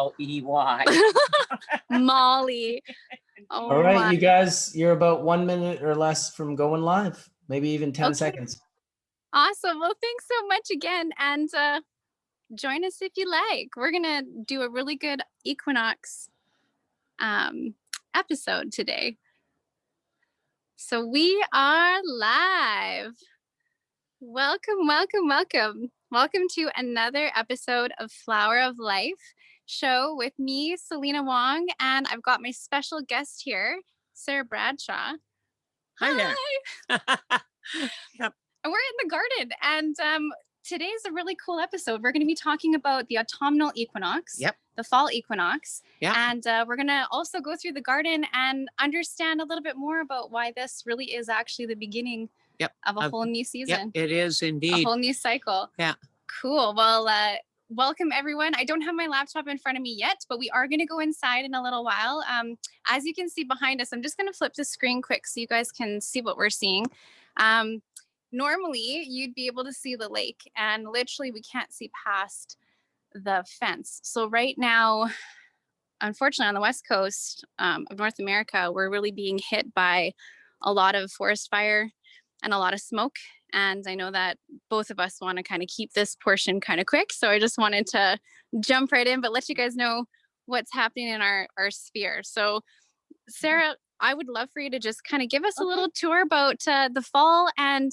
Molly. Molly. Oh, all right, you guys, you're about 1 minute or less from going live, maybe even 10 seconds. Awesome. Well, thanks so much again. And join us if you like. We're going to do a really good Equinox episode today. So we are live. Welcome, welcome, welcome. Welcome to another episode of Flower of Life show with me, Selena Wong, and I've got my special guest here, Sarah Bradshaw. Hi there. Yep. And we're in the garden, and today's a really cool episode. We're going to be talking about the autumnal equinox, the fall equinox, and we're going to also go through the garden and understand a little bit more about why this really is actually the beginning of a whole new season. It is indeed. A whole new cycle. Yeah. Cool. Well, welcome everyone. I don't have my laptop in front of me yet, but we are going to go inside in a little while. As you can see behind us, I'm just going to flip the screen quick so you guys can see what we're seeing. Normally, you'd be able to see the lake, and literally we can't see past the fence. So right now, unfortunately, on the west coast of North America, we're really being hit by a lot of forest fire and a lot of smoke. And I know that both of us want to kind of keep this portion kind of quick. So I just wanted to jump right in, but let you guys know what's happening in our sphere. So Sarah, I would love for you to just kind of give us a little tour about the fall and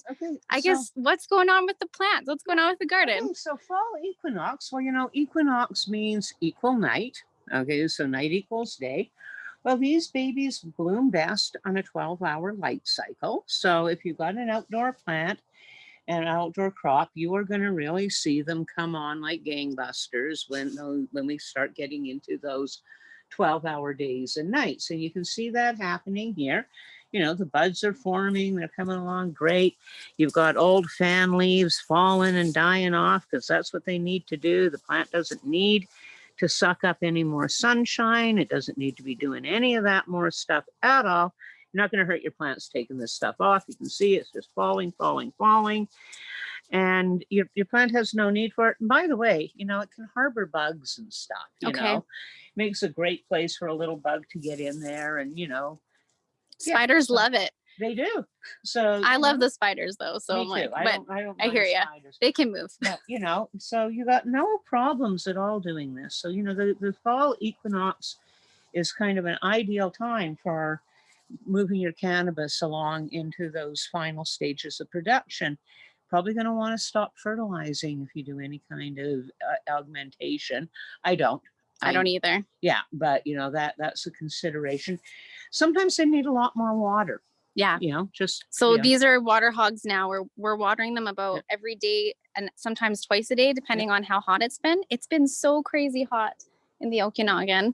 I guess what's going on with the plants, what's going on with the garden. Okay, so fall equinox, well, you know, equinox means equal night. Okay, so night equals day. Well, these babies bloom best on a 12-hour light cycle. So if you've got an outdoor plant and an outdoor crop, you are going to really see them come on like gangbusters when we start getting into those 12-hour days and nights. And you can see that happening here. You know, the buds are forming, they're coming along great. You've got old fan leaves falling and dying off because that's what they need to do. The plant doesn't need to suck up any more sunshine. It doesn't need to be doing any of that more stuff at all. You're not going to hurt your plants taking this stuff off. You can see it's just falling, falling, falling. And your plant has no need for it. And by the way, you know, it can harbor bugs and stuff, you know. Makes a great place for a little bug to get in there and, you know. Spiders love it. They do. So I love the spiders though. So I'm like, I hear you. They can move. But, you know, so you got no problems at all doing this. So, you know, the fall equinox is kind of an ideal time for moving your cannabis along into those final stages of production. Probably going to want to stop fertilizing if you do any kind of augmentation. I don't either. Yeah, but you know, that's a consideration. Sometimes they need a lot more water. Yeah. You know, just so these are water hogs now. We're watering them about every day and sometimes twice a day, depending on how hot it's been. It's been so crazy hot in the Okanagan.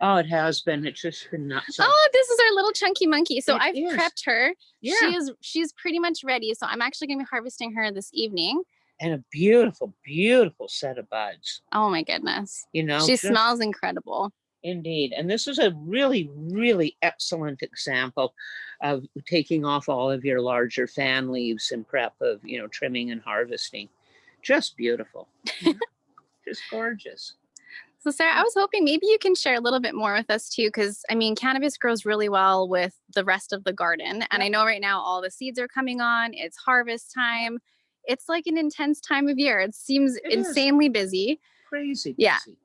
Oh, it has been. It's just been nuts. Oh, this is our little chunky monkey. So I've prepped her. Yeah. She's pretty much ready. So I'm actually going to be harvesting her this evening. And a beautiful, beautiful set of buds. Oh my goodness. You know, she smells incredible. Indeed. And this is a really, really excellent example of taking off all of your larger fan leaves in prep of, you know, trimming and harvesting. Just beautiful. Just gorgeous. So Sarah, I was hoping maybe you can share a little bit more with us too, because I mean, cannabis grows really well with the rest of the garden. And I know right now all the seeds are coming on, it's harvest time. It's like an intense time of year. It seems insanely busy. Crazy busy.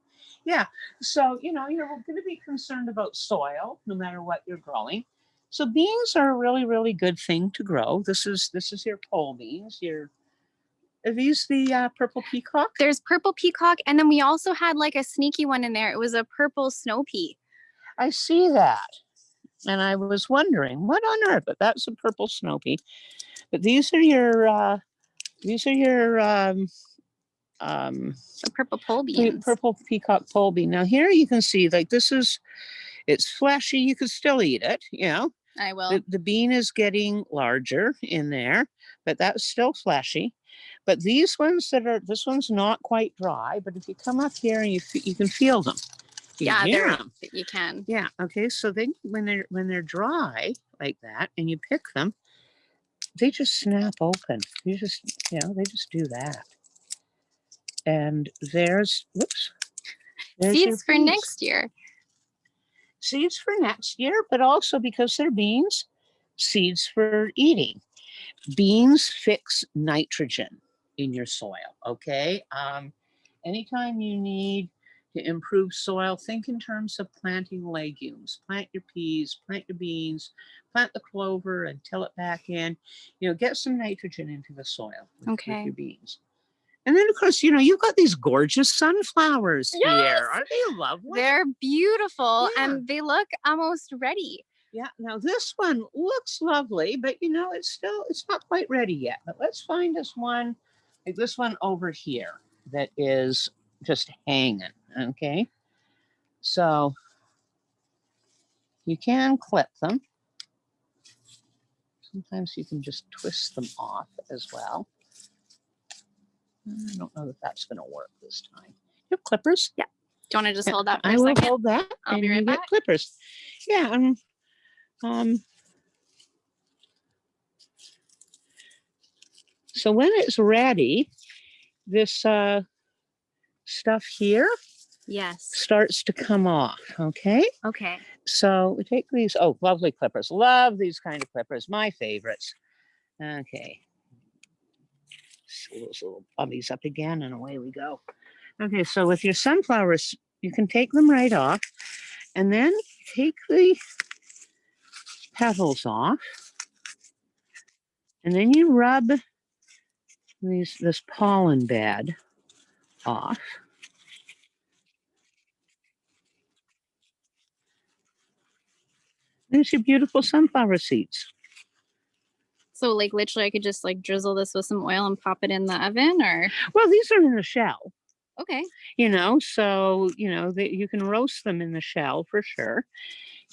Yeah. So, you know, you're going to be concerned about soil no matter what you're growing. So beans are a really, really good thing to grow. This is your pole beans, Are these the purple peacock? There's purple peacock, and then we also had like a sneaky one in there. It was a purple snow pea. I see that, and I was wondering what on earth. But that's a purple snow pea. But these are your the purple pole beans. Purple peacock pole bean. Now here you can see like it's fleshy. You could still eat it. You know. I will. The bean is getting larger in there, but that's still fleshy. But these ones this one's not quite dry, but if you come up here and you can feel them. You can. Yeah. Okay. So then when they're dry like that and you pick them, they just snap open. They just do that. And there's, whoops. There's your Seeds for peas. next year. Seeds for next year, but also because they're beans, seeds for eating. Beans fix nitrogen in your soil, okay? Anytime you need to improve soil, think in terms of planting legumes. Plant your peas, plant your beans, plant the clover and till it back in. Get some nitrogen into the soil with your beans. And then, of course, you've got these gorgeous sunflowers here. Aren't they lovely? They're beautiful and they look almost ready. Yeah, now this one looks lovely, but it's not quite ready yet. But let's find us one, like this one over here, that is just hanging, okay? So you can clip them. Sometimes you can just twist them off as well. I don't know if that's going to work this time. You have clippers? Yeah. Do you want to just hold that for I a will second? hold that, I'll and be right you back. get clippers. Yeah, so when it's ready, this stuff here starts to come off, okay? Okay. So we take these, lovely clippers. Love these kind of clippers, my favorites. Okay. Those little bubbies up again, and away we go. Okay, so with your sunflowers, you can take them right off, and then take the petals off, and then you rub this pollen bed off. There's your beautiful sunflower seeds. So like literally I could just like drizzle this with some oil and pop it in the oven, or? Well, these are in the shell. Okay. So, you can roast them in the shell for sure.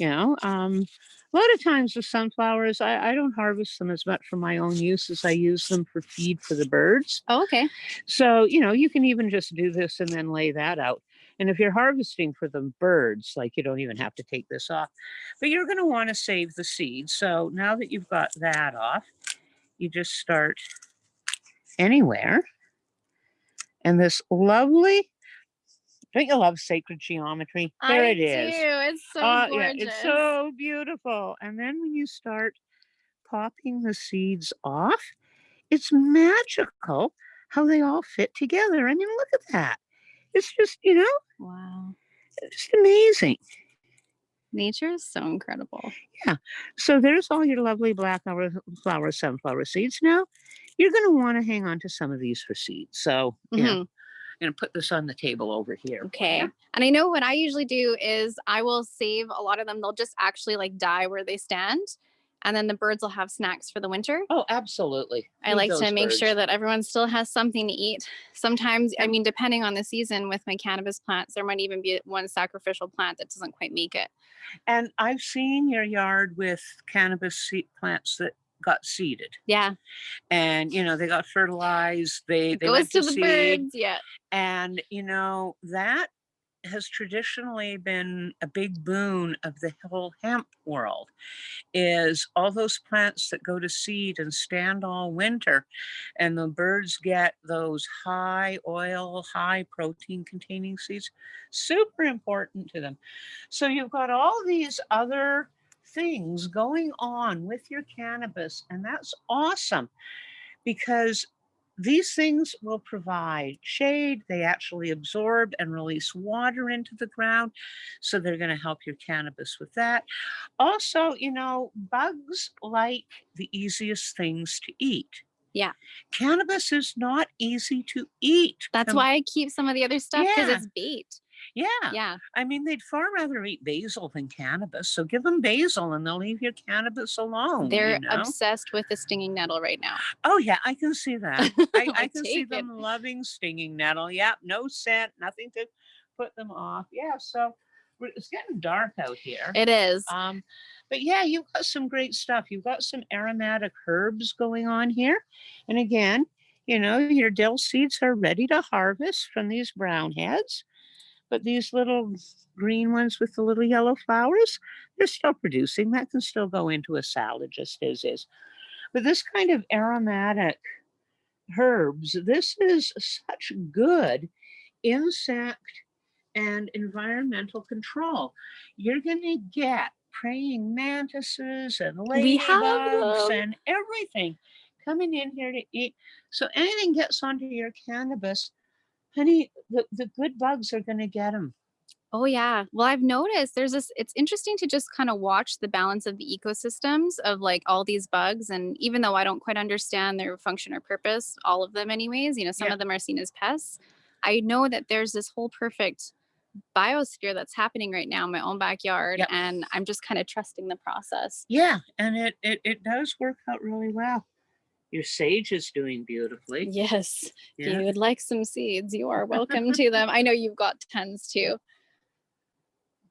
A lot of times the sunflowers, I don't harvest them as much for my own use as I use them for feed for the birds. Oh, okay. So, you can even just do this and then lay that out. And if you're harvesting for the birds, like you don't even have to take this off, but you're going to want to save the seeds. So now that you've got that off, you just start anywhere. And this lovely, don't you love sacred geometry? There it is. I do. It's so gorgeous. Yeah, it's so beautiful. And then when you start popping the seeds off, it's magical how they all fit together. I mean, look at that. It's just, wow. It's just amazing. Nature is so incredible. Yeah. So there's all your lovely black flower sunflower seeds. Now, you're going to want to hang on to some of these for seeds. So, I'm going to put this on the table over here. Okay. And I know what I usually do is I will save a lot of them. They'll just actually like die where they stand. And then the birds will have snacks for the winter. Oh, absolutely. I like to make sure that everyone still has something to eat. Sometimes, I mean, depending on the season with my cannabis plants, there might even be one sacrificial plant that doesn't quite make it. And I've seen your yard with cannabis seed plants that got seeded. Yeah. And, they got fertilized. They goes went to the seed. birds. Yeah. And, that has traditionally been a big boon of the whole hemp world, is all those plants that go to seed and stand all winter, and the birds get those high oil, high protein containing seeds. Super important to them. So you've got all these other things going on with your cannabis, and that's awesome, because these things will provide shade. They actually absorb and release water into the ground. So they're going to help your cannabis with that. Also, bugs like the easiest things to eat. Yeah. Cannabis is not easy to eat. That's why I keep some of the other stuff, because it's bait. Yeah. Yeah. I mean, they'd far rather eat basil than cannabis. So give them basil and they'll leave your cannabis alone. They're obsessed with the stinging nettle right now. Oh, yeah, I can see that. I can see them loving stinging nettle. Yeah, no scent, nothing to put them off. Yeah, so it's getting dark out here. It is. But yeah, you've got some great stuff. You've got some aromatic herbs going on here. And again, your dill seeds are ready to harvest from these brown heads. But these little green ones with the little yellow flowers, they're still producing. That can still go into a salad just as is. But this kind of aromatic herbs, this is such good insect and environmental control. You're going to get praying mantises and We have ladybugs them. and everything coming in here to eat. So anything gets onto your cannabis, honey, the good bugs are going to get them. Oh yeah. Well, I've noticed there's this, it's interesting to just kind of watch the balance of the ecosystems of like all these bugs. And even though I don't quite understand their function or purpose, all of them anyways, you know, some Yeah. of them are seen as pests. I know that there's this whole perfect biosphere that's happening right now in my own backyard. Yep. And I'm just kind of trusting the process. Yeah, and it does work out really well. Your sage is doing beautifully. Yes. Yeah. If you would like some seeds, you are welcome to them. I know you've got tons too.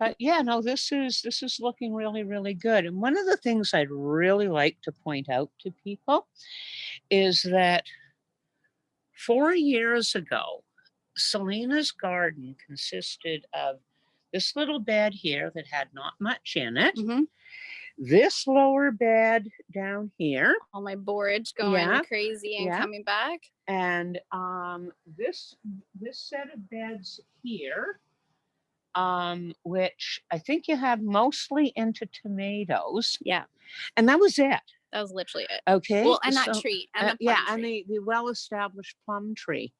But yeah, no, this is looking really, really good. And one of the things I'd really like to point out to people is that 4 years ago, Selena's garden consisted of this little bed here that had not much in it, Mhm. this lower bed down here, All my borage going Yeah, crazy and yeah. coming back. and this set of beds here, which I think you had mostly into tomatoes, Yeah, and that was it. that was literally it. Okay. Well, and that so, tree and the yeah, plum and tree. the well-established plum tree.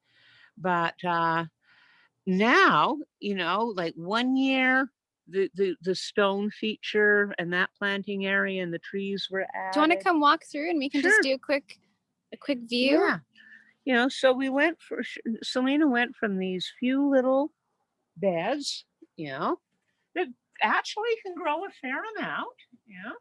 But now, you know, like 1 year, the stone feature and that planting area and the trees were added. Do you want to come walk through and we can just Sure. do a quick view? Yeah. You know, so we went for Selena went from these few little beds, you know, that actually can grow a fair amount, you know.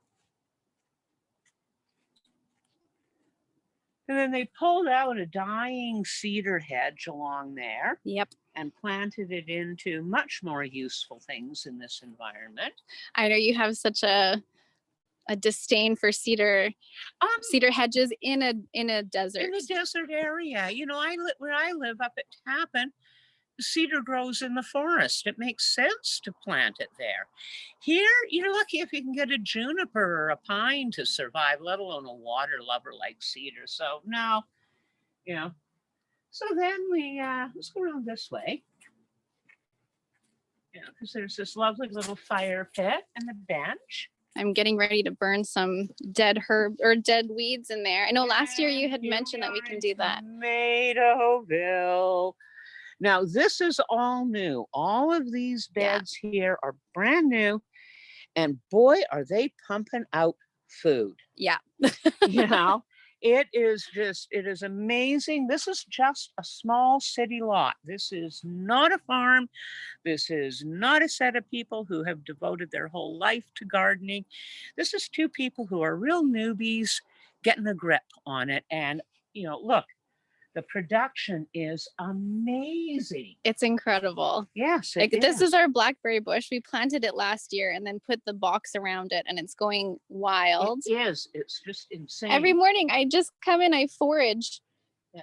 And then they pulled out a dying cedar hedge along there Yep. and planted it into much more useful things in this environment. I know you have such a disdain for cedar hedges in a desert. In the desert area, you know, where I live up at Tappan, cedar grows in the forest. It makes sense to plant it there. Here, you're lucky if you can get a juniper or a pine to survive, let alone a water lover like cedar. So no, you know. So then we let's go around this way. You know, because there's this lovely little fire pit and a bench. I'm getting ready to burn some dead herb or dead weeds in there. I know last year you had mentioned that we can do that. Tomatoville. Now, this is all new. All of these beds here are brand new. And boy, are they pumping out food. Yeah. You know, it is amazing. This is just a small city lot. This is not a farm. This is not a set of people who have devoted their whole life to gardening. This is two people who are real newbies getting a grip on it. And, you know, look, the production is amazing. It's incredible. Yes, like this is our blackberry bush. We planted it last year and then put the box around it, and it's going wild. It is. It's just insane. Every morning I just come in, I forage. Yeah.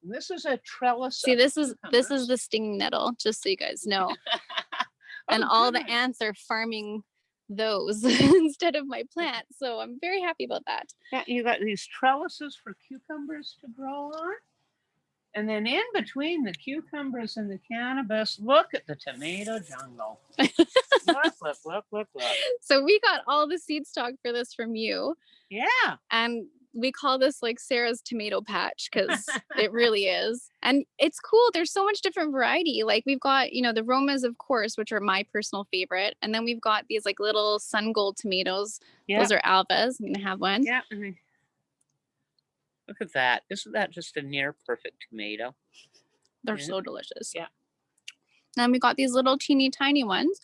And this is a trellis. See, this is the stinging nettle, just so you guys know. And all the ants are farming those instead of my plant. So I'm very happy about that. Yeah, you got these trellises for cucumbers to grow on. And then in between the cucumbers and the cannabis, look at the tomato jungle. Look. So we got all the seed stock for this from you. Yeah. And we call this like Sarah's tomato patch because it really is. And it's cool. There's so much different variety. Like we've got, you know, the Romas, of course, which are my personal favorite. And then we've got these like little sun gold tomatoes. Yeah. Those are Alvas. I'm going to have one. Yeah. Look at that. Isn't that just a near perfect tomato? They're so delicious. Yeah. Then we got these little teeny tiny ones.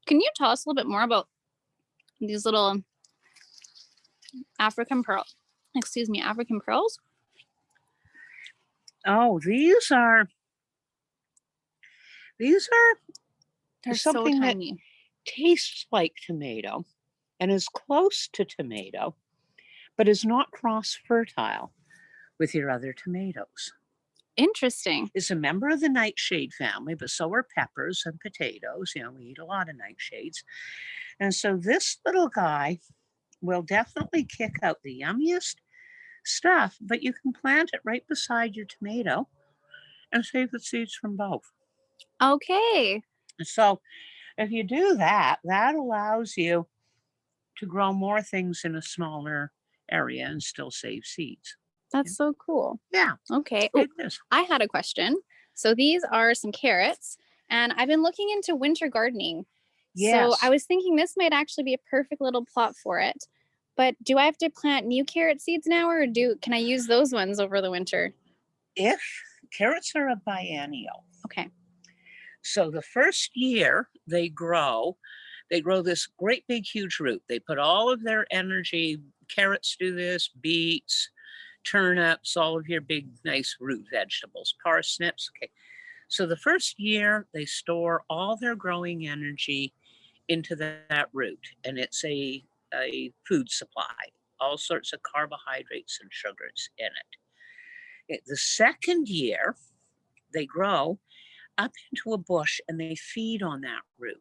Can you tell us a little bit more about these little African pearls? Oh, these are they're something so tiny. That tastes like tomato and is close to tomato, but is not cross fertile with your other tomatoes. Interesting. It's a member of the nightshade family, but so are peppers and potatoes. You know, we eat a lot of nightshades. And so this little guy will definitely kick out the yummiest stuff, but you can plant it right beside your tomato and save the seeds from both. Okay. So if you do that, that allows you to grow more things in a smaller area and still save seeds. That's so cool. Yeah, Okay. Oh, it is. I had a question. So these are some carrots, and I've been looking into winter gardening. So I Yes. was thinking this might actually be a perfect little plot for it. But do I have to plant new carrot seeds now, or can I use those ones over the winter? If carrots are a biennial, Okay. so the first year they grow this great big huge root. They put all of their energy, carrots do this, beets, turnips, all of your big nice root vegetables, parsnips. Okay. So the first year they store all their growing energy into that root, and it's a food supply, all sorts of carbohydrates and sugars in it. The second year they grow up into a bush and they feed on that root.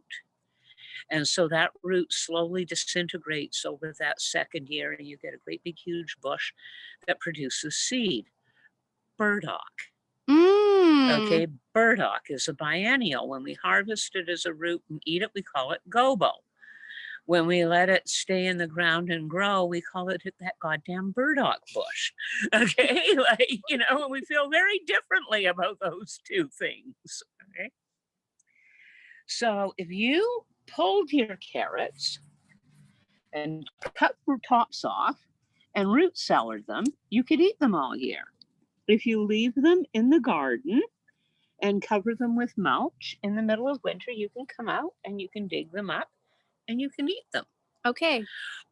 And so that root slowly disintegrates over that second year, and you get a great big huge bush that produces seed. Burdock. Mm. Okay, burdock is a biennial. When we harvest it as a root and eat it, we call it gobo. When we let it stay in the ground and grow, we call it that goddamn burdock bush. Okay, like, we feel very differently about those two things. Okay. So if you pulled your carrots and cut the tops off and root cellared them, you could eat them all year. If you leave them in the garden and cover them with mulch in the middle of winter, you can come out and you can dig them up and you can eat them. Okay.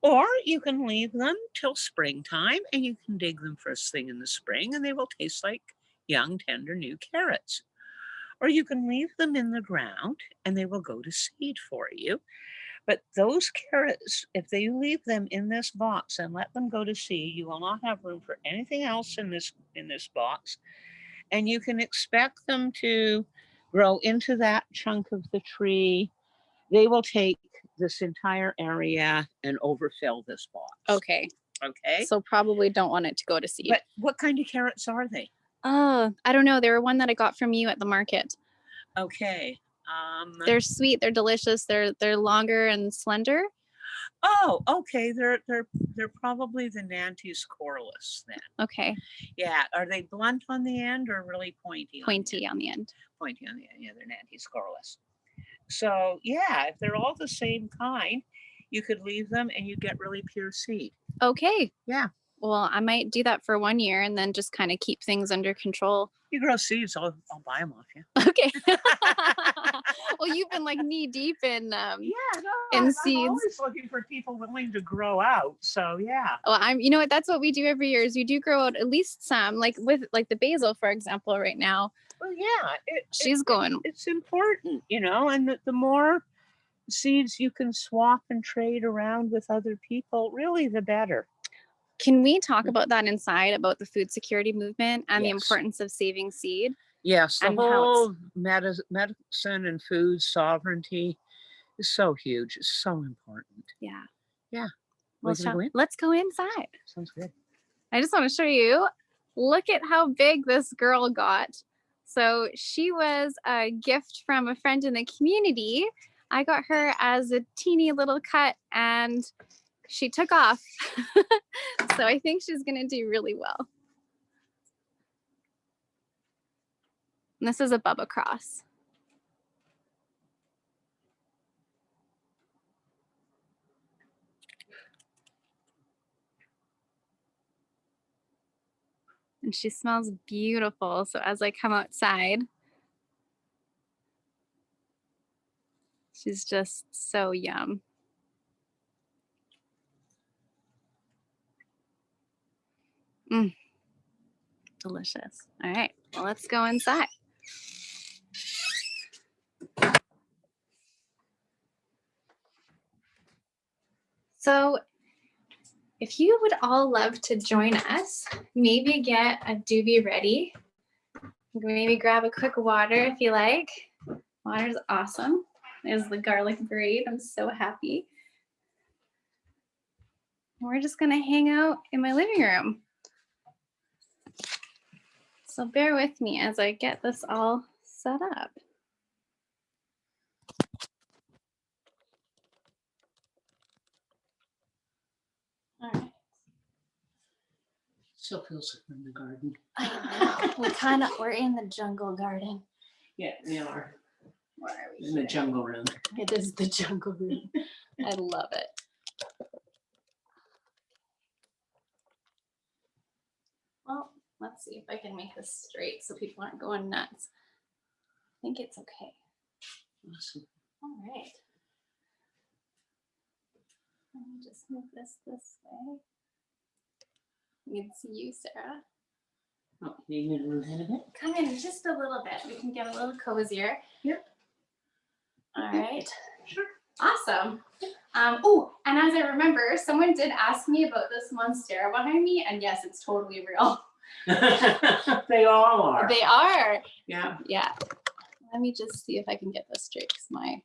Or you can leave them till springtime and you can dig them first thing in the spring and they will taste like young, tender, new carrots. Or you can leave them in the ground and they will go to seed for you. But those carrots, if they leave them in this box and let them go to seed, you will not have room for anything else in this box. And you can expect them to grow into that chunk of the tree. They will take this entire area and overfill this box. Okay. Okay. So probably don't want it to go to seed. But what kind of carrots are they? Oh, I don't know. They were one that I got from you at the market. Okay. They're sweet. They're delicious. They're longer and slender. Oh, okay. They're probably the Nantes coralus then. Okay. Yeah. Are they blunt on the end or really pointy? Pointy on the end. Pointy on the end. Yeah, they're Nantes coralus. So yeah, if they're all the same kind, you could leave them and you get really pure seed. Okay. Yeah. Well, I might do that for 1 year and then just kind of keep things under control. You grow seeds, I'll buy them off you. Okay. Well, you've been like knee deep in I'm seeds. always looking for people willing to grow out. So yeah. Well, you know what? That's what we do every year. Is we do grow out at least some, like with like the basil, for example, right now. Well, yeah, She's going. It's important, and the more seeds you can swap and trade around with other people, really, the better. Can we talk about that inside, about the food security movement and the Yes. importance of saving seed? Yes, the And how whole medicine and food sovereignty is so huge. It's so important. Yeah. Yeah. Well, We go in? let's go inside. Sounds good. I just want to show you. Look at how big this girl got. So she was a gift from a friend in the community. I got her as a teeny little cut and she took off. So I think she's going to do really well. And this is a Bubba Cross. And she smells beautiful. So as I come outside, she's just so yum. Delicious. All right, well, let's go inside. So if you would all love to join us, maybe get a doobie ready. Maybe grab a quick water if you like. Water's awesome. There's the garlic braid. I'm so happy. We're just gonna hang out in my living room. So bear with me as I get this all set up. Still feels like we're in the garden. I know. We're in the jungle garden. Yeah, we are. Where are we? In the jungle room. It is the jungle room. I love it. Well, let's see if I can make this straight so people aren't going nuts. I think it's okay. Awesome. All right. Let me just move this way. You can see you, Sarah. Oh, you need to move in a bit? Come in just a little bit. We can get a little cozier. Yep. All right. Sure. Awesome. Oh, and as I remember, someone did ask me about this monstera behind me, and yes, it's totally real. They all are. They are. Yeah. Yeah. Let me just see if I can get this straight because my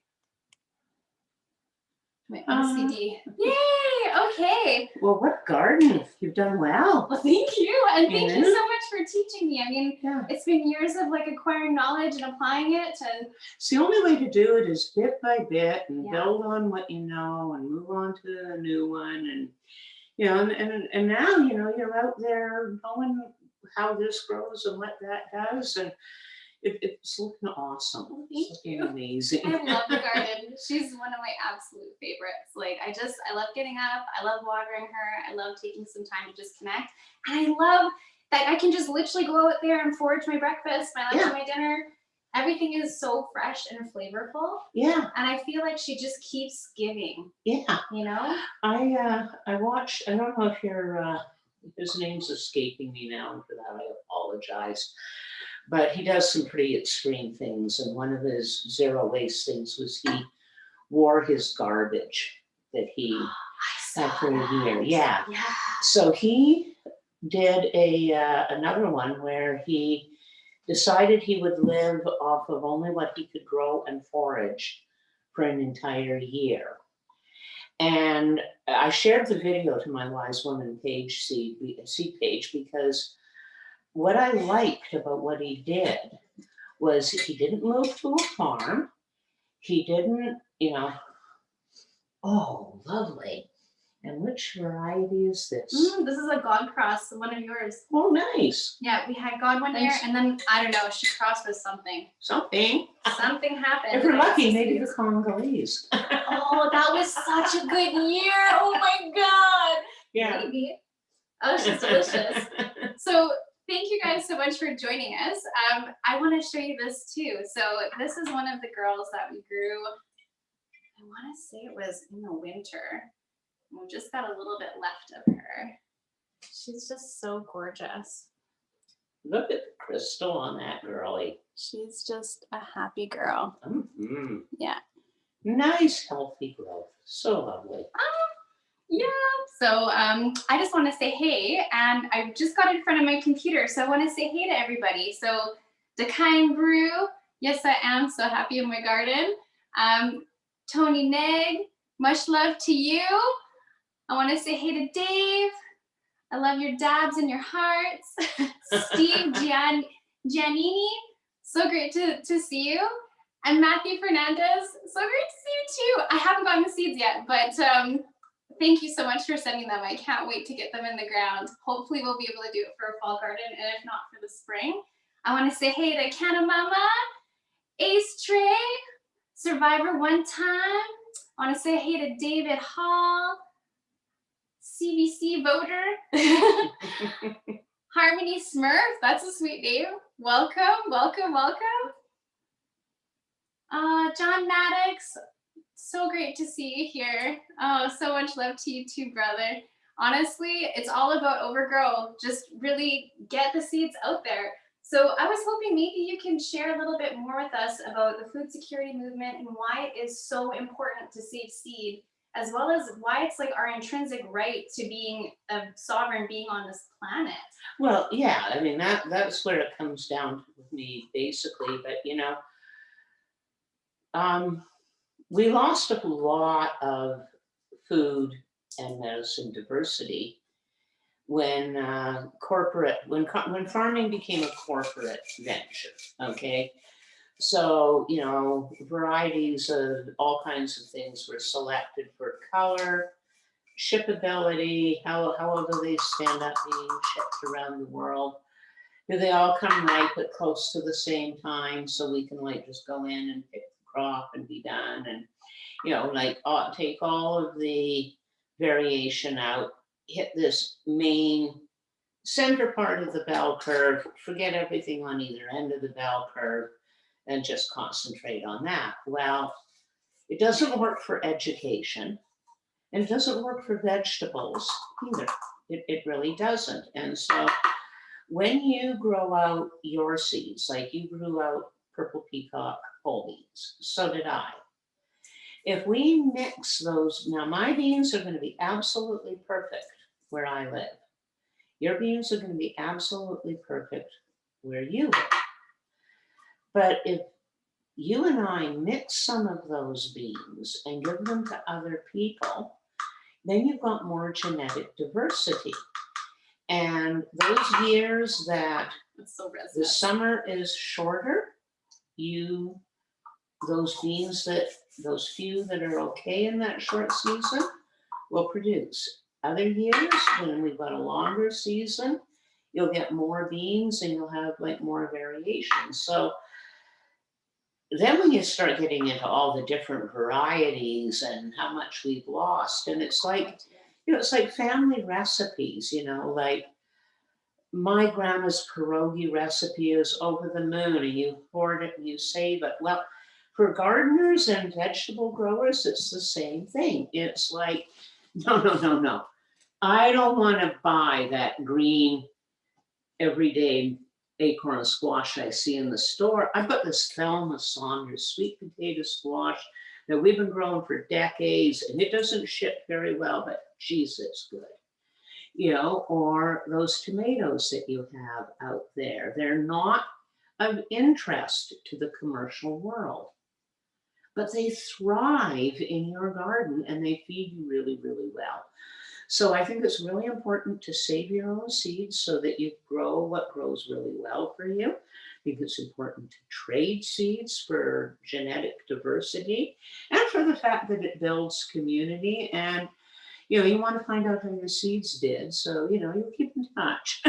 OCD. Yay! Okay. Well, what garden? You've done well. Well, thank you, and thank you Yeah. so much for teaching me. I mean, Yeah. it's been years of like acquiring knowledge and applying it, and It's the only way to do it is bit by bit and Yeah. build on what you know and move on to a new one. And, you know, and now, you know, you're out there knowing how this grows and what that does. And it's looking awesome. Well, It's thank looking you. amazing. I love the garden. She's one of my absolute favorites. Like I love getting up. I love watering her. I love taking some time to just connect. And I love that I can just literally go out there and forage my breakfast, my lunch, and my dinner. Everything is so fresh and flavorful. Yeah. And I feel like she just keeps giving. Yeah. You know? I watched, I don't know if his name's escaping me now, and for that I apologize. But he does some pretty extreme things, and one of his zero waste things was he wore his garbage that he had for a year. Yeah. Yeah. So he did another one where he decided he would live off of only what he could grow and forage for an entire year. And I shared the video to my Wise Woman page, seed page, because what I liked about what he did was he didn't move to a farm. He didn't, you know, oh, lovely. And which variety is this? This is a God cross, one of yours. Oh, nice. Yeah, we had God one year, and then I don't know, she crossed with something. Something. Something happened. If we're lucky, maybe the Congolese. Oh, that was such a good year. Oh my God. Yeah. Maybe. Oh, she's delicious. So thank you guys so much for joining us. I want to show you this too. So this is one of the girls that we grew. I want to say it was in the winter. We just got a little bit left of her. She's just so gorgeous. Look at the crystal on that girlie. She's just a happy girl. Mm-hmm. Yeah. Nice, healthy growth. So lovely. Yeah. So I just want to say hey, and I just got in front of my computer, so I want to say hey to everybody. So Deepen Brew, yes I am so happy in my garden. Tony Neg, much love to you. I want to say hey to Dave. I love your dabs and your hearts. Steve Giannini, so great to see you. And Matthew Fernandez, so great to see you too. I haven't gotten the seeds yet, but thank you so much for sending them. I can't wait to get them in the ground. Hopefully we'll be able to do it for a fall garden, and if not, for the spring. I want to say hey to Canna Mama, Ace Trey, Survivor One Time. I want to say hey to David Hall, CBC voter, Harmony Smurf, that's a sweet name. Welcome, welcome, welcome. John Maddox, so great to see you here. Oh, so much love to you too, brother. Honestly, it's all about overgrow. Just really get the seeds out there. So I was hoping maybe you can share a little bit more with us about the food security movement and why it is so important to save seed, as well as why it's like our intrinsic right to being a sovereign being on this planet. Well, yeah, I mean, that's where it comes down to with me, basically. But, you know, we lost a lot of food and medicine diversity when when farming became a corporate venture. Okay, so you know, varieties of all kinds of things were selected for color, shipability, how do they stand up being shipped around the world? Do they all come ripe at close to the same time so we can like just go in and pick the crop and be done? And, you know, like take all of the variation out, hit this main center part of the bell curve, forget everything on either end of the bell curve, and just concentrate on that. Well, it doesn't work for education, and it doesn't work for vegetables either. It really doesn't. And so when you grow out your seeds, like you grew out purple peacock pole beans, so did I. If we mix those, now my beans are going to be absolutely perfect where I live. Your beans are going to be absolutely perfect where you live. But if you and I mix some of those beans and give them to other people, then you've got more genetic diversity. And those years that the summer is shorter, those beans those few that are okay in that short season will produce. Other years, when we've got a longer season, you'll get more beans and you'll have like more variation. So then when you start getting into all the different varieties and how much we've lost, and it's like, you know, it's like family recipes, you know, like my grandma's pierogi recipe is over the moon, and you hoard it and you save it. Well, for gardeners and vegetable growers, it's the same thing. It's like, no. I don't want to buy that green everyday acorn squash I see in the store. I've got this Thelma Saunders sweet potato squash that we've been growing for decades, and it doesn't ship very well, but geez, it's good. You know, or those tomatoes that you have out there. They're not of interest to the commercial world, but they thrive in your garden and they feed you really, really well. So I think it's really important to save your own seeds so that you grow what grows really well for you. I think it's important to trade seeds for genetic diversity and for the fact that it builds community. And, you know, you want to find out how your seeds did. So, you know, you keep in touch.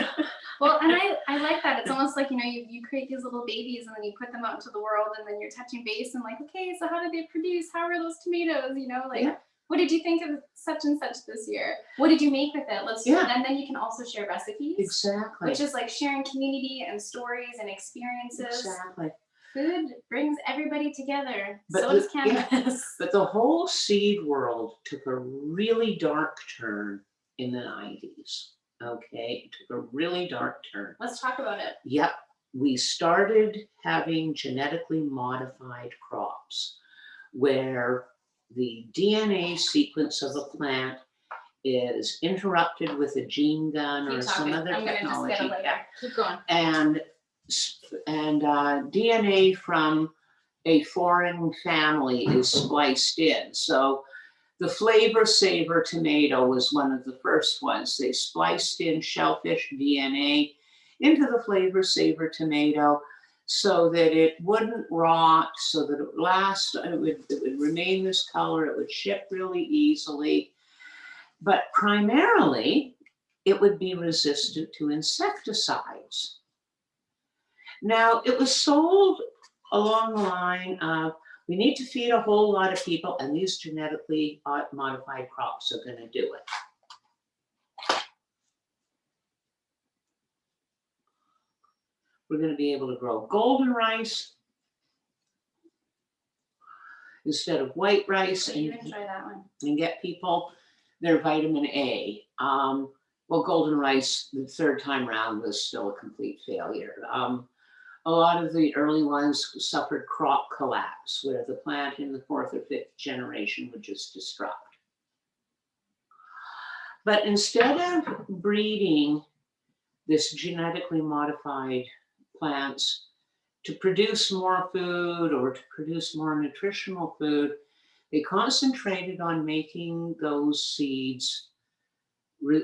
Well, and I like that. It's almost like, you know, you create these little babies and then you put them out into the world and then you're touching base and like, okay, so how did they produce? How are those tomatoes? You know, like, what did you think of such and such this year? What did you make with it? And then you can also share recipes. Exactly. Which is like sharing community and stories and experiences. Exactly. Food brings everybody together. But so does cannabis. Yeah, but the whole seed world took a really dark turn in the 90s. Okay, it took a really dark turn. Let's talk about it. Yep. We started having genetically modified crops where the DNA sequence of a plant is interrupted with a gene gun or some other technology. I'm gonna just get it later. Keep going. And DNA from a foreign family is spliced in. So the Flavor Saver tomato was one of the first ones. They spliced in shellfish DNA into the Flavor Saver tomato so that it wouldn't rot, so that it would last, it would remain this color, it would ship really easily. But primarily, it would be resistant to insecticides. Now, it was sold along the line of, we need to feed a whole lot of people, and these genetically modified crops are going to do it. We're going to be able to grow golden rice instead of white rice, You can try that one. And get people their vitamin A. Well, golden rice, the third time round, was still a complete failure. A lot of the early ones suffered crop collapse, where the plant in the fourth or fifth generation would just destruct. But instead of breeding this genetically modified plants to produce more food or to produce more nutritional food, they concentrated on making those seeds,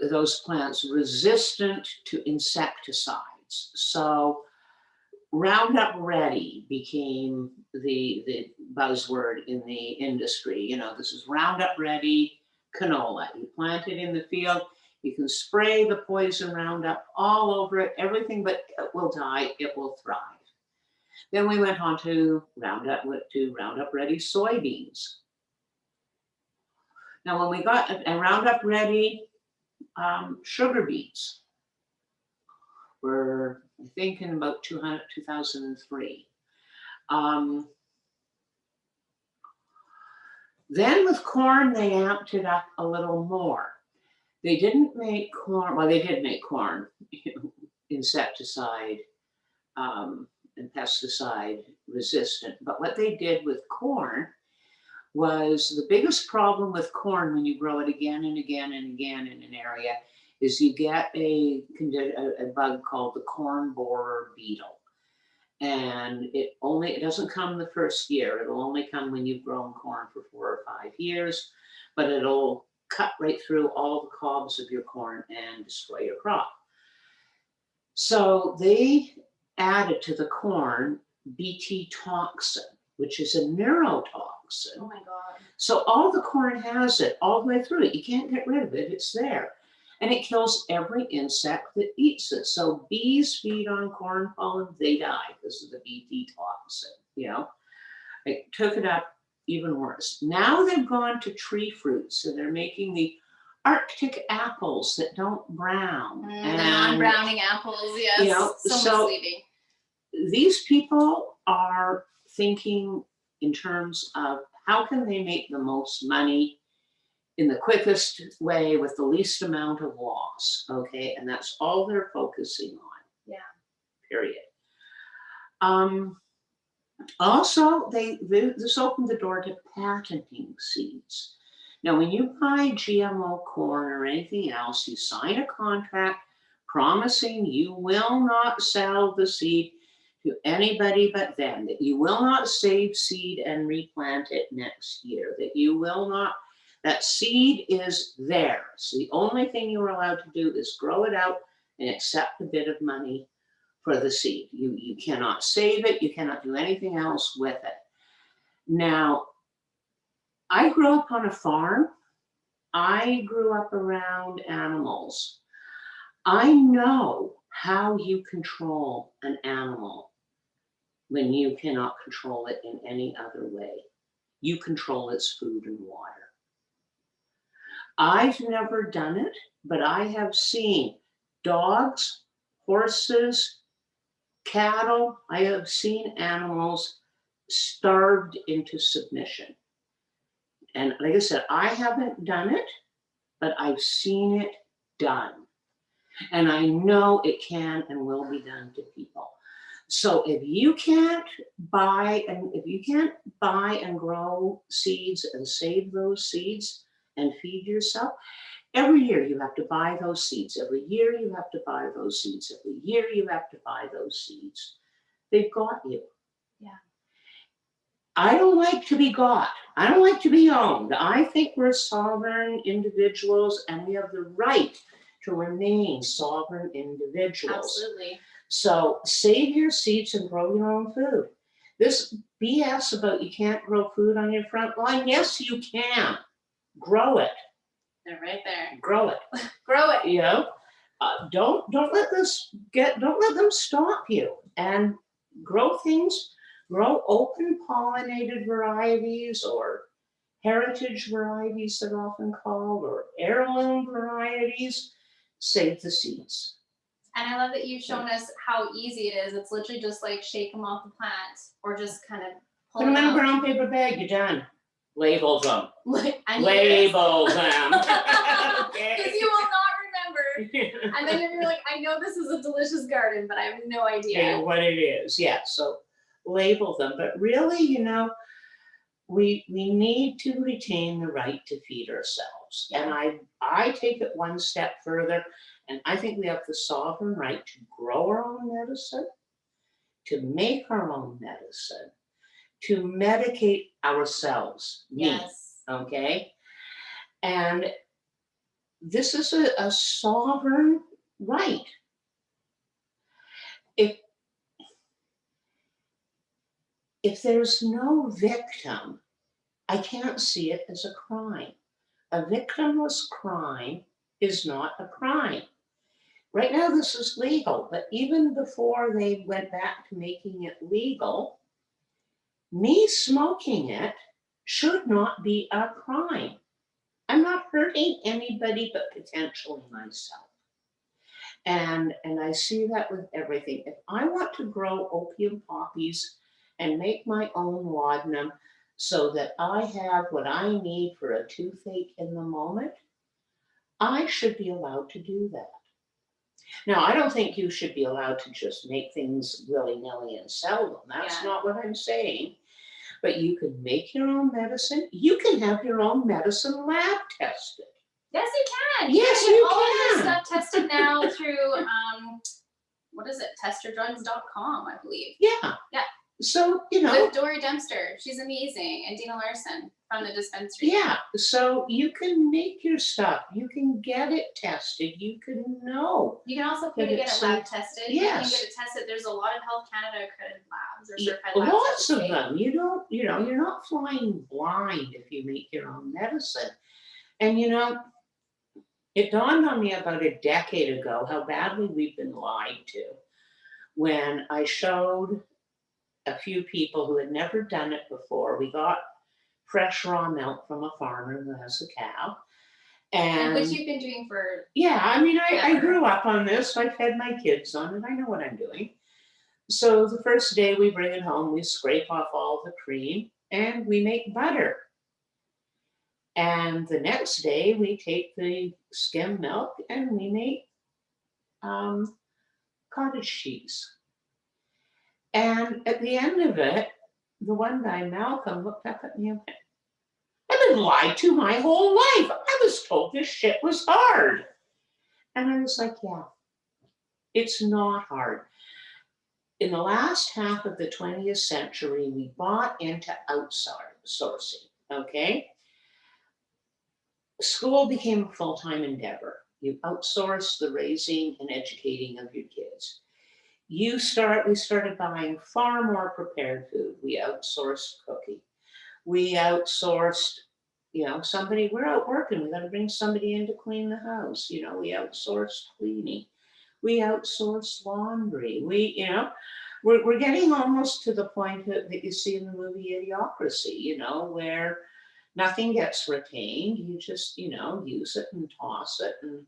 those plants, resistant to insecticides. So Roundup Ready became the buzzword in the industry. You know, this is Roundup Ready, canola. You plant it in the field. You can spray the poison Roundup all over it, everything, but it will die, it will thrive. Then we went on to Roundup Ready soybeans. Now, when we got a Roundup Ready sugar beets, were I think in about 2003. Then with corn, they amped it up a little more. They didn't make corn, well, they did make corn, insecticide and pesticide resistant. But what they did with corn was the biggest problem with corn when you grow it again and again and again in an area is you get a bug called the corn borer beetle. And it doesn't come the first year. It'll only come when you've grown corn for 4 or 5 years, but it'll cut right through all the cobs of your corn and destroy your crop. So they added to the corn Bt toxin, which is a neurotoxin. Oh my God. So all the corn has it all the way through it. You can't get rid of it. It's there. And it kills every insect that eats it. So bees feed on corn pollen, they die because of the Bt toxin, you know. It took it up even worse. Now they've gone to tree fruits, and they're making the Arctic apples that don't brown. The and non-browning apples, yes. You know, so misleading. these people are thinking in terms of how can they make the most money in the quickest way with the least amount of loss, okay? And that's all they're focusing on. Yeah. Period. Also, this opened the door to patenting seeds. Now, when you buy GMO corn or anything else, you sign a contract promising you will not sell the seed to anybody but them, that you will not save seed and replant it next year, that you will not. That seed is there. So the only thing you're allowed to do is grow it out and accept a bit of money for the seed. You cannot save it. You cannot do anything else with it. Now, I grew up on a farm. I grew up around animals. I know how you control an animal when you cannot control it in any other way. You control its food and water. I've never done it, but I have seen dogs, horses, cattle. I have seen animals starved into submission. And like I said, I haven't done it, but I've seen it done. And I know it can and will be done to people. So if you can't buy and grow seeds and save those seeds and feed yourself, every year you have to buy those seeds. Every year you have to buy those seeds. Every year you have to buy those seeds. They've got you. Yeah. I don't like to be got. I don't like to be owned. I think we're sovereign individuals and we have the right to remain sovereign individuals. Absolutely. So save your seeds and grow your own food. This BS about you can't grow food on your front lawn, yes, you can. Grow it. They're right there. Grow it. Grow it. You know, don't let them stop you. And grow things. Grow open pollinated varieties or heritage varieties that are often called, or heirloom varieties. Save the seeds. And I love that you've shown us how easy it is. It's literally just like shake them off the plant or just kind of pull Put them in a out. brown paper bag, you're done. Label them. And Label them. Because you will not remember. And then you're like, I know this is a delicious garden, but I have no idea. You know what it is. Yeah, so label them. But really, you know, we need to retain the right to feed ourselves. Yeah. And I take it one step further, and I think we have the sovereign right to grow our own medicine, to make our own medicine, to medicate ourselves. Yes. Me, okay? And this is a sovereign right. If there's no victim, I can't see it as a crime. A victimless crime is not a crime. Right now, this is legal, but even before they went back to making it legal, me smoking it should not be a crime. I'm not hurting anybody but potentially myself. And I see that with everything. If I want to grow opium poppies and make my own laudanum so that I have what I need for a toothache in the moment, I should be allowed to do that. Now, I don't think you should be allowed to just make things willy-nilly and sell them. That's Yeah. not what I'm saying. But you can make your own medicine. You can have your own medicine lab tested. Yes, you can. Yes, can get you all of this can. stuff tested now through what is it? Testyourdrugs.com, I believe. Yeah. Yeah. So, With Dory Dempster. She's amazing. And Dina Larson from the dispensary. yeah. So you can make your stuff. You can get it tested. You can know. You can also pay to get it lab tested. Yes. You can get it tested. There's a lot of Health Canada accredited labs or certified labs. Lots of them. You don't, you're not flying blind if you make your own medicine. And it dawned on me about a decade ago how badly we've been lied to when I showed a few people who had never done it before. We got fresh raw milk from a farmer who has a cow. And which you've been doing for. Yeah, I mean, I grew up on this, so I fed my kids on it. I know what I'm doing. So the first day we bring it home, we scrape off all the cream and we make butter. And the next day we take the skim milk and we make cottage cheese. And at the end of it, the one guy, Malcolm, looked up at me and went, I've been lied to my whole life. I was told this shit was hard. And I was like, yeah, it's not hard. In the last half of the 20th century, we bought into outsourcing, okay? School became a full-time endeavor. You outsource the raising and educating of your kids. We started buying far more prepared food. We outsourced cooking. We outsourced, somebody, we're out working, we got to bring somebody in to clean the house. We outsourced cleaning. We outsourced laundry. We're getting almost to the point that you see in the movie Idiocracy, where nothing gets retained. You just, use it and toss it. And,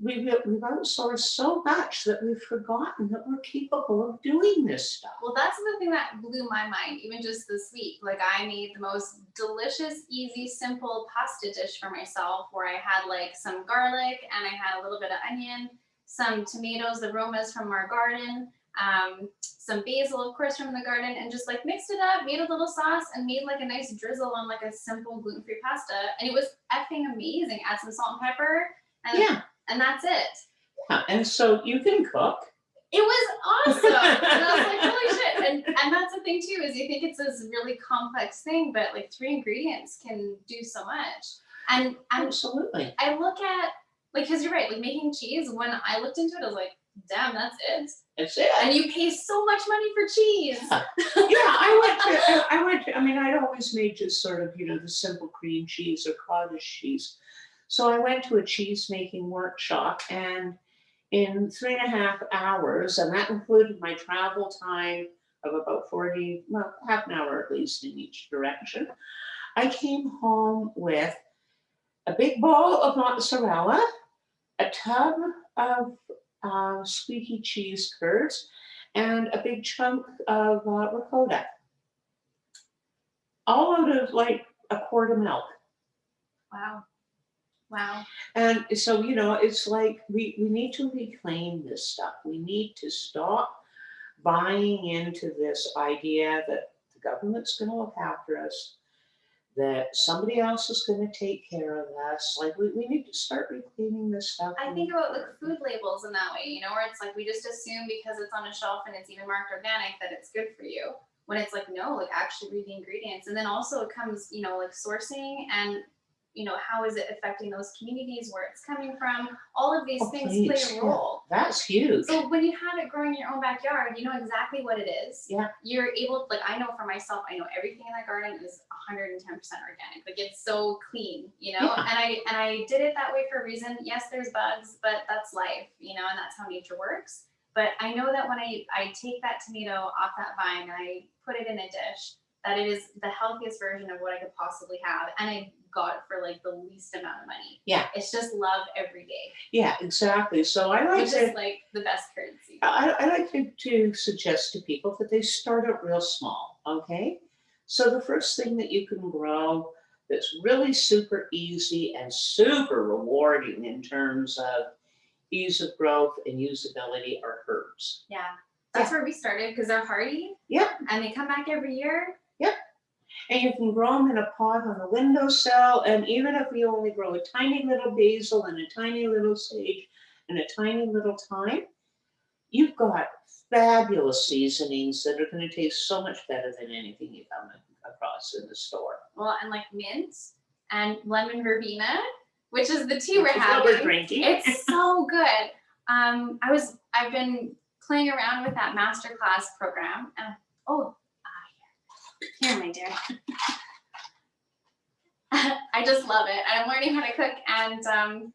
we've outsourced so much that we've forgotten that we're capable of doing this stuff. Well, that's the thing that blew my mind, even just this week. Like, I made the most delicious, easy, simple pasta dish for myself where I had like some garlic and I had a little bit of onion, some tomatoes, the aromas from our garden, some basil, of course, from the garden, and just like mixed it up, made a little sauce, and made like a nice drizzle on like a simple gluten-free pasta. And it was effing amazing. Add some salt and pepper, and that's it. Yeah, and so you can cook. It was awesome. And I was like, holy shit. And that's the thing too, is you think it's this really complex thing, but like 3 ingredients can do so much. And absolutely. I look at, like, because you're right, like making cheese, when I looked into it, I was like, damn, that's it. That's it. And you pay so much money for cheese. Yeah, I mean, I'd always made just sort of, the simple cream cheese or cottage cheese. So I went to a cheese making workshop, and in 3.5 hours, and that included my travel time of about half an hour at least in each direction, I came home with a big bowl of mozzarella, a tub of squeaky cheese curds, and a big chunk of ricotta, all out of like a quart of milk. Wow. And so, it's like we need to reclaim this stuff. We need to stop buying into this idea that the government's going to look after us, that somebody else is going to take care of us. Like, we need to start reclaiming this stuff. I think about like food labels in that way, where it's like we just assume because it's on a shelf and it's even marked organic that it's good for you. When it's like, no, like actually read the ingredients. And then also it comes, like sourcing and how is it affecting those communities, where it's coming from? All of these things please. play a role. Yeah, that's huge. So when you have it growing in your own backyard, you know exactly what it is. Yeah. You're able, like, I know for myself, I know everything in that garden is 110% organic. Like, it's so clean, Yeah. and I did it that way for a reason. Yes, there's bugs, but that's life, and that's how nature works. But I know that when I take that tomato off that vine and I put it in a dish, that it is the healthiest version of what I could possibly have. And I got it for like the least amount of money. Yeah. It's just love every day. Yeah, exactly. So I like Which is like the best currency. I like to suggest to people that they start out real small, okay? So the first thing that you can grow that's really super easy and super rewarding in terms of ease of growth and usability are herbs. Yeah. That's where we started because they're hardy. Yeah. And they come back every year. Yep. And you can grow them in a pot on a windowsill. And even if you only grow a tiny little basil and a tiny little sage and a tiny little thyme, you've got fabulous seasonings that are going to taste so much better than anything you come across in the store. Well, and like mint and lemon verbena, which is the tea we're Which is having. what we're drinking. It's so good. I've been playing around with that masterclass program. Here, my dear. I just love it. I'm learning how to cook, and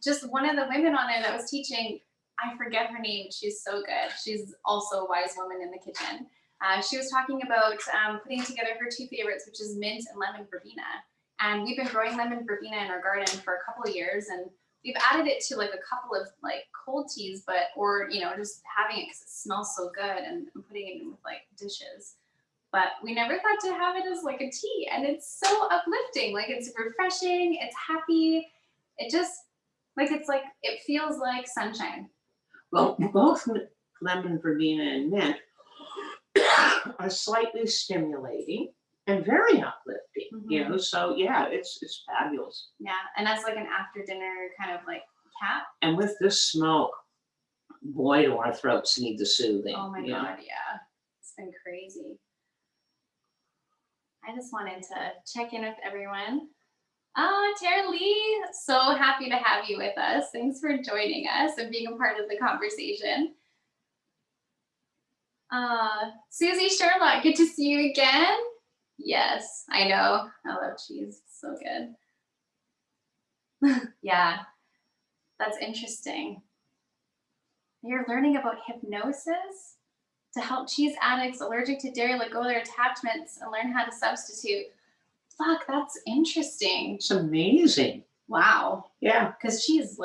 just one of the women on there that was teaching, I forget her name. She's so good. She's also a wise woman in the kitchen. She was talking about putting together her two favorites, which is mint and lemon verbena. And we've been growing lemon verbena in our garden for a couple of years, and we've added it to like a couple of like cold teas, or just having it because it smells so good, and putting it in with like dishes. But we never thought to have it as like a tea, and it's so uplifting. Like, it's refreshing, it's happy. It just it feels like sunshine. Well, both lemon verbena and mint are slightly stimulating and very uplifting. Mm-hmm. So yeah, it's fabulous. Yeah, and as like an after dinner kind of like cap. And with this smoke, boy, do our throats need the soothing. Oh my God, yeah, it's been crazy. I just wanted to check in with everyone. Tara Lee, so happy to have you with us. Thanks for joining us and being a part of the conversation. Susie Sherlock, good to see you again. Yes, I know. I love cheese. So good. Yeah, that's interesting. You're learning about hypnosis to help cheese addicts allergic to dairy let go of their attachments and learn how to substitute. Fuck, that's interesting. It's amazing. Wow. Yeah. Because cheese,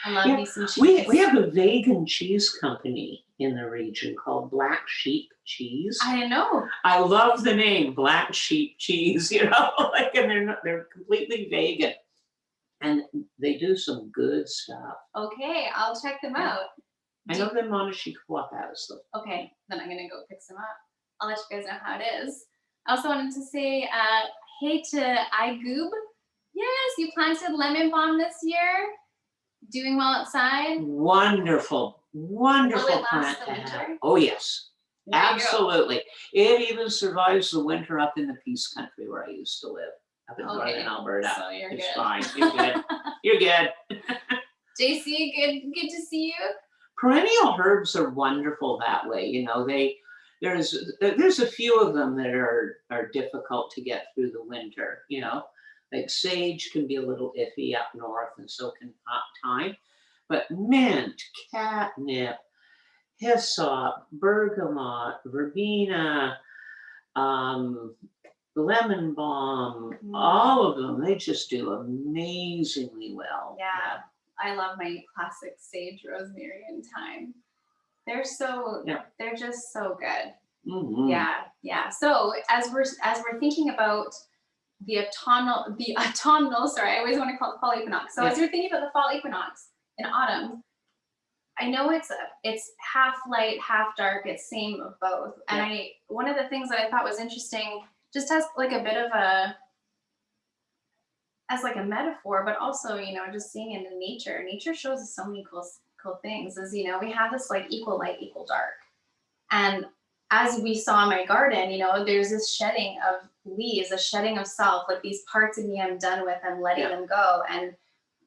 I love me some cheese. We have a vegan cheese company in the region called Black Sheep Cheese. I know. I love the name Black Sheep Cheese, and they're completely vegan. And they do some good stuff. Okay, I'll check them out. I know that Monteshikowa has them. Okay, then I'm gonna go pick some up. I'll let you guys know how it is. I also wanted to say hey to iGoob. Yes, you planted lemon balm this year. Doing well outside. Wonderful plant to have. Oh yes, absolutely. It even survives the winter up in the Peace Country where I used to live, up in northern Alberta. So you're it's good. Fine. You're good. You're good. JC, good to see you. Perennial herbs are wonderful that way. There's a few of them that are difficult to get through the winter. Like sage can be a little iffy up north, and so can thyme. But mint, catnip, hyssop, bergamot, verbena, lemon balm, all of them, they just do amazingly well. Yeah. I love my classic sage, rosemary, and thyme. They're just so good. Mm-hmm. Yeah. So as we're thinking about the autumnal, sorry, I always want to call it fall equinox. So as you're thinking about the fall equinox in autumn, I know it's half light, half dark. It's same of both. And one of the things that I thought was interesting, just as like a bit of as like a metaphor, but also, just seeing it in nature. Nature shows us so many cool things. As we have this like equal light, equal dark. And as we saw in my garden, there's this shedding leaves, a shedding of self, like these parts of me I'm done with, I'm letting Yeah. them go. And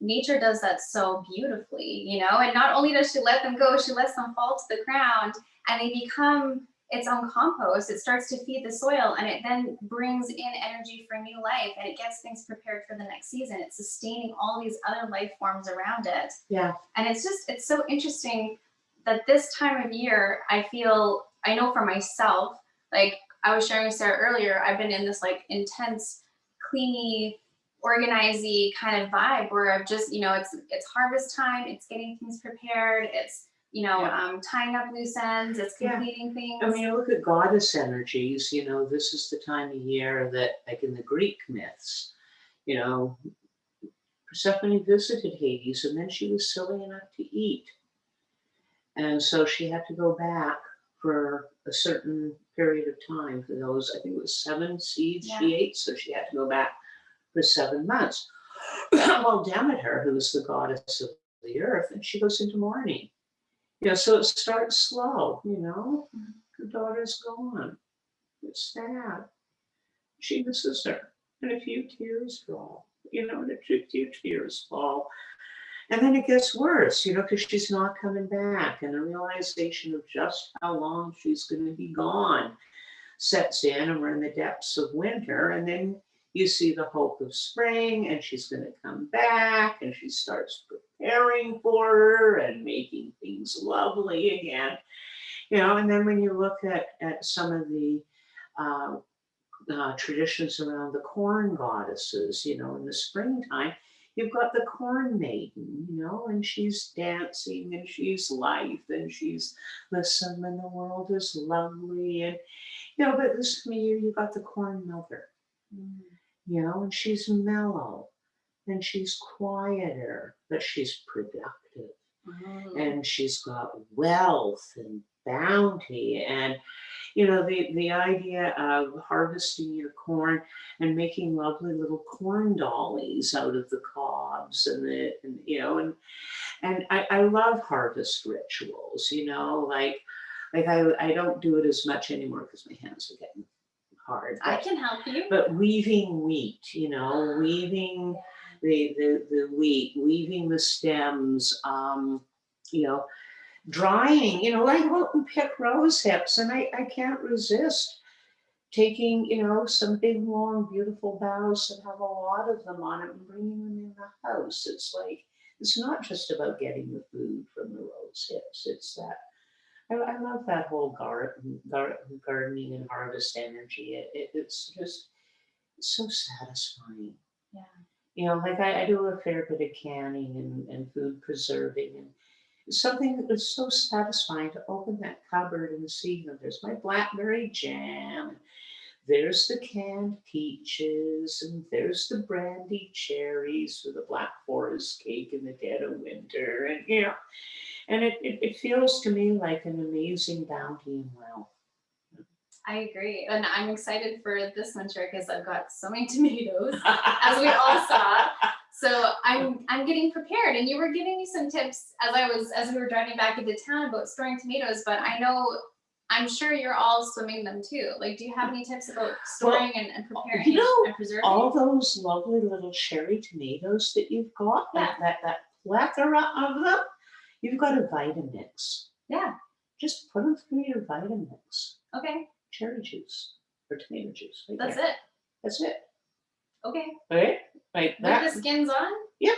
nature does that so beautifully, you know, and not only does she let them go, she lets them fall to the ground and they become its own compost. It starts to feed the soil and it then brings in energy for new life and it gets things prepared for the next season. It's sustaining all these other life forms around it. Yeah. And it's so interesting that this time of year, I know for myself, like I was sharing with Sarah earlier, I've been in this like intense, cleany, organizey kind of vibe where I've just, you know, it's harvest time, it's getting things prepared, it's, you know, tying up loose ends, it's completing things. I mean, you look at goddess energies, you know, this is the time of year that, like in the Greek myths, you know, Persephone visited Hades and then she was silly enough to eat. And so she had to go back for a certain period of time for those, I think it was 7 seeds she ate, so she had to go back for 7 months. Well, Demeter, who is the goddess of the earth, and she goes into mourning. You know, so it starts slow, you know. Her daughter's gone. It's sad. She misses her. And a few tears fall, you know, and a few tears fall. And then it gets worse, you know, because she's not coming back. And the realization of just how long she's going to be gone sets in, and we're in the depths of winter. And then you see the hope of spring, and she's going to come back, and she starts preparing for her and making things lovely again. You know, and then when you look at some of the traditions around the corn goddesses, you know, in the springtime, you've got the corn maiden, you know, and she's dancing and she's life and she's listen when the world is lovely. And, you know, but this time of year, you've got the corn mother, you know, and she's mellow and she's quieter, but she's productive. And she's got wealth and bounty and, you know, the idea of harvesting your corn and making lovely little corn dollies out of the cobs and you know, and I love harvest rituals, you know, like I don't do it as much anymore because my hands are getting hard. I can help you. But weaving wheat, you know, weaving the wheat, weaving the stems, you know, drying, you know, I go out and pick rose hips and I can't resist taking, you know, some big, long, beautiful boughs that have a lot of them on it and bringing them in the house. It's like, it's not just about getting the food from the rose hips. It's that, I love that whole gardening and harvest energy. It's just it's so satisfying. Yeah. You know, like I do a fair bit of canning and food preserving and something that was so satisfying to open that cupboard and see, you know, there's my blackberry jam, there's the canned peaches, and there's the brandy cherries for the Black Forest cake in the dead of winter, and you know, and it feels to me like an amazing bounty and wealth. I agree, and I'm excited for this winter because I've got so many tomatoes, as we all saw. So I'm getting prepared, and you were giving me some tips as we were driving back into town about storing tomatoes. But I'm sure you're all swimming them too. Like, do you have any tips about storing and preparing you know, and preserving? all those lovely little cherry tomatoes that you've got, like that plethora of them, you've got a Vitamix. Yeah. Just put them through your Vitamix. Okay. Cherry juice or tomato juice. Right That's there. it. That's it. Okay. Right? Like that. With the skins on? Yep.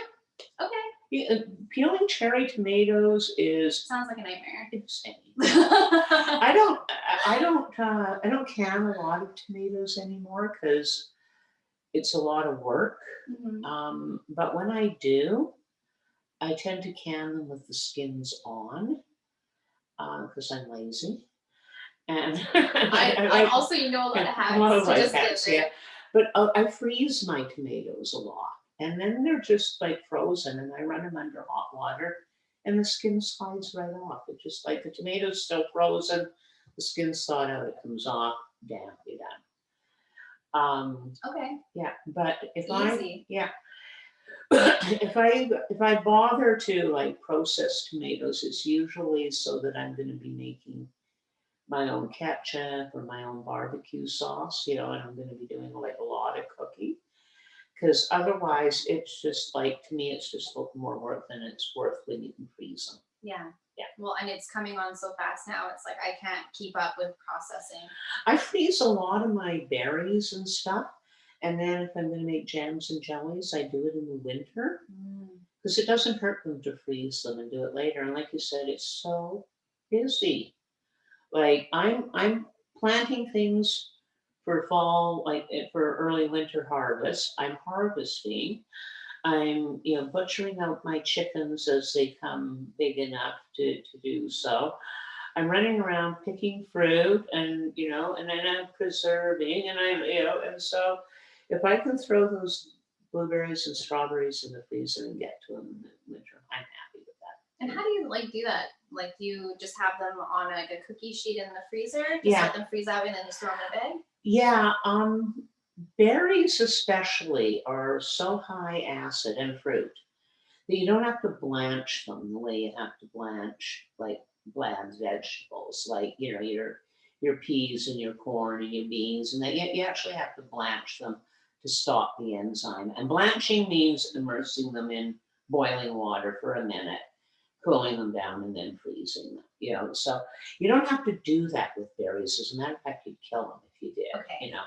Okay. Yeah, peeling cherry tomatoes is Sounds like a nightmare. insane. I don't can a lot of tomatoes anymore because it's a lot of work. Mm-hmm. But when I do, I tend to can them with the skins on because I'm lazy. And I also, you know, a lot of hacks. A lot of to life just hacks, get yeah. But I freeze my tomatoes a lot, and then they're just like frozen, and I run them under hot water, and the skin slides right off. It's just like the tomato's still frozen, the skin's thawed out, it comes off, damn, you're done. Okay. Yeah, but if Easy. if I bother to like process tomatoes, it's usually so that I'm going to be making my own ketchup or my own barbecue sauce, you know, and I'm going to be doing like a lot of cooking because otherwise it's just like, to me, it's just more work than it's worth when you can freeze them. Yeah. Yeah. Well, and it's coming on so fast now. It's like I can't keep up with processing. I freeze a lot of my berries and stuff. And then if I'm going to make jams and jellies, I do it in the winter because it doesn't hurt them to freeze them and do it later. And like you said, it's so busy. Like I'm planting things for fall, like for early winter harvest. I'm harvesting. I'm, you know, butchering out my chickens as they come big enough to do so. I'm running around picking fruit and, you know, and then I'm preserving and I'm, you know, and so if I can throw those blueberries and strawberries in the freezer and get to them in the winter, I'm happy with that. And how do you like do that? Like, do you just have them on like a cookie sheet in the freezer? Just Yeah. let them freeze out and then just throw them in a bag? Yeah, berries especially are so high acid, and fruit, that you don't have to blanch them the way you have to blanch like bland vegetables, like, you know, your peas and your corn and your beans, and that you actually have to blanch them to stop the enzyme. And blanching means immersing them in boiling water for a minute, cooling them down, and then freezing them. You know, so you don't have to do that with berries. As a matter of fact, you'd kill them if you did. Okay. You know,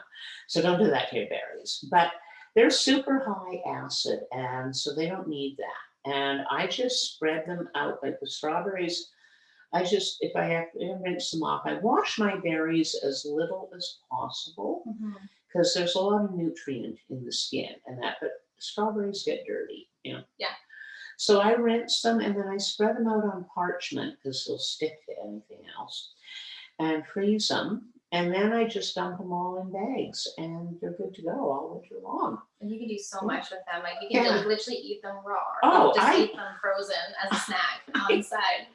so don't do that to your berries. But they're super high acid, and so they don't need that. And I just spread them out like the strawberries. I just, if I have to rinse them off, I wash my berries as little as possible because there's a lot of nutrient in the skin and that, but strawberries get dirty, you know. Yeah. So I rinse them and then I spread them out on parchment because they'll stick to anything else and freeze them. And then I just dump them all in bags and they're good to go all winter long. And you can do so much with them. Like you can literally eat them raw. Oh, just eat them frozen as a snack on the side.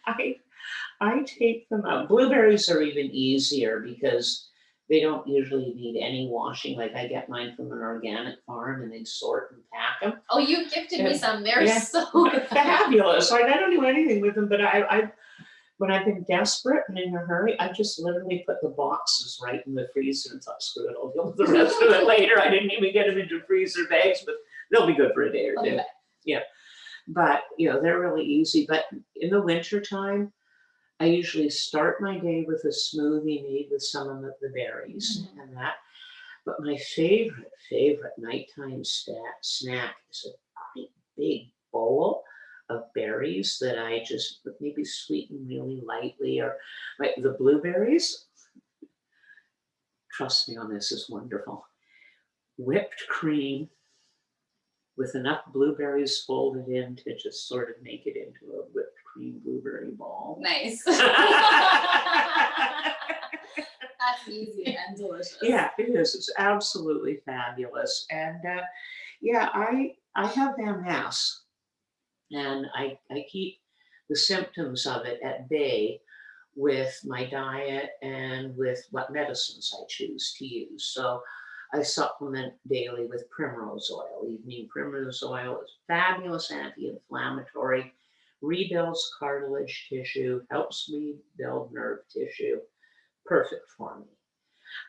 I take them out. Blueberries are even easier because they don't usually need any washing. Like I get mine from an organic farm and they sort and pack them. Oh, you gifted me some. They're so fabulous. Like I don't do anything with them, but I when I've been desperate and in a hurry, I just literally put the boxes right in the freezer and thought, screw it, I'll deal with the rest of it later. I didn't even get them into freezer bags, but they'll be good for a day or two. Yeah. But, you know, they're really easy. But in the wintertime, I usually start my day with a smoothie made with some of the berries and that. But my favorite nighttime snack is a great big bowl of berries that I just maybe sweeten really lightly, or like the blueberries. Trust me on this, is wonderful. Whipped cream with enough blueberries folded in to just sort of make it into a whipped cream blueberry ball. Nice. That's easy and delicious. Yeah, it is. It's absolutely fabulous. And yeah, I have MS. And I keep the symptoms of it at bay with my diet and with what medicines I choose to use. So I supplement daily with primrose oil. Evening primrose oil is fabulous anti-inflammatory, rebuilds cartilage tissue, helps rebuild nerve tissue. Perfect for me.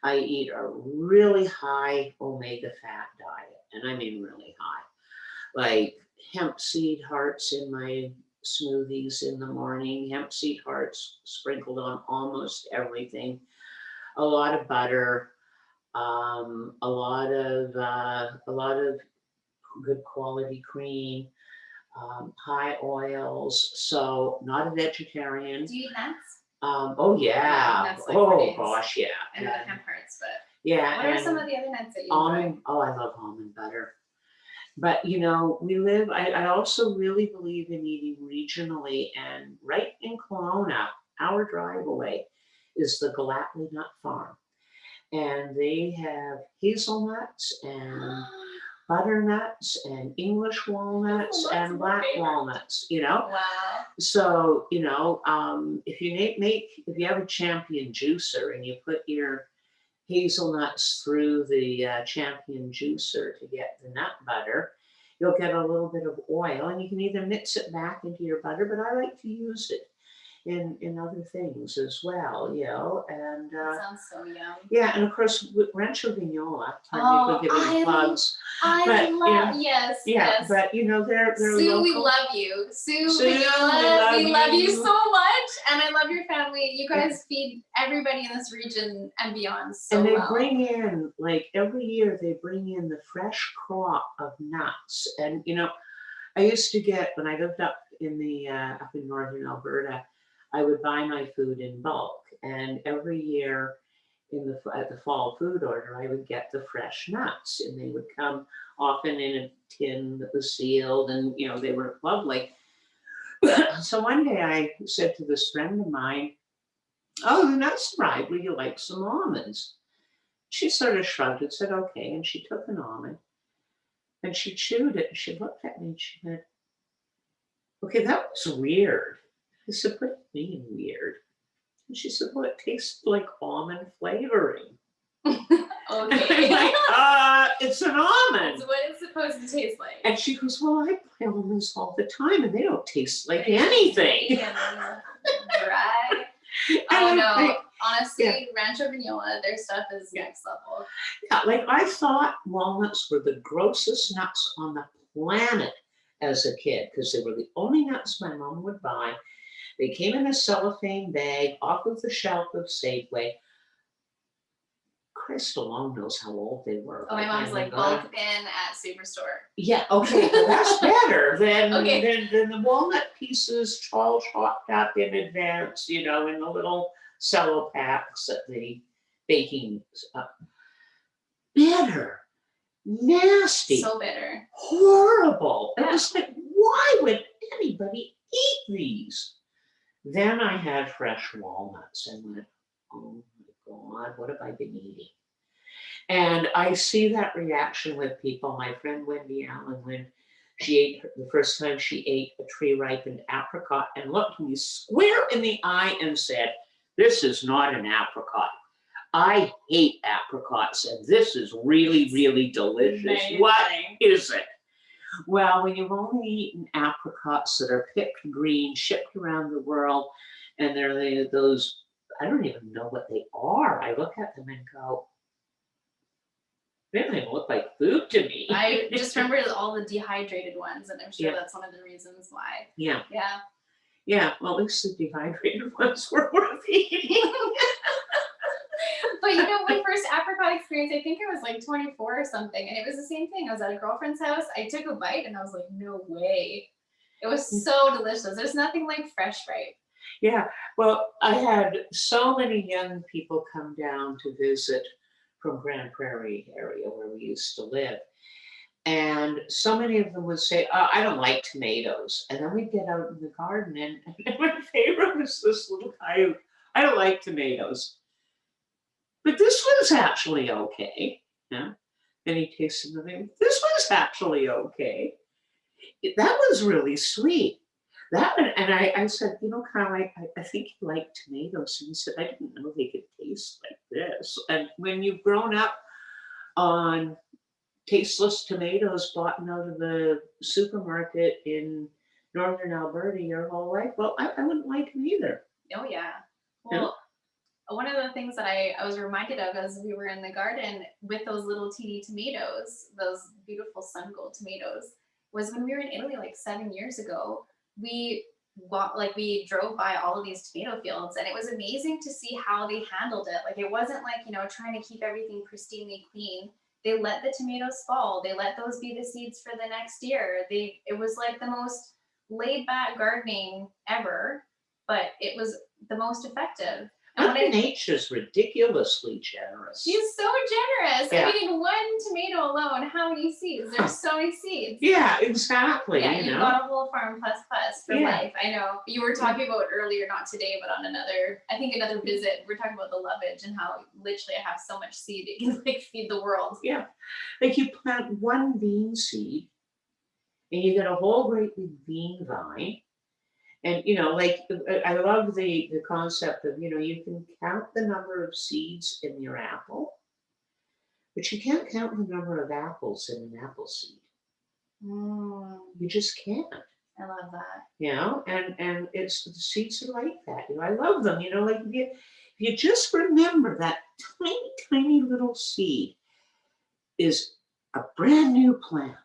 I eat a really high omega fat diet, and I mean really high. Like hemp seed hearts in my smoothies in the morning, hemp seed hearts sprinkled on almost everything, a lot of butter, a lot of good quality cream, high oils. So not a vegetarian. Do you eat nuts? Oh yeah. Nuts like oh gosh, yeah. I know the hemp hearts, but yeah. what are some of the other nuts that you enjoy? Oh, I love almond butter. But, you know, I also really believe in eating regionally, and right in Kelowna, our drive away, is the Galatly Nut Farm. And they have hazelnuts and butternuts and English walnuts and black walnuts, you know? Wow. So, you know, if you have a champion juicer and you put your hazelnuts through the champion juicer to get the nut butter, you'll get a little bit of oil, and you can either mix it back into your butter, but I like to use it in other things as well, you know, and That sounds so yum. yeah, and of course Rancho Vignola. Oh, for giving plugs. I But, love, yes, Yeah, yes. but you know they're Sue, local. we love you. Sue, Sue, Vignola, we love you you. so much. And I love your family. You guys feed everybody in this region and beyond so And they well. bring in, like every year, they bring in the fresh crop of nuts. And you know, I used to get when I lived up in the up in northern Alberta, I would buy my food in bulk, and every year at the fall food order, I would get the fresh nuts, and they would come often in a tin that was sealed, and you know they were lovely. So one day I said to this friend of mine, "Oh, the nuts arrived. Would you like some almonds?" She sort of shrugged and said, "Okay," and she took an almond and she chewed it, and she looked at me and she went, "Okay, that was weird." I said, "What do you mean weird?" And she said, "Well, it tastes like almond flavoring." Okay. I'm like, it's an almond. That's what it's supposed to taste like. And she goes, "Well, I buy almonds all the time and they don't taste like anything." Dry. Oh no, honestly, Rancho Vignola, their stuff is next level. Yeah, like I thought walnuts were the grossest nuts on the planet as a kid because they were the only nuts my mom would buy. They came in a cellophane bag off of the shelf of Safeway. Christ alone knows how old they were. Oh, my mom's like bulk in at Superstore. Yeah, okay, well, that's better than the walnut pieces all chopped up in advance, you know, in the little cello packs at the baking. Bitter, nasty, so bitter, horrible. Yeah. It was like, why would anybody eat these? Then I had fresh walnuts and went, oh my God, what have I been eating? And I see that reaction with people. My friend Wendy Allen, when she ate the first time she ate a tree ripened apricot and looked me square in the eye and said, "This is not an apricot. I hate apricots, and this is really, really delicious. Amazing. What is it?" Well, when you've only eaten apricots that are picked green, shipped around the world, and they're those, I don't even know what they are. I look at them and go, they don't even look like food to me. I just remember all the dehydrated ones, and I'm sure Yeah. that's one of the reasons why. Yeah. Yeah. Yeah, well, at least the dehydrated ones were worth eating. But you know, my first apricot experience, I think I was like 24 or something, and it was the same thing. I was at a girlfriend's house. I took a bite, and I was like, no way. It was so delicious. There's nothing like fresh ripe. Yeah, well, I had so many young people come down to visit from Grand Prairie area where we used to live. And so many of them would say, "Oh, I don't like tomatoes." And then we'd get out in the garden, and my favorite was this little guy who, "I don't like tomatoes, but this one's actually okay." Yeah. Then he tasted the thing. "This one's actually okay. That was really sweet." That one, and I said, "You know, Carl, I think you like tomatoes." And he said, "I didn't know they could taste like this." And when you've grown up on tasteless tomatoes bought out of the supermarket in northern Alberta your whole life, well, I wouldn't like them either. Oh, yeah. Well, one of the things that I was reminded of as we were in the garden with those little teeny tomatoes, those beautiful sun gold tomatoes, was when we were in Italy like 7 years ago. We drove by all of these tomato fields, and it was amazing to see how they handled it. Like, it wasn't like, you know, trying to keep everything pristinely clean. They let the tomatoes fall. They let those be the seeds for the next year. It was like the most laid back gardening ever, but it was the most effective. Mother Nature's ridiculously generous. She's so generous. Yeah. I mean, one tomato alone, how many seeds? There's so many seeds. Yeah, exactly. Yeah, you know? got a whole farm plus for life. I know. You were talking about earlier, not today, but on another visit, we're talking about the lovage and how literally I have so much seed it can like feed the world. Yeah. Like you plant one bean seed and you get a whole great big bean vine. And, you know, like, I love the concept of, you know, you can count the number of seeds in your apple, but you can't count the number of apples in an apple seed. Mm, You just can't. I love that. You know, and it's the seeds are like that. You know, I love them. You know, like if you just remember that tiny, tiny little seed is a brand new plant,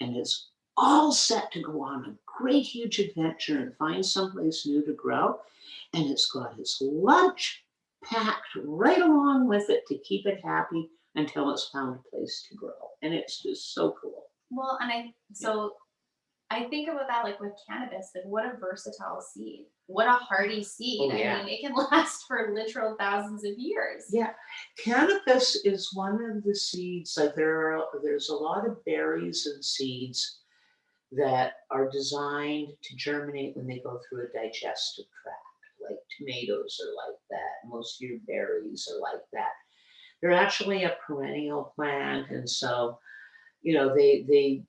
and it's all set to go on a great huge adventure and find someplace new to grow. And it's got its lunch packed right along with it to keep it happy until it's found a place to grow. And it's just so cool. Well, and I think about that like with cannabis, like what a versatile seed. What a hardy seed. Oh, yeah. I mean, it can last for literal thousands of years. Yeah, cannabis is one of the seeds. Like there's a lot of berries and seeds that are designed to germinate when they go through a digestive tract. Like tomatoes are like that. Most of your berries are like that. They're actually a perennial plant, and so they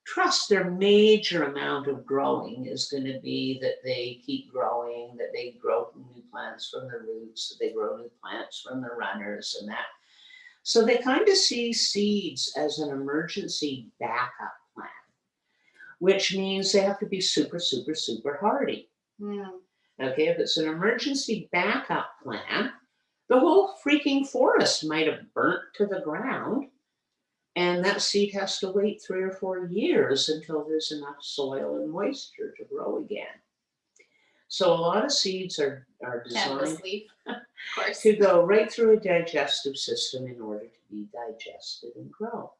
trust their major amount of growing is going to be that they keep growing, that they grow new plants from the roots, that they grow new plants from the runners and that. So they kind of see seeds as an emergency backup plan, which means they have to be super, super, super hardy. Mm. Okay, if it's an emergency backup plan, the whole freaking forest might have burnt to the ground. And that seed has to wait 3 or 4 years until there's enough soil and moisture to grow again. So a lot of seeds are designed leaf, of course. to go right through a digestive system in order to be digested and grow.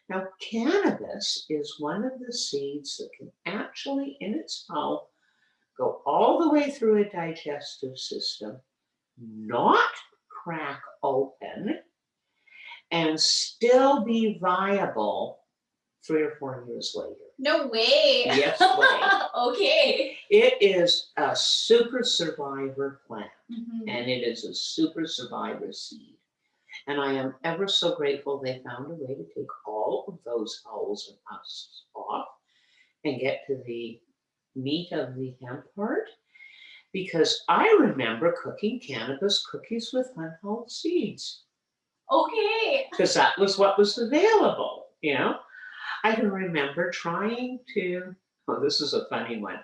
Now, cannabis is one of the seeds that can actually, in its mouth, go all the way through a digestive system, not crack open, and still be viable 3 or 4 years later. No way. Yes way. Okay. It is a super survivor plant, Mm-hmm. and it is a super survivor seed. And I am ever so grateful they found a way to take all of those hulls and husks off and get to the meat of the hemp part, because I remember cooking cannabis cookies with unhulled seeds. Okay. Because that was what was available, you know. I can remember trying to, oh, this is a funny one,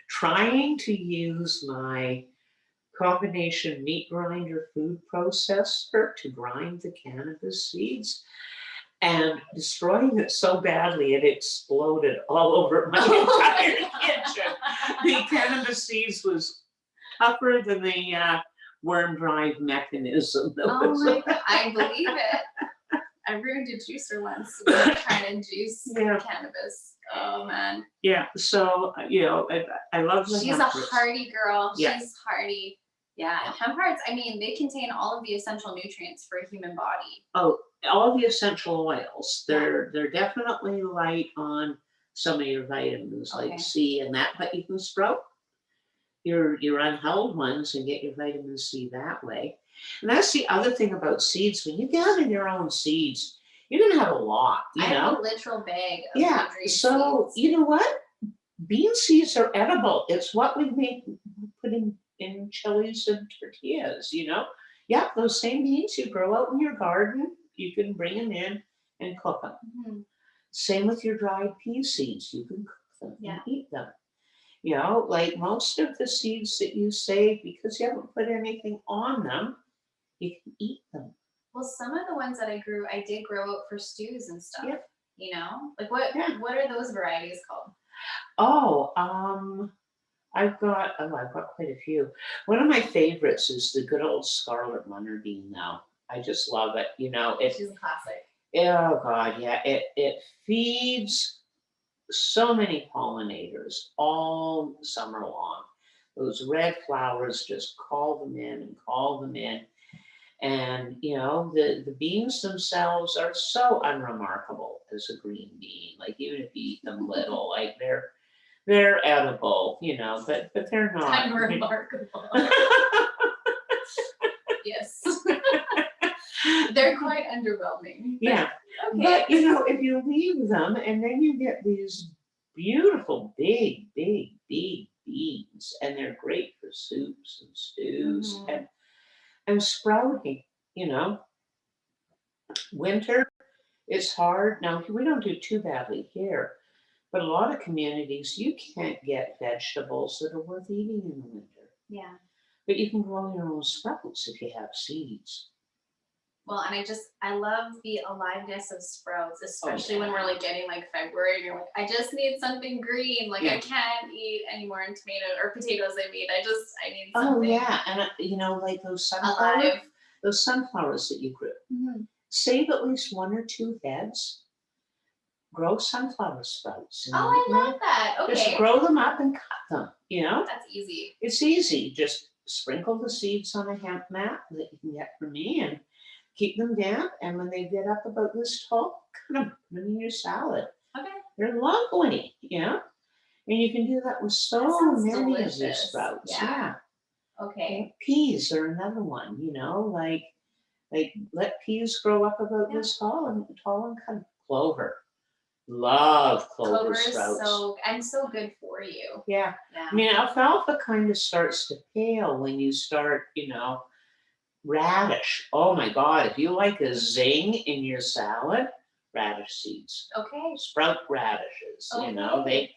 trying to use my combination meat grinder food processor to grind the cannabis seeds and destroying it so badly it exploded all over my entire kitchen. The cannabis seeds was tougher than the worm drive mechanism. Oh my God, I believe it. I ruined a juicer once trying to juice cannabis. Oh man. Yeah, so I love the She's hemp a roots. hardy girl. Yeah. She's hardy. Yeah, and hemp hearts, I mean, they contain all of the essential nutrients for a human body. Oh, all the essential oils. They're definitely light on some of your vitamins like C and that, but you can sprout your unheld ones and get your vitamin C that way. And that's the other thing about seeds. When you gather your own seeds, you're gonna have a lot. I have a literal bag of Goodreads So seeds. you know what? Bean seeds are edible. It's what we put in chilies and tortillas. Yeah, those same beans you grow out in your garden, you can bring them in and cook them. Mm-hmm. Same with your dried pea seeds. You can cook them and eat them. Like most of the seeds that you save, because you haven't put anything on them, you can eat them. Well, some of the ones that I did grow out for stews and stuff. Yeah. Like what are those varieties called? Oh, I've got quite a few. One of my favorites is the good old scarlet runner bean now. I just love it. She's a classic. Oh God, yeah. It feeds so many pollinators all summer long. Those red flowers just call them in and call them in. And the beans themselves are so unremarkable as a green bean. Like even if you eat them little, like they're edible, but they're not Unremarkable. Yes. They're quite underwhelming. Yeah. Okay. But if you leave them and then you get these beautiful big beans, and they're great for soups and stews and sprouting, winter is hard. Now we don't do too badly here, But a lot of communities, you can't get vegetables that are worth eating in the winter. Yeah. But you can grow your own sprouts if you have seeds. Well, and I love the aliveness of sprouts, especially when we're yeah. like getting like February and you're like, I just need something green. Like Yeah. I can't eat any more tomatoes or potatoes. I need Oh something yeah, and you know, like those alive. sunflowers that you grew. Mhm. Save at least 1 or 2 heads. Grow sunflower sprouts. Oh, I love that. Just Okay. grow them up and cut them. You know, That's easy. it's easy. Just sprinkle the seeds on a hemp mat that you can get from me, and keep them damp. And when they get up about this tall, cut them, put them in your salad. Okay. They're lovely. Yeah, and you can do that with so sounds many of delicious. these sprouts. Yeah. Yeah. Okay. Peas are another one. You know, like let peas grow up about this tall and cut 'em. Clover. Love clover Clover is sprouts. so good for you. Yeah. Yeah. I mean, alfalfa kind of starts to pale when you start, radish. Oh my God, if you like a zing in your salad, radish seeds. Okay. Sprout radishes. Okay.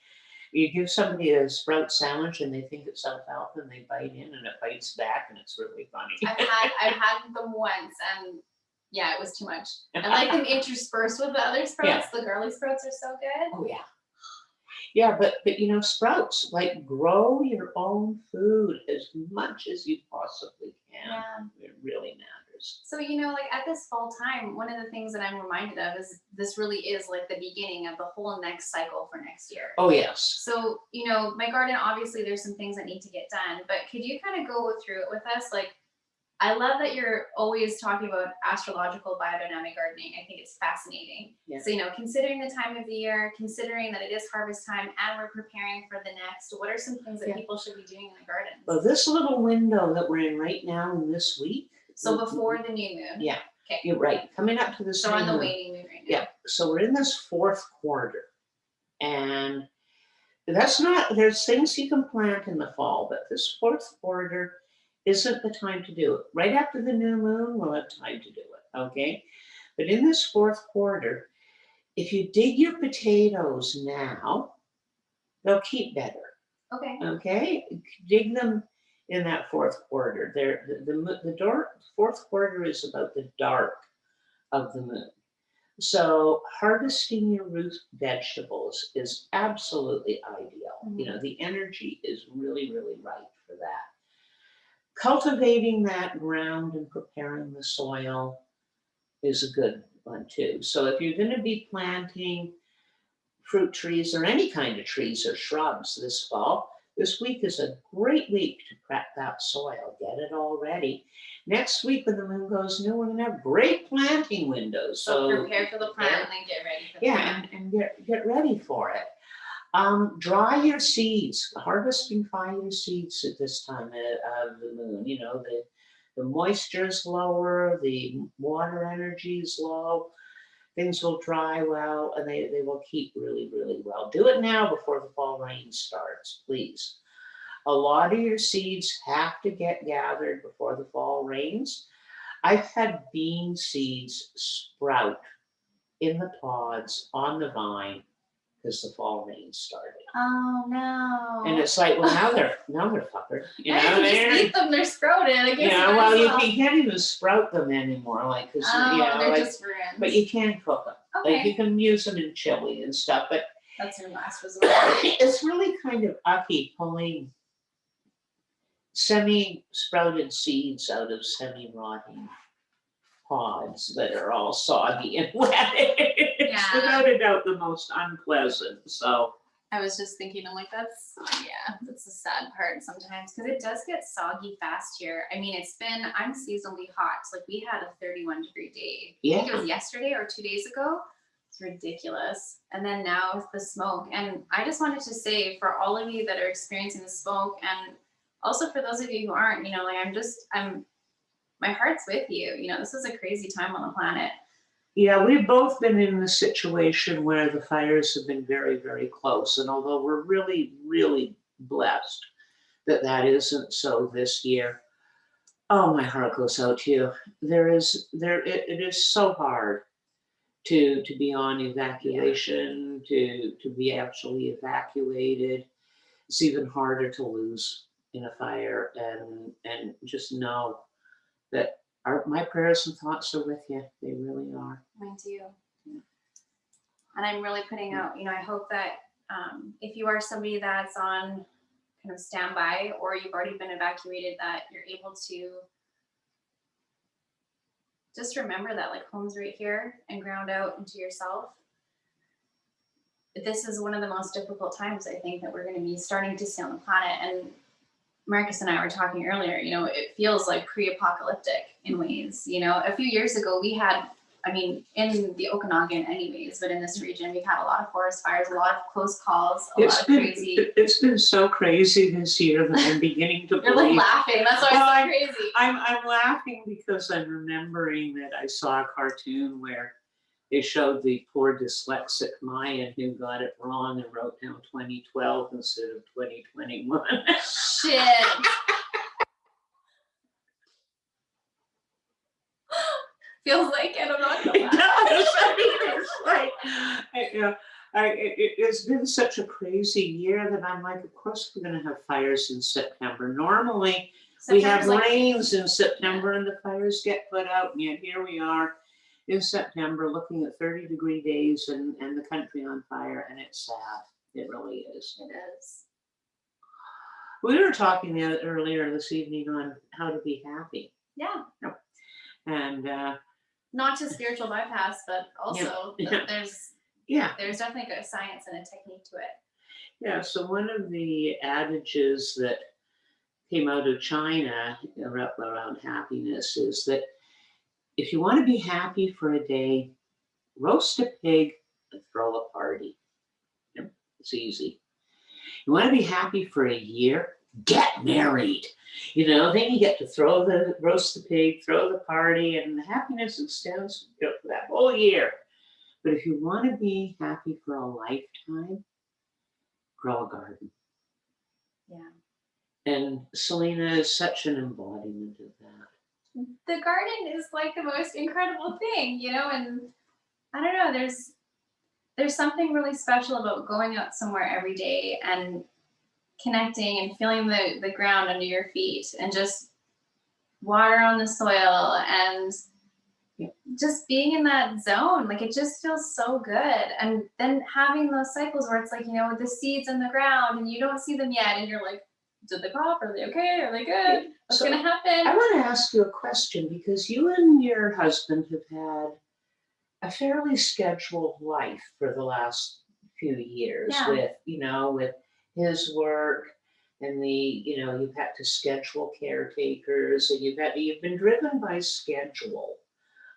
You give somebody a sprout sandwich and they think it's alfalfa and they bite in and it bites back and it's really funny. I've had them once and yeah, it was too much. I like them interspersed with the other sprouts. The garlic sprouts are so good. Oh yeah. Yeah, but sprouts, like grow your own food as much as you possibly can. Yeah. It really matters. So, like at this fall time, one of the things that I'm reminded of is this really is like the beginning of the whole next cycle for next year. Oh yes. So, my garden, obviously there's some things that need to get done, but could you kind of go through it with us? Like, I love that you're always talking about astrological biodynamic gardening. I think it's fascinating. Yeah. So, considering the time of the year, considering that it is harvest time and we're preparing for the next, what are some things that people should be doing in the gardens? Well, this little window that we're in right now in this week. So before the new moon. Yeah. Okay. You're right. Coming up to this. So we're on the waning moon right now. Yeah. So we're in this 4th quarter. And there's things you can plant in the fall, but this 4th quarter isn't the time to do it. Right after the new moon, we'll have time to do it, okay? But in this 4th quarter, if you dig your potatoes now, they'll keep better. Okay. Okay? Dig them in that 4th quarter. The dark 4th quarter is about the dark of the moon. So harvesting your root vegetables is absolutely ideal. Mm-hmm. The energy is really, really right for that. Cultivating that ground and preparing the soil is a good one too. So if you're going to be planting fruit trees or any kind of trees or shrubs this fall, this week is a great week to prep that soil. Get it all ready. Next week when the moon goes new, we're going to have great planting windows. So prepare for the plant and then get ready for the plant. and get ready for it. Dry your seeds. Harvest and dry your seeds at this time of the moon. The moisture is lower, the water energy is low. Things will dry well, and they will keep really, really well. Do it now before the fall rain starts, please. A lot of your seeds have to get gathered before the fall rains. I've had bean seeds sprout in the pods on the vine because the fall rain started. Oh no! And it's like, well, now they're fuckered. You just eat them; they're sprouted. I guess. Well, you can't even sprout them anymore, because they're just ruined. But you can cook them. Okay. Like you can use them in chili and stuff. But that's your last resort. It's really kind of ucky pulling semi-sprouted seeds out of semi-rotting pods that are all soggy and wet. It's without a doubt the most unpleasant. So I was just thinking, I'm like, that's the sad part sometimes because it does get soggy fast here. I mean, it's been unseasonably hot. Like we had a 31-degree day. I think it was yesterday or 2 days ago. It's ridiculous. And then now with the smoke. And I just wanted to say for all of you that are experiencing the smoke and also for those of you who aren't, my heart's with you. This is a crazy time on the planet. Yeah, we've both been in the situation where the fires have been very, very close. And although we're really, really blessed that isn't so this year, oh, my heart goes out to you. It is so hard to be on evacuation, to be actually evacuated. It's even harder to lose in a fire, and just know that my prayers and thoughts are with you. They really are. Mine too. And I'm really putting out, I hope that if you are somebody that's on kind of standby or you've already been evacuated, that you're able to just remember that like home's right here and ground out into yourself. This is one of the most difficult times I think that we're going to be starting to see on the planet. And Marcus and I were talking earlier, it feels like pre-apocalyptic in ways. A few years ago we had, in the Okanagan anyways, but in this region, we've had a lot of forest fires, a lot of close calls, lot of crazy. It's been so crazy this year that I'm beginning to You're believe. like laughing. That's why it's so crazy. I'm laughing because I'm remembering that I saw a cartoon where they showed the poor dyslexic Mayan who got it wrong and wrote down 2012 instead of 2021. Shit. Feels like it. I'm not gonna laugh. It does. It's been such a crazy year that I'm like, of course we're going to have fires in September. Normally we have rains in September and the fires get put out, and yet here we are in September looking at 30-degree days and the country on fire, and it's sad. It really is. It is. We were talking earlier this evening on how to be happy. Yeah. And not just spiritual bypass, but also there's definitely a science and a technique to it. Yeah, so one of the adages that came out of China around happiness is that if you want to be happy for a day, roast a pig and throw a party. It's easy. You want to be happy for a year, get married. Then you get to roast the pig, throw the party, and the happiness extends for that whole year. But if you want to be happy for a lifetime, grow a garden. Yeah. And Selena is such an embodiment of that. The garden is like the most incredible thing, and I don't know, there's something really special about going out somewhere every day and connecting and feeling the ground under your feet and just water on the soil and just being in that zone. Like, it just feels so good. And then having those cycles where it's like, with the seeds in the ground and you don't see them yet and you're like, did they pop? Are they okay? Are they good? What's going to happen? I want to ask you a question, because you and your husband have had a fairly scheduled life for the last few years with his work and you've had to schedule caretakers and you've been driven by schedule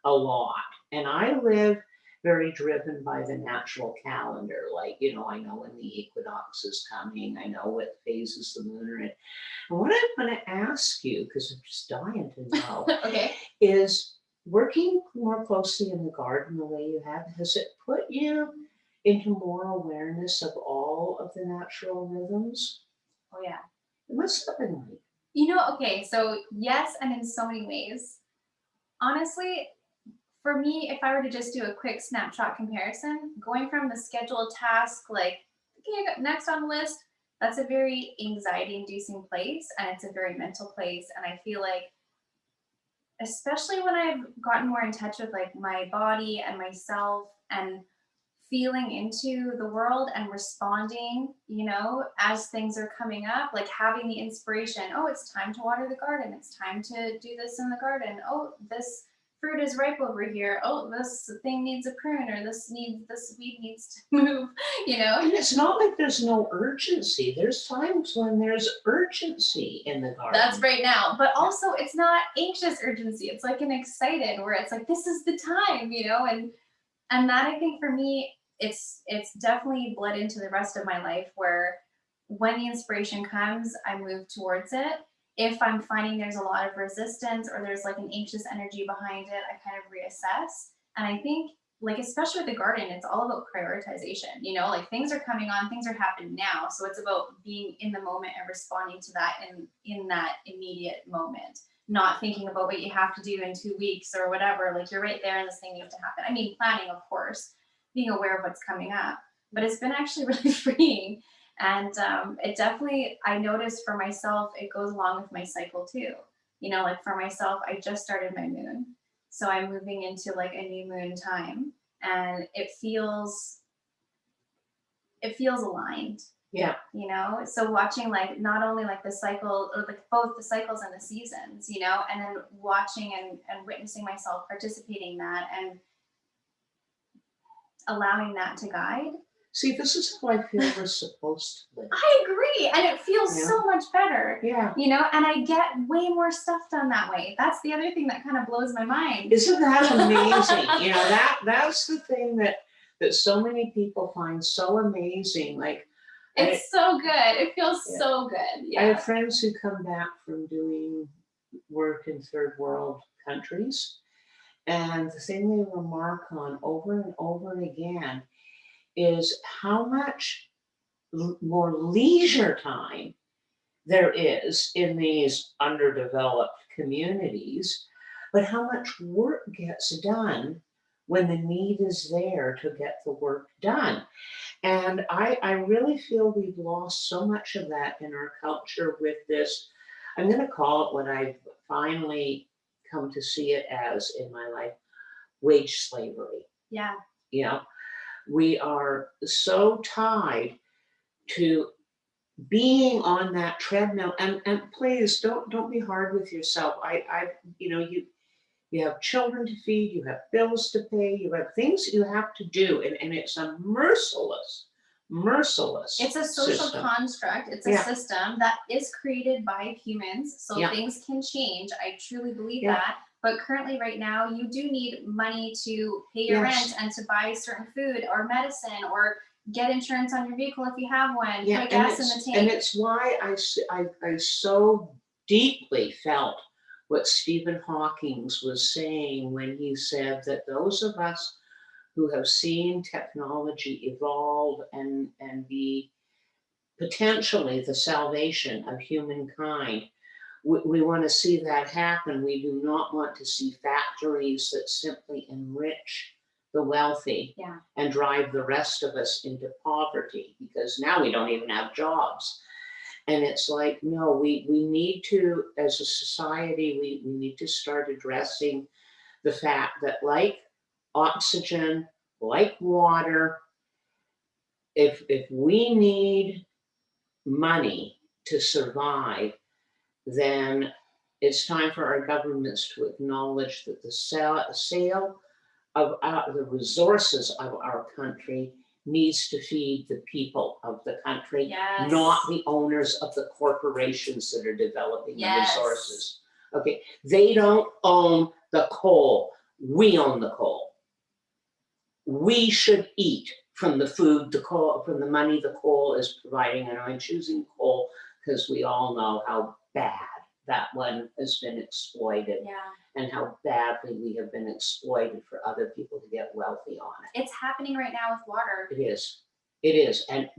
a lot. And I live very driven by the natural calendar. Like, I know when the equinox is coming, I know what phases the moon are in. And what I'm going to ask you, because I'm just dying to know, okay, is working more closely in the garden the way you have, has it put you into more awareness of all of the natural rhythms? Oh yeah. It must have been like. Okay, so yes, and in so many ways. Honestly, for me, if I were to just do a quick snapshot comparison, going from the scheduled task, like, okay, next on the list, that's a very anxiety-inducing place, and it's a very mental place. And I feel like, especially when I've gotten more in touch with like my body and myself and feeling into the world and responding, as things are coming up, like having the inspiration, oh, it's time to water the garden. It's time to do this in the garden. Oh, this fruit is ripe over here. Oh, this thing needs a prune, or this weed needs to move, And it's not like there's no urgency. There's times when there's urgency in the garden. That's right now. But also it's not anxious urgency. It's like an excited where it's like, this is the time, and that, I think for me, it's definitely bled into the rest of my life, where when the inspiration comes, I move towards it. If I'm finding there's a lot of resistance or there's like an anxious energy behind it, I kind of reassess. And I think, like, especially with the garden, it's all about prioritization, like things are coming on, things are happening now. So it's about being in the moment and responding to that in that immediate moment. not thinking about what you have to do in 2 weeks or whatever. Like you're right there and this thing needs to happen. I mean, planning, of course, being aware of what's coming up, but it's been actually really freeing. And it definitely, I noticed for myself, it goes along with my cycle too. You know, like for myself, I just started my moon. So I'm moving into like a new moon time, and it feels aligned. Yeah. You know, so watching like not only like the cycle, or like both the cycles and the seasons, you know, and then watching and witnessing myself participating in that and allowing that to guide. See, this is how I feel we're supposed to live. I agree, and it feels so much better. Yeah. You know, and I get way more stuff done that way. That's the other thing that kind of blows my mind. Isn't that amazing? You know, that's the thing that so many people find so amazing. Like, it's so good. It feels so good. Yeah. I have friends who come back from doing work in third world countries, and the thing they remark on over and over again is how much more leisure time there is in these underdeveloped communities, but how much work gets done when the need is there to get the work done. And I really feel we've lost so much of that in our culture with this. I'm going to call it what I've finally come to see it as in my life, wage slavery. Yeah. You know, we are so tied to being on that treadmill, and please don't be hard with yourself. I you know, you have children to feed, you have bills to pay, you have things you have to do, and it's a merciless It's a social system. construct. It's a system that is created by humans, so things can change. I truly believe that. But currently, right now, you do need money to pay your rent and to buy certain food or medicine or get insurance on your vehicle if you have one, put gas in the tank. And it's why I so deeply felt what Stephen Hawking was saying when he said that those of us who have seen technology evolve and be potentially the salvation of humankind, we want to see that happen. We do not want to see factories that simply enrich the wealthy and drive the rest of us into poverty, because now we don't even have jobs. And it's like, no, we need to, as a society, we need to start addressing the fact that, like oxygen, like water, if we need money to survive, then it's time for our governments to acknowledge that the sale of the resources of our country needs to feed the people of the country, not the owners of the corporations that are developing the resources. Okay, they don't own the coal. We own the coal. We should eat from the food, the coal, from the money the coal is providing. And I'm choosing coal because we all know how bad that one has been exploited, and how badly we have been exploited for other people to get wealthy on it. It's happening right now with water. It is. It is. And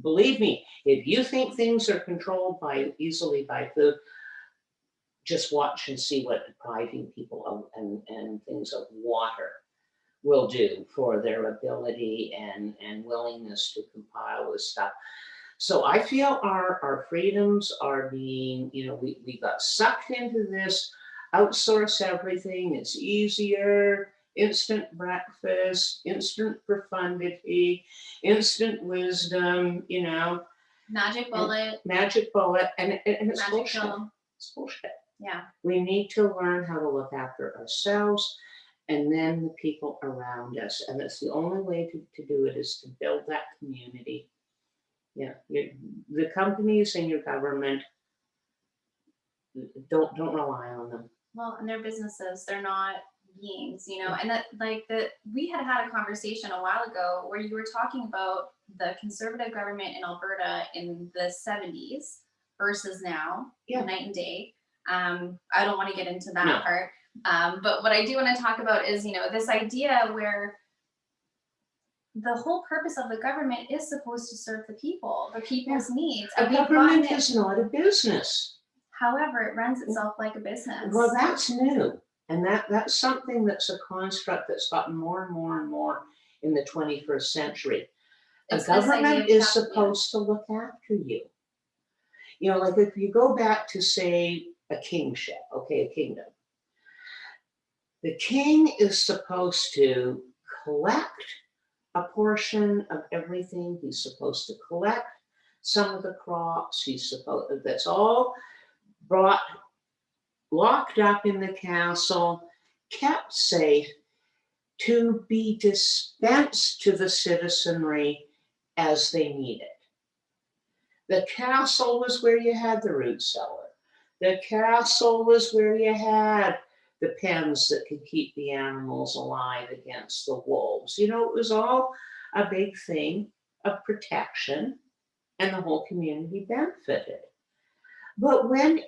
believe me, if you think things are controlled easily by food, just watch and see what depriving people of and things of water will do for their ability and willingness to compile this stuff. So I feel our freedoms are being, you know, we got sucked into this, outsource everything, it's easier, instant breakfast, instant profundity, instant wisdom, you know. Magic bullet. And it's bullshit. It's bullshit. Yeah. We need to learn how to look after ourselves and then the people around us. And that's the only way to do it, is to build that community. Yeah, the companies and your government, don't rely on them. Well, and they're businesses, they're not beings, you know. And that, like, we had a conversation a while ago where you were talking about the conservative government in Alberta in the 70s versus now, night and day. I don't want to get into that part, but what I do want to talk about is, you know, this idea where the whole purpose of the government is supposed to serve the people, the people's needs. A government is not a business. However, it runs itself like a business. Well, that's new. And that's something that's a construct that's gotten more and more and more in the 21st century. A It's this idea government of is capital. supposed to look after you. You know, like if you go back to, say, a kingship, okay, a kingdom. The king is supposed to collect a portion of everything. He's supposed to collect some of the crops. That's all brought, locked up in the castle, kept safe to be dispensed to the citizenry as they need it. The castle was where you had the root cellar. The castle was where you had the pens that could keep the animals alive against the wolves. You know, it was all a big thing of protection, and the whole community benefited. But when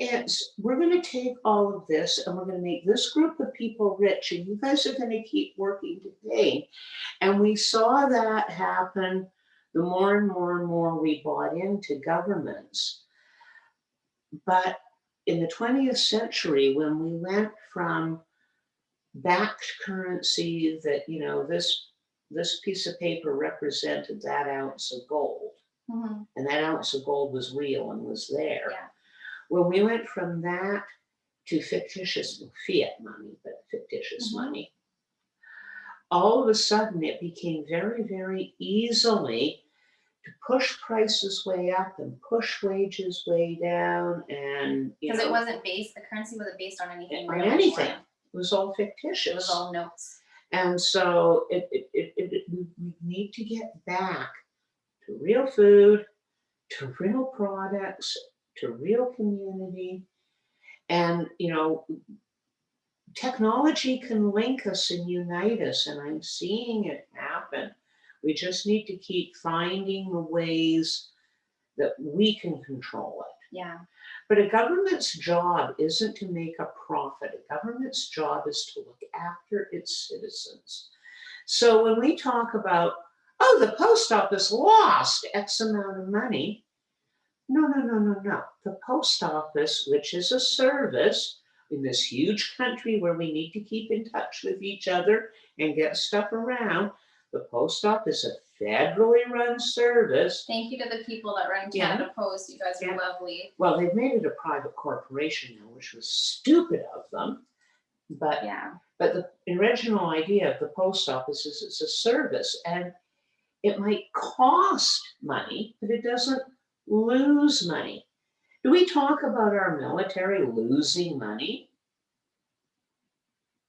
we're going to take all of this and we're going to make this group of people rich, and you guys are going to keep working to pay. And we saw that happen the more and more and more we bought into governments. But in the 20th century, when we went from backed currency that, you know, this piece of paper represented that ounce of gold, and that ounce of gold was real and was there. Yeah. When we went from that to fictitious fiat money, but fictitious money, all of a sudden it became very, very easily to push prices way up and push wages way down, and because it wasn't based, the currency wasn't based on anything on real anything. anymore. It was all fictitious. It was all notes. And so we need to get back to real food, to real products, to real community. And, you know, technology can link us and unite us, and I'm seeing it happen. We just need to keep finding the ways that we can control it. Yeah. But a government's job isn't to make a profit. A government's job is to look after its citizens. So when we talk about, oh, the post office lost X amount of money, no. The post office, which is a service in this huge country where we need to keep in touch with each other and get stuff around, the post office is a federally run service. Thank you to the people that run Canada Post. You guys are lovely. Well, they've made it a private corporation now, which was stupid of them. But the original idea of the post office is it's a service, and it might cost money, but it doesn't lose money. Do we talk about our military losing money?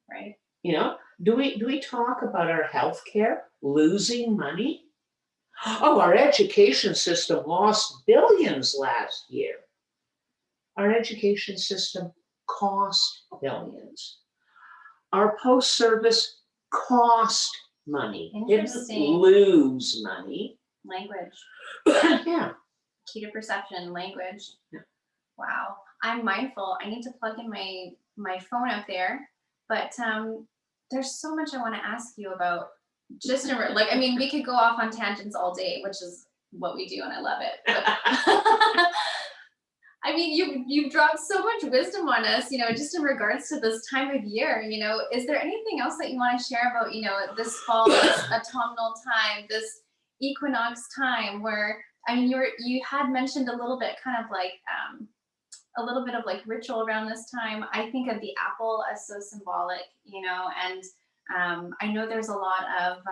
Right. You know, do we talk about our healthcare losing money? Oh, our education system lost billions last year. Our education system cost billions. Our post service cost money. Interesting. Didn't lose money. Language. Yeah. Key to perception, language. Yeah. Wow. I'm mindful. I need to plug in my phone up there, but there's so much I want to ask you about. Just like, I mean, we could go off on tangents all day, which is what we do, and I love it. But I mean, you've dropped so much wisdom on us, you know, just in regards to this time of year. You know, is there anything else that you want to share about, you know, this fall, this autumnal time, this equinox time, where I mean, you had mentioned a little bit, kind of like a little bit of like ritual around this time. I think of the apple as so symbolic, you know, and I know there's a lot of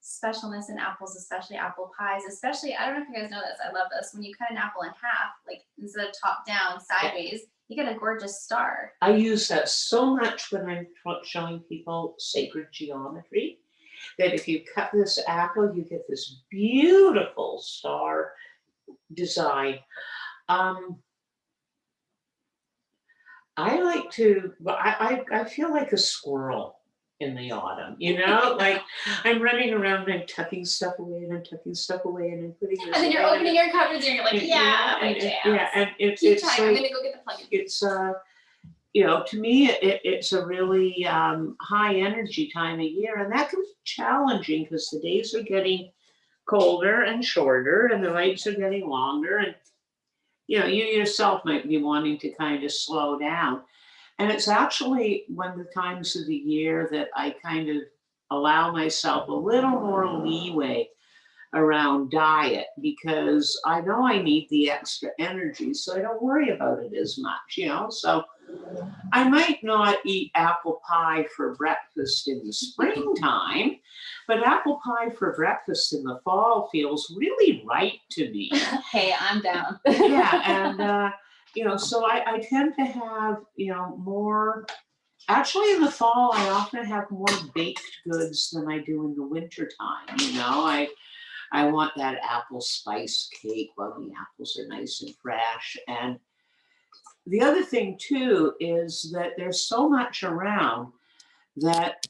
specialness in apples, especially apple pies, especially, I don't know if you guys know this, I love this, when you cut an apple in half, like instead of top down, sideways, you get a gorgeous star. I use that so much when I'm showing people sacred geometry, that if you cut this apple, you get this beautiful star design. I like to, I feel like a squirrel in the autumn, you know, like I'm running around and I'm tucking stuff away and I'm tucking stuff away and I'm putting this and then you're away opening your cupboards and you're like, my jams. Yeah, and it's Keep time. like, I'm gonna go get the plug-in. It's you know, to me, it's a really high energy time of year, and that can be challenging because the days are getting colder and shorter, and the nights are getting longer, and you yourself might be wanting to kind of slow down. And it's actually one of the times of the year that I kind of allow myself a little more leeway around diet because I know I need the extra energy, so I don't worry about it as much. So I might not eat apple pie for breakfast in the springtime, but apple pie for breakfast in the fall feels really right to me. Hey, I'm down. Yeah, and so I tend to have more. Actually, in the fall, I often have more baked goods than I do in the winter time. I want that apple spice cake while the apples are nice and fresh. And the other thing too is that there's so much around that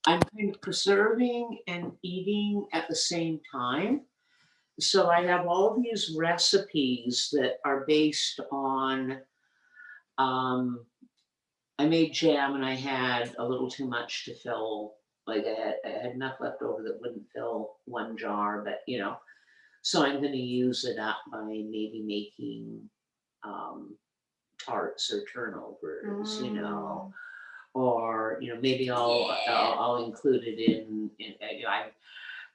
I'm kind of preserving and eating at the same time. So I have all these recipes that are based on. I made jam and I had a little too much to fill. Like I had enough left over that wouldn't fill one jar, but so I'm going to use it up by maybe making um, tarts or turnovers, or maybe I'll include it in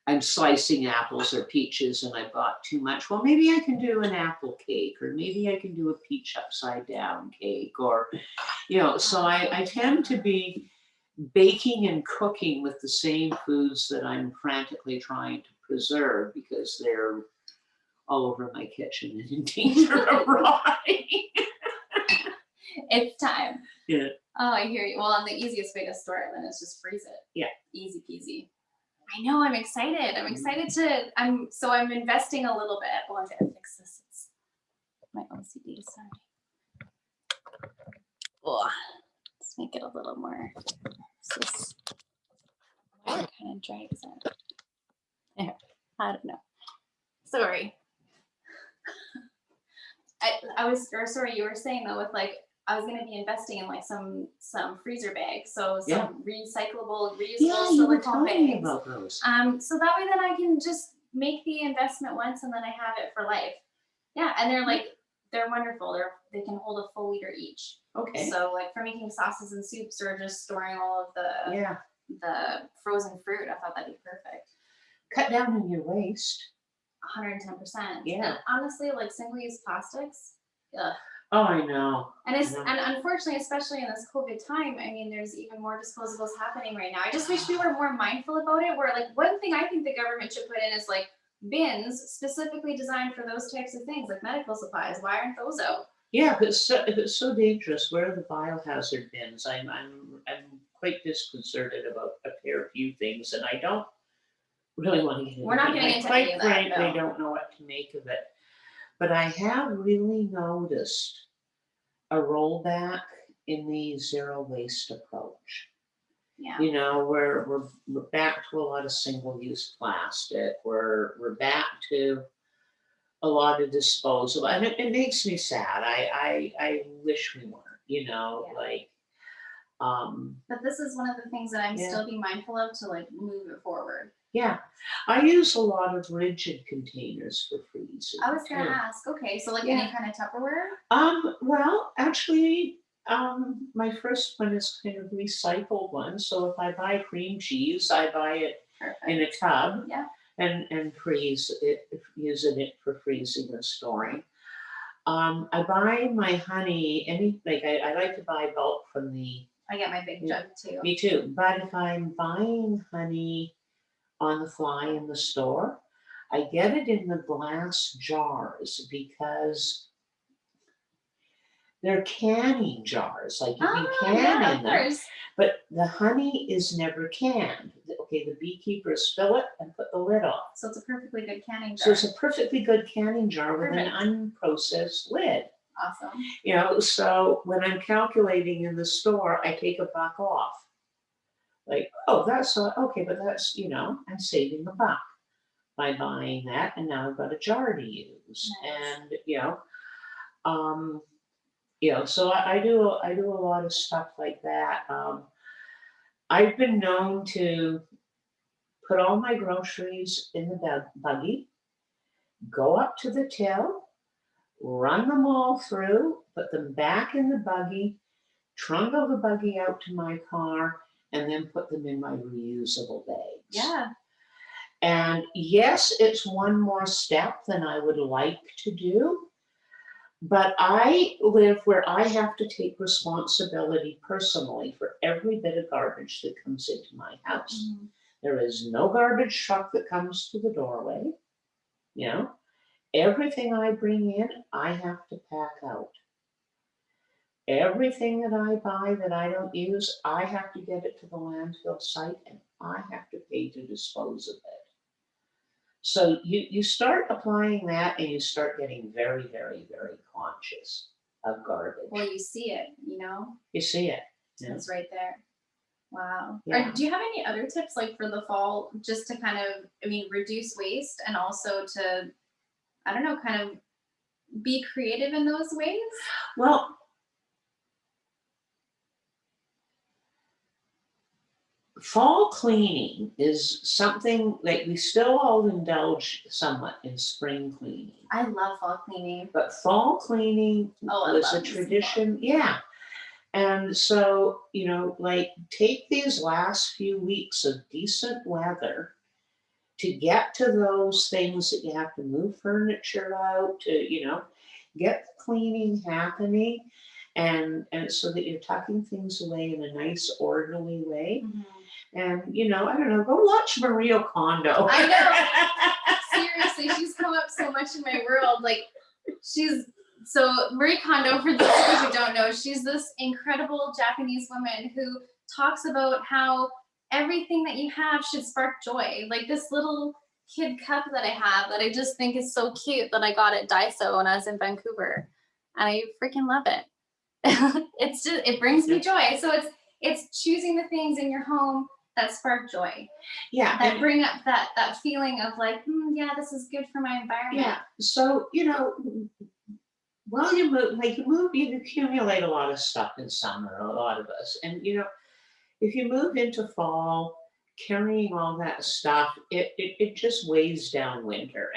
I'm slicing apples or peaches and I bought too much. Well, maybe I can do an apple cake, or maybe I can do a peach upside down cake, or so I tend to be baking and cooking with the same foods that I'm frantically trying to preserve because they're all over my kitchen and in danger of rotting. It's time. Yeah. Oh, I hear you. Well, and the easiest way to store it then is just freeze it. Yeah. Easy peasy. I know. I'm excited. I'm excited I'm investing a little bit. Well, I'm gonna fix this. It's my OCD. Sorry. Oh, let's make it a little more. This kind of drags it. There. I don't know. Sorry. Sorry, you were saying though, with like, I was going to be investing in like some freezer bags, so some recyclable, reusable silicone bags. About those. So that way then I can just make the investment once and then I have it for life. Yeah, and they're wonderful. They can hold a full liter each. Okay. So like for making sauces and soups or just storing all of the frozen fruit, I thought that'd be perfect. Cut down on your waste. 110%. Yeah. And honestly, like single-use plastics, ugh. Oh, I know. And unfortunately, especially in this COVID time, I mean, there's even more disposables happening right now. I just wish we were more mindful about it. Where like one thing I think the government should put in is like bins specifically designed for those types of things, like medical supplies. Why aren't those out? Yeah, if it's so dangerous, where are the biohazard bins? I'm quite disconcerted about a few things, and I don't really want to get into it. We're not getting into any of that. Quite frankly, don't know what to make of it. But I have really noticed a rollback in the zero waste approach. Yeah. We're back to a lot of single-use plastic. We're back to a lot of disposal, and it makes me sad. I wish we weren't. But this is one of the things that I'm still being mindful of to like move it forward. Yeah, I use a lot of rigid containers for freezing. I was gonna ask. Okay, so like any kind of Tupperware? Well, actually, my first one is kind of recycled one. So if I buy cream cheese, I buy it in a tub. Yeah. And freeze it, using it for freezing and storing. I buy my honey. I like to buy bulk from the. I get my big jug too. Me too. But if I'm buying honey on the fly in the store, I get it in the glass jars because they're canning jars. Like you can can in them, but the honey is never canned. Okay, the beekeepers fill it and put the lid on. So it's a perfectly good canning jar. So it's a perfectly good canning jar with an unprocessed lid. Awesome. So when I'm calculating in the store, I take $1 off. Like, oh, that's okay, but that's I'm saving $1 by buying that, and now I've got a jar to use. Nice. And so I do a lot of stuff like that. I've been known to put all my groceries in the buggy, go up to the till, run them all through, put them back in the buggy, trundle the buggy out to my car, and then put them in my reusable bags. Yeah. And yes, it's one more step than I would like to do, but I live where I have to take responsibility personally for every bit of garbage that comes into my house. Mhm. There is no garbage truck that comes to the doorway. You know, everything I bring in, I have to pack out. Everything that I buy that I don't use, I have to get it to the landfill site and I have to pay to dispose of it. So you start applying that and you start getting very, very, very conscious of garbage. Well, you see it, you know? You see it. Yeah. It's right there. Wow. Yeah. Do you have any other tips like for the fall, just to kind of, I mean, reduce waste and also to, I don't know, kind of be creative in those ways? Well, fall cleaning is something like we still all indulge somewhat in spring cleaning. I love fall cleaning. But fall cleaning I was a love me some fall tradition. Yeah. And so, you know, like take these last few weeks of decent weather to get to those things that you have to move furniture out to, you know, get the cleaning happening and so that you're tucking things away in a nice orderly way. Mhm. And, you know, I don't know, go watch Maria Kondo. I know. Seriously, she's come up so much in my world. Like, so Marie Kondo, for those of you who don't know, she's this incredible Japanese woman who talks about how everything that you have should spark joy. Like this little kid cup that I have that I just think is so cute that I got at Daiso when I was in Vancouver. And I freaking love it. It's just, it brings me joy. So it's choosing the things in your home that spark joy. Yeah. That bring up that feeling of like, yeah, this is good for my environment. Yeah. So, you know, while you move, you accumulate a lot of stuff in summer, a lot of us. And, you know, if you move into fall, carrying all that stuff, it just weighs down winter.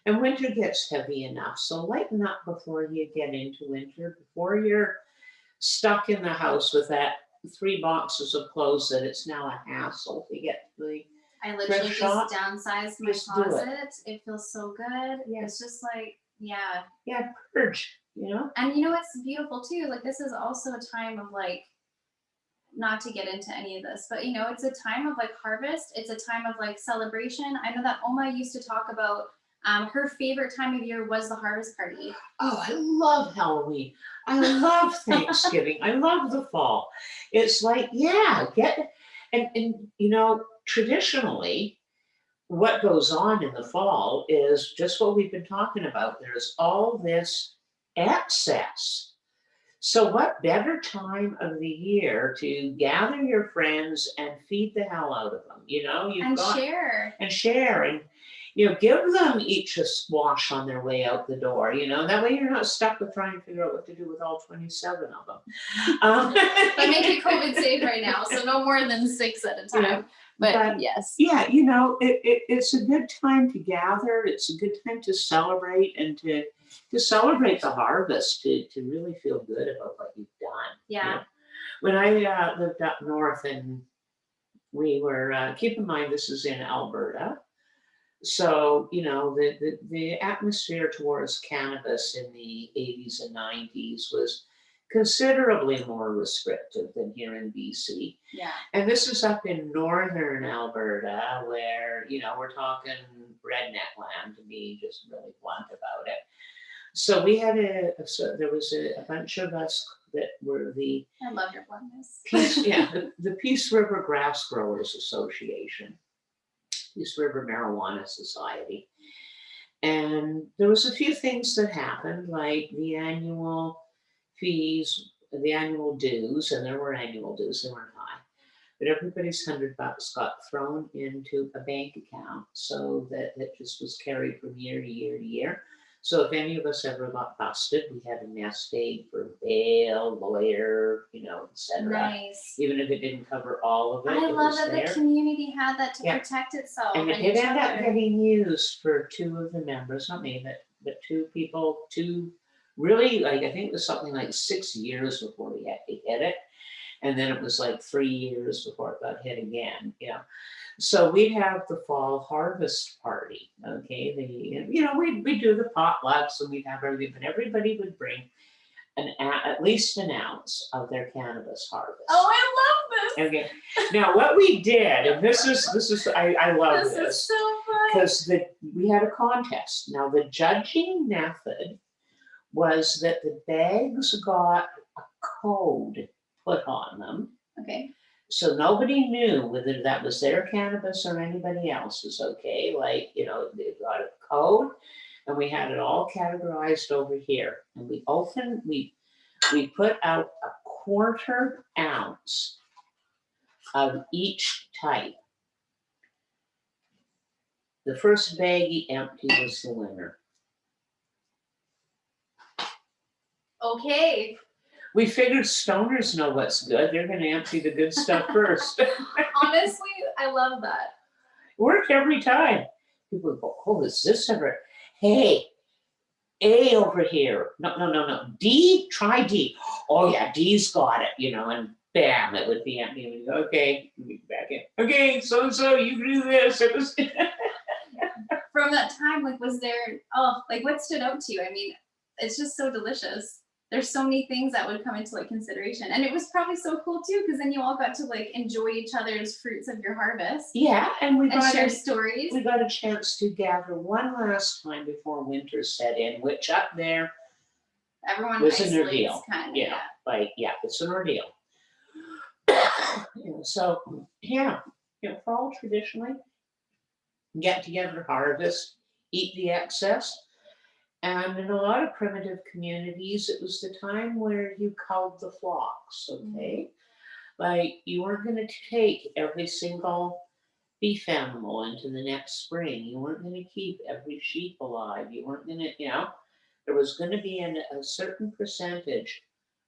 And winter gets heavy enough. So lighten up before you get into winter, before you're stuck in the house with that 3 boxes of clothes that it's now a hassle to get to the I literally thrift shop. just downsized my Just do it. closet. It feels so good. Yeah. It's just like, yeah. Yeah, purge, you know? And you know what's beautiful too? Like this is also a time of like, not to get into any of this, but you know, it's a time of like harvest. It's a time of like celebration. I know that Oma used to talk about her favorite time of year was the harvest party. Oh, I love Halloween. I love Thanksgiving. I love the fall. It's like, yeah, and you know, traditionally, what goes on in the fall is just what we've been talking about. There's all this excess. So what better time of the year to gather your friends and feed the hell out of them? You know, Share. And share and you know, give them each a squash on their way out the door, you know, that way you're not stuck with trying to figure out what to do with all 27 of them. But make it COVID safe right now, so no more than 6 at a time. Yeah. But yes. Yeah, you know, it's a good time to gather. It's a good time to celebrate and to celebrate the harvest, to really feel good about what you've done. Yeah. You know? When I lived up north and we were, keep in mind, this is in Alberta. So, you know, the atmosphere towards cannabis in the 80s and 90s was considerably more restrictive than here in BC. Yeah. And this is up in northern Alberta where, you know, we're talking redneck land, to be just really blunt about it. So we had there was a bunch of us that were the I love your bluntness. the Peace River Grass Growers Association. Peace River Marijuana Society. And there was a few things that happened, like the annual fees, the annual dues, and there were annual dues, they weren't high. But everybody's $100 got thrown into a bank account so that it just was carried from year to year to year. So if any of us ever got busted, we had a nest egg for bail, lawyer, you know, etc. Nice. Even if it didn't cover all of it. I love that there. The community had that to protect itself. And it did end up getting used for 2 of the members, not me, but but two really, like, I think it was something like 6 years before we had to hit it. And then it was like 3 years before it got hit again, you know. So we'd have the fall harvest party, okay? We do the potlucks and we'd have everything, but everybody would bring at least an ounce of their cannabis harvest. Oh, I love this. Okay. Now what we did, and this is I love This this is so fun. because we had a contest. Now the judging method was that the bags got a code put on them. Okay. So nobody knew whether that was their cannabis or anybody else's, okay? Like, you know, they got a code and we had it all categorized over here. And we put out a 1/4 ounce of each type. The first baggie empty was the winner. Okay. We figured stoners know what's good. They're going to empty the good stuff first. Honestly, I love that. Worked every time. People would go, oh, is this ever? Hey, A over here. No. D, try D. Oh, yeah, D's got it, you know, and bam, it would be empty. We'd go, okay, we'd be back in. Okay, so you do this. It was. From that time, like, was there, like, what stood out to you? I mean, it's just so delicious. There's so many things that would come into like consideration, and it was probably so cool too, because then you all got to like enjoy each other's fruits of your harvest. Yeah, and we got share stories. We got a chance to gather one last time before winter set in, which up there everyone was an ordeal. Kind of, yeah, like it's an ordeal. So fall traditionally get together, harvest, eat the excess. And in a lot of primitive communities, it was the time where you culled the flocks, okay? Like, you weren't going to take every single beef animal into the next spring. You weren't going to keep every sheep alive. You weren't going to, there was going to be a certain percentage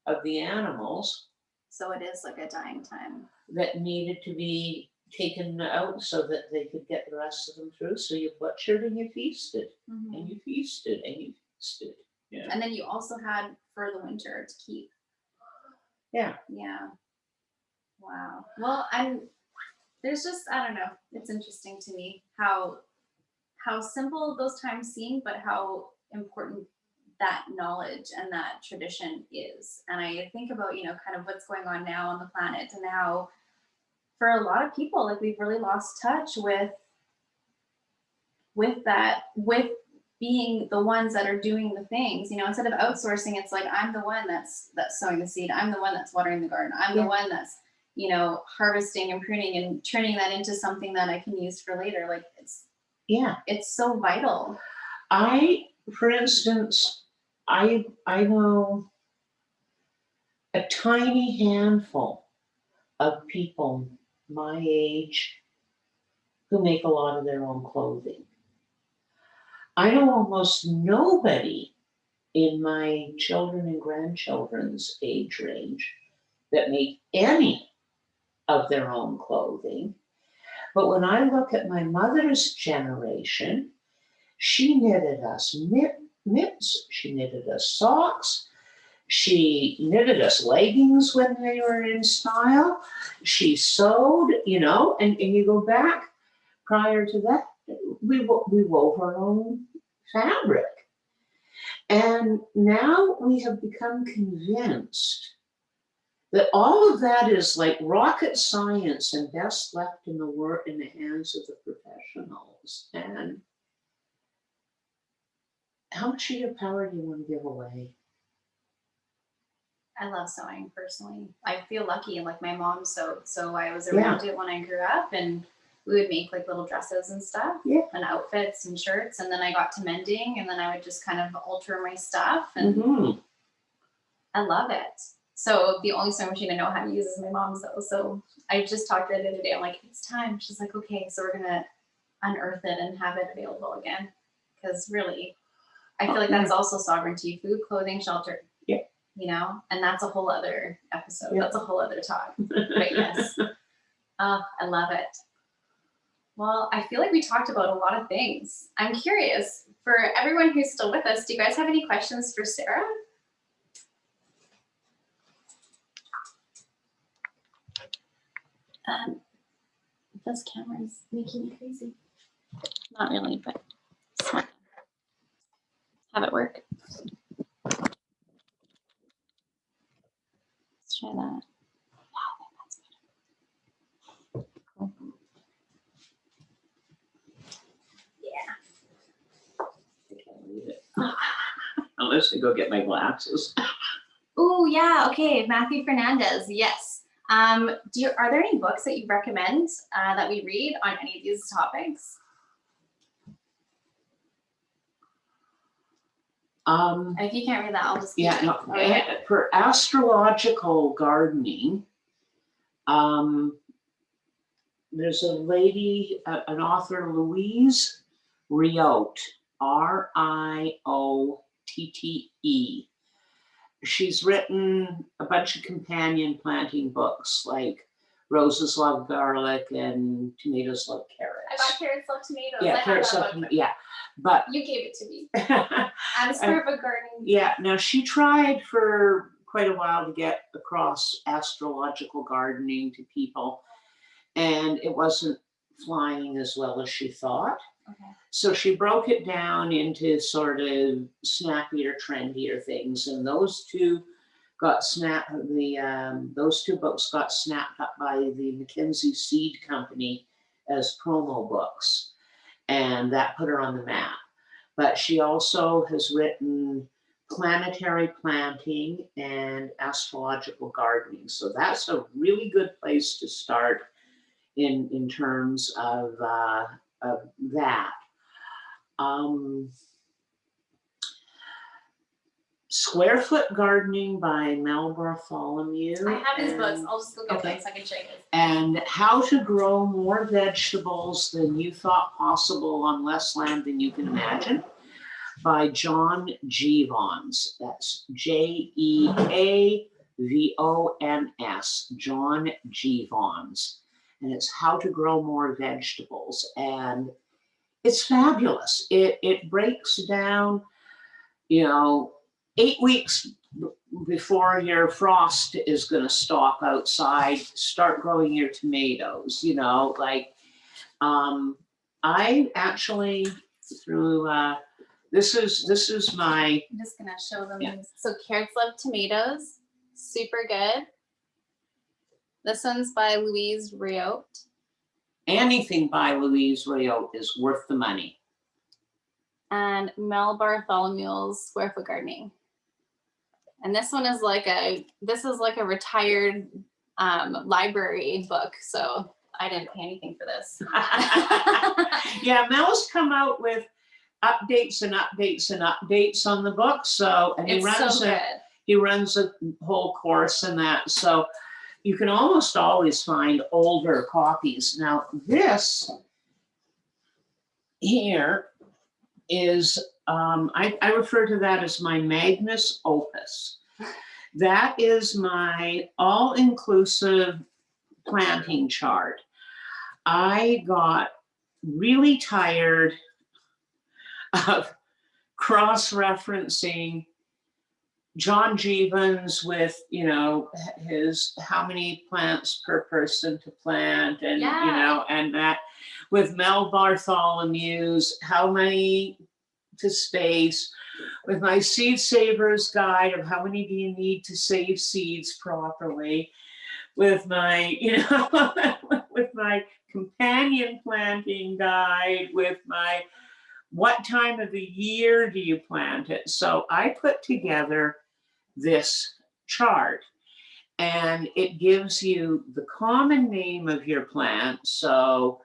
of the animals. So it is like a dying time. That needed to be taken out so that they could get the rest of them through. So you butchered and you feasted, and you feasted and you feasted. Yeah. And then you also had for the winter to keep. Yeah. Yeah. Wow. Well, there's just, I don't know. It's interesting to me how simple those times seem, but how important that knowledge and that tradition is. And I think about, kind of what's going on now on the planet, and how for a lot of people, like, we've really lost touch with being the ones that are doing the things, instead of outsourcing. It's like, I'm the one that's sowing the seed. I'm the one that's watering the garden. I'm the one that's, harvesting and pruning and turning that into something that I can use for later. Like, it's so vital. For instance, I know a tiny handful of people my age who make a lot of their own clothing. I know almost nobody in my children and grandchildren's age range that make any of their own clothing. But when I look at my mother's generation, she knitted us mitts, she knitted us socks, she knitted us leggings when they were in style. She sewed, and you go back prior to that, we wove our own fabric. And now we have become convinced that all of that is like rocket science and best left in the hands of the professionals. And how much of your power do you want to give away? I love sewing personally. I feel lucky, and like my mom sewed, so I was around it when I grew up, and we would make like little dresses and stuff, and outfits and shirts. And then I got to mending, and then I would just kind of alter my stuff, and I love it. So the only sewing machine I know how to use is my mom's, though. So I just talked to her the other day. I'm like, it's time. She's like, okay, so we're gonna unearth it and have it available again, because really, I feel like that's also sovereignty: food, clothing, shelter. And that's a whole other episode. That's a whole other talk. But yes, I love it. Well, I feel like we talked about a lot of things. I'm curious, for everyone who's still with us, do you guys have any questions for Sarah? This camera's making me crazy. Not really, but smart. Have it work. Let's try that. Cool. Yeah. I can't read it. Unless I go get my glasses. Oh yeah, okay, Matthew Fernandez, yes. Are there any books that you recommend that we read on any of these topics? If you can't read that, I'll just keep it. No, for astrological gardening, there's a lady, an author, Louise Riotte, Riotte. She's written a bunch of companion planting books like Roses Love Garlic and Tomatoes Love Carrots. I got Carrots Love Tomatoes. Yeah, Carrots Love Tomatoes. Yeah, but you gave it to me. I'm a sort of a gardening. Yeah, now she tried for quite a while to get across astrological gardening to people, and it wasn't flying as well as she thought. Okay. So she broke it down into sort of snappier, trendier things, and those two got those two books got snapped up by the Mackenzie Seed Company as promo books, and that put her on the map. But she also has written planetary planting and astrological gardening, so that's a really good place to start in terms of that. Square Foot Gardening by Mel Bartholomew. I have his books. I'll just go get them so I can show you. And How to Grow More Vegetables Than You Thought Possible on Less Land Than You Can Imagine by John Jeavons. That's Jeavons, John Jeavons. And it's How to Grow More Vegetables. And it's fabulous. It breaks down, 8 weeks before your frost is going to stop outside, start growing your tomatoes. I actually through this is my. I'm just gonna show them these. So Carrots Love Tomatoes, super good. This one's by Louise Riotte. Anything by Louise Riotte is worth the money. And Mel Bartholomew's Square Foot Gardening. And this one is like a retired library book, so I didn't pay anything for this. Yeah, Mel's come out with updates and updates and updates on the book. So, and he runs a whole course in that. So you can almost always find older copies. Now this here is, I refer to that as my Magnus Opus. That is my all-inclusive planting chart. I got really tired of cross-referencing John Jeavons with, his how many plants per person to plant, and and that with Mel Bartholomew's how many to space, with my Seed Saver's Guide of how many do you need to save seeds properly, with my, with my companion planting guide, with my what time of the year do you plant it. So I put together this chart, and it gives you the common name of your plant. So,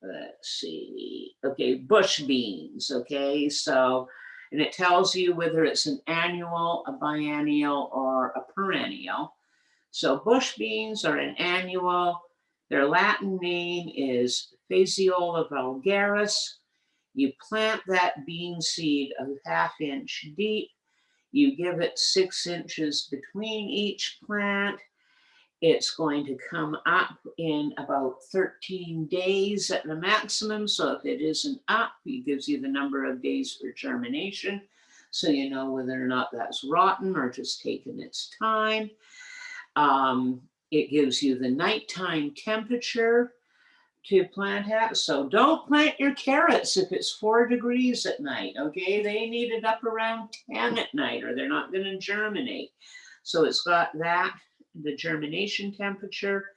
let's see, okay, bush beans, okay? So, and it tells you whether it's an annual, a biennial, or a perennial. So bush beans are an annual. Their Latin name is Phaseola vulgaris. You plant that bean seed a ½ inch deep. You give it 6 inches between each plant. It's going to come up in about 13 days at the maximum. So if it isn't up, it gives you the number of days for germination. So you know whether or not that's rotten or just taking its time. It gives you the nighttime temperature to plant at. So don't plant your carrots if it's 4 degrees at night, okay? They need it up around 10 at night or they're not going to germinate. So it's got that, the germination temperature.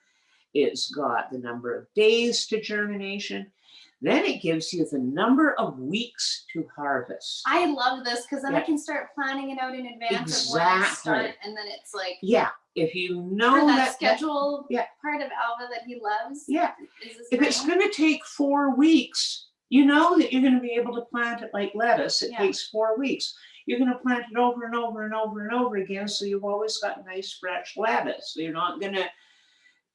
It's got the number of days to germination. Then it gives you the number of weeks to harvest. I love this because then I Yeah. can start planning it out in advance of when I start, Exactly. and then it's like Yeah, if you know for that that schedule yeah. part of Alva that he loves. Yeah, Is this if right it's now? going to take 4 weeks, you know that you're going to be able to plant it like lettuce. It Yeah. takes 4 weeks. You're going to plant it over and over and over and over again, so you've always got nice fresh lettuce. So you're not going to,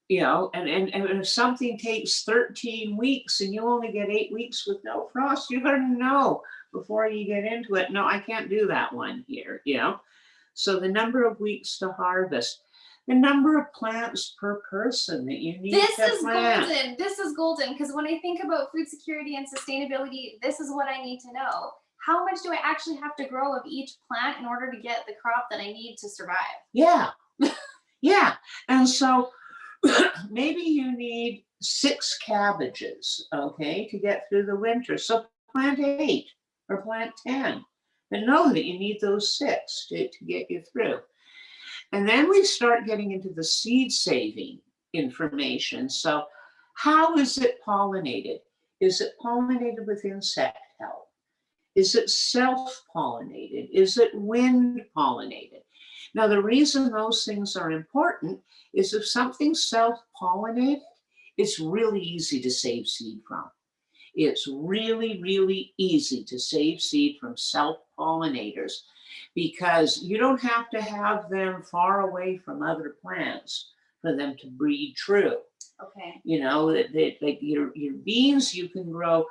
you know, and if something takes 13 weeks and you only get 8 weeks with no frost, you're going to know before you get into it, no, I can't do that one here, you know. So the number of weeks to harvest, the number of plants per person that you need This to is plant. golden. This is golden because when I think about food security and sustainability, this is what I need to know. How much do I actually have to grow of each plant in order to get the crop that I need to survive? Yeah, yeah. And so maybe you need 6 cabbages, okay, to get through the winter. So plant 8 or plant 10, but know that you need those 6 to get you through. And then we start getting into the seed saving information. So how is it pollinated? Is it pollinated with insect help? Is it self-pollinated? Is it wind pollinated? Now, the reason those things are important is if something's self-pollinated, it's really easy to save seed from. It's really, really easy to save seed from self-pollinators because you don't have to have them far away from other plants for them to breed true. Okay. You know, like your beans, you can grow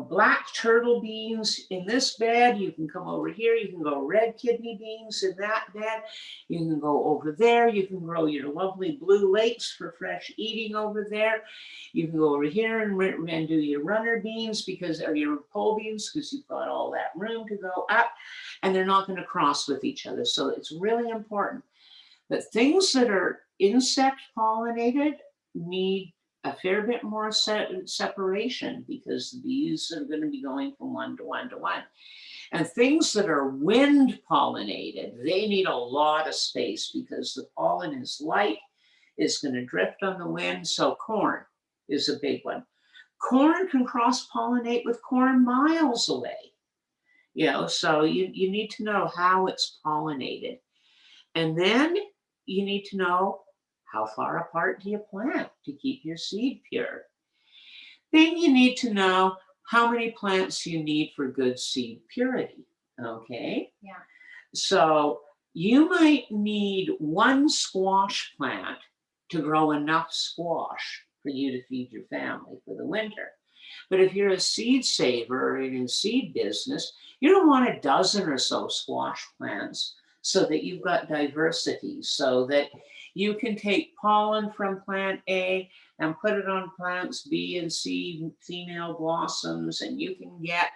black turtle beans in this bed. You can come over here. You can grow red kidney beans in that bed. You can go over there. You can grow your lovely blue lakes for fresh eating over there. You can go over here and do your runner beans or your pole beans because you've got all that room to go up, and they're not going to cross with each other. So it's really important. But things that are insect pollinated need a fair bit more separation because the bees are going to be going from one to one to one. And things that are wind pollinated, they need a lot of space because the pollen is light, it's going to drift on the wind. So corn is a big one. Corn can cross-pollinate with corn miles away. You know, so you need to know how it's pollinated. And then you need to know how far apart do you plant to keep your seed pure. Then you need to know how many plants you need for good seed purity, okay? Yeah. So you might need 1 squash plant to grow enough squash for you to feed your family for the winter. But if you're a seed saver or in a seed business, you don't want a dozen or so squash plants so that you've got diversity, so that you can take pollen from plant A and put it on plants B and C, female blossoms, and you can get,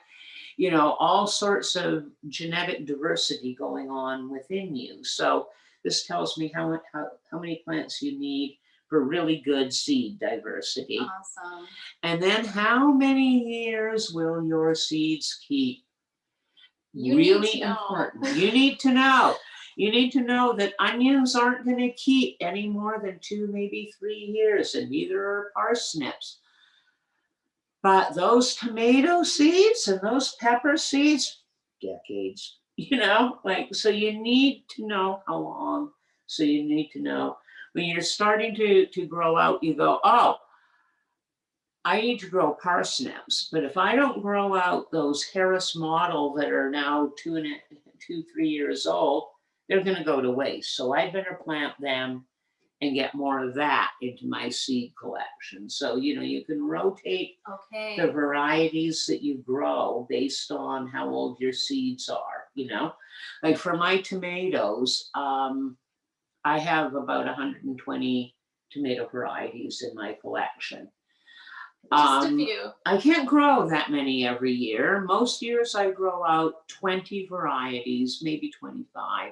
you know, all sorts of genetic diversity going on within you. So this tells me how many plants you need for really good seed diversity. Awesome. And then how many years will your seeds keep? You really need to know. important. You need to know. You need to know that onions aren't going to keep any more than 2, maybe 3 years, and neither are parsnips. But those tomato seeds and those pepper seeds, decades, you know, like, so you need to know how long. So you need to know when you're starting to grow out, you go, oh, I need to grow parsnips, but if I don't grow out those Harris model that are now 2, 3 years old, they're going to go to waste. So I better plant them and get more of that into my seed collection. So, you know, you can rotate the varieties that you grow based on how old your seeds are, you know. Like for my tomatoes, I have about 120 tomato varieties in my collection. Just a few. I can't grow that many every year. Most years I grow out 20 varieties, maybe 25.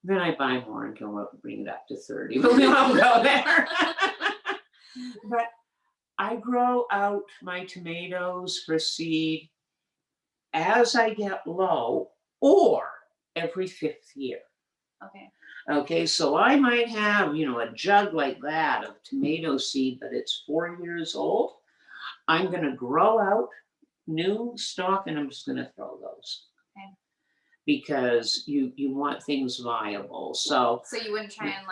Then I buy more and go up and bring it up to 30, but we won't go there. But I grow out my tomatoes for seed as I get low or every 5th year. Okay. Okay, so I might have, a jug like that of tomato seed, but it's 4 years old. I'm going to grow out new stock and I'm just going to throw those. Okay. Because you want things viable. So you wouldn't try and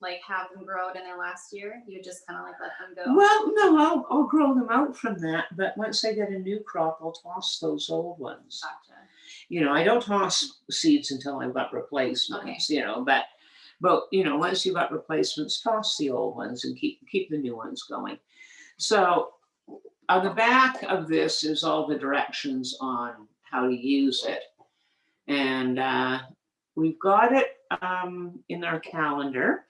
like have them grow out in their last year? You would just kind of like let them go? Well, no, I'll grow them out from that. But once I get a new crop, I'll toss those old ones. Gotcha. I don't toss seeds until I've got replacements, but once you've got replacements, toss the old ones and keep the new ones going. So on the back of this is all the directions on how to use it. And we've got it in our calendar.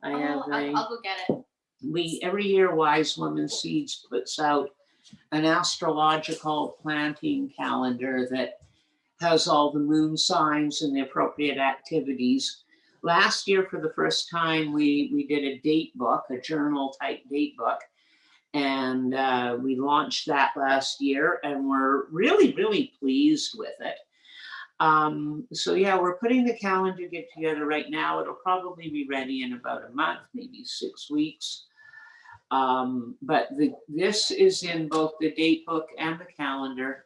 I'll go get it. Every year Wise Woman Seeds puts out an astrological planting calendar that has all the moon signs and the appropriate activities. Last year, for the first time, we did a date book, a journal type date book. And we launched that last year and we're really, really pleased with it. So yeah, we're putting the calendar together right now. It'll probably be ready in about a month, maybe 6 weeks. But this is in both the date book and the calendar.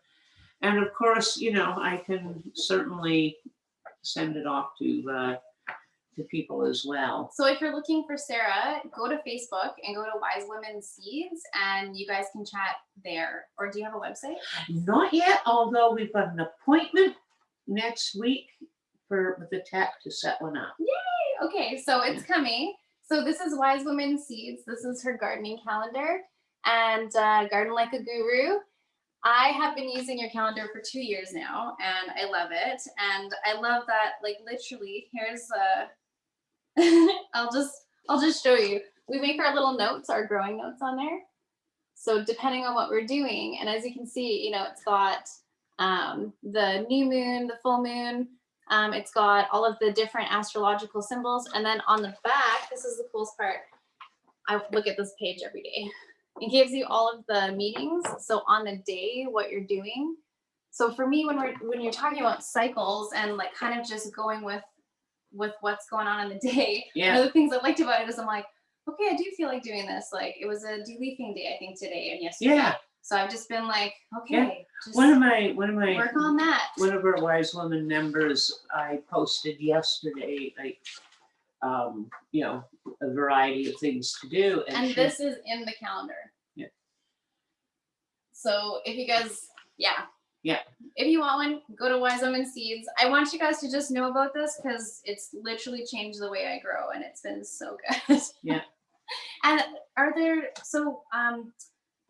And of course, I can certainly send it off to people as well. So if you're looking for Sarah, go to Facebook and go to Wise Women Seeds and you guys can chat there. Or do you have a website? Not yet, although we've got an appointment next week with the tech to set one up. Yay! Okay, so it's coming. So this is Wise Women Seeds. This is her gardening calendar and Garden Like a Guru. I have been using your calendar for 2 years now and I love it. And I love that, like, literally, here's I'll just show you. We make our little notes, our growing notes on there. So depending on what we're doing, and as you can see, it's got the new moon, the full moon. It's got all of the different astrological symbols. And then on the back, this is the coolest part. I look at this page every day. It gives you all of the meetings. So on the day, what you're doing. So for me, when you're talking about cycles and like kind of just going with what's going on in the day, one of the things I liked about it is I'm like, okay, I do feel like doing this. Like it was a deleafing day, I think, today and yesterday. Yeah. So I've just been like, okay, just one of my work on that. One of our Wise Woman members, I posted yesterday, like, a variety of things to do. And this is in the calendar. Yeah. So if you guys, if you want one, go to Wise Women Seeds. I want you guys to just know about this because it's literally changed the way I grow and it's been so good. Yeah. And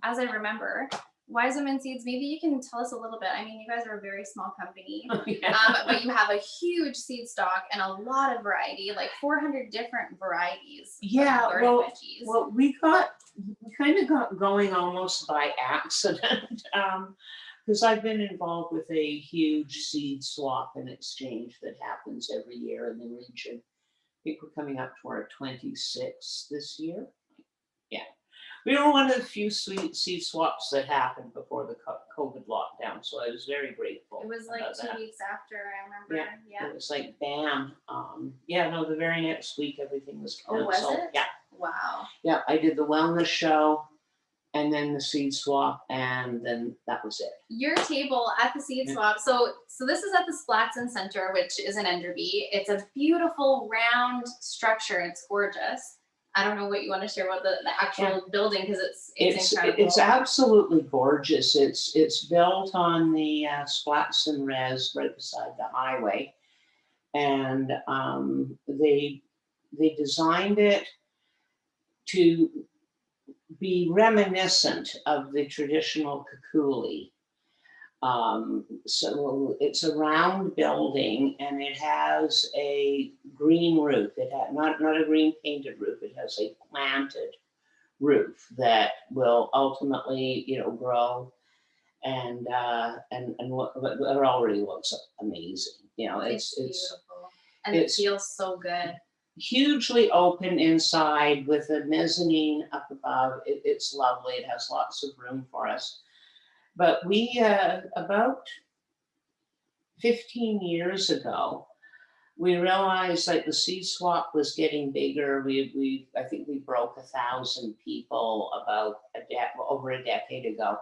as I remember, Wise Women Seeds, maybe you can tell us a little bit. I mean, you guys are a very small company, but you have a huge seed stock and a lot of variety, like 400 different varieties. Yeah, well, we kind of got going almost by accident because I've been involved with a huge seed swap and exchange that happens every year in the region. I think we're coming up to our 26th this year. Yeah. We were one of the few seed swaps that happened before the COVID lockdown, so I was very grateful. It was like 2 weeks after, I remember. Yeah. It was like bam. The very next week everything was canceled. Oh, was it? Yeah. Wow. Yeah, I did the wellness show, and then the seed swap, and then that was it. Your table at the seed swap. So this is at the Splatson Center, which is in Enderby. It's a beautiful round structure. It's gorgeous. I don't know what you want to share about the actual building because it's incredible. It's absolutely gorgeous. It's built on the Splatson Res right beside the highway, and they designed it to be reminiscent of the traditional kukuli. So it's a round building and it has a green roof. It had not a green painted roof. It has a planted roof that will ultimately, grow and look, it already looks amazing. It's beautiful. And it feels so good. Hugely open inside with a mezzanine up above. It's lovely. It has lots of room for us. But we, about 15 years ago, we realized like the seed swap was getting bigger. I think we broke 1,000 people about over a decade ago.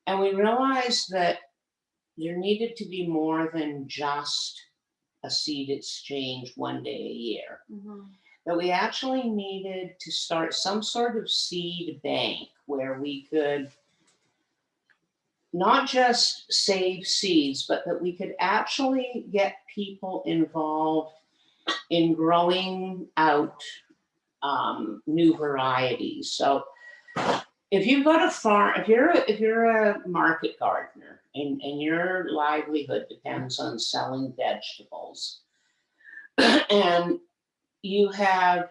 And we realized that there needed to be more than just a seed exchange one day a year. Mm-hmm. That we actually needed to start some sort of seed bank where we could not just save seeds, but that we could actually get people involved in growing out new varieties. So if you've got a farm, if you're a market gardener and your livelihood depends on selling vegetables and you have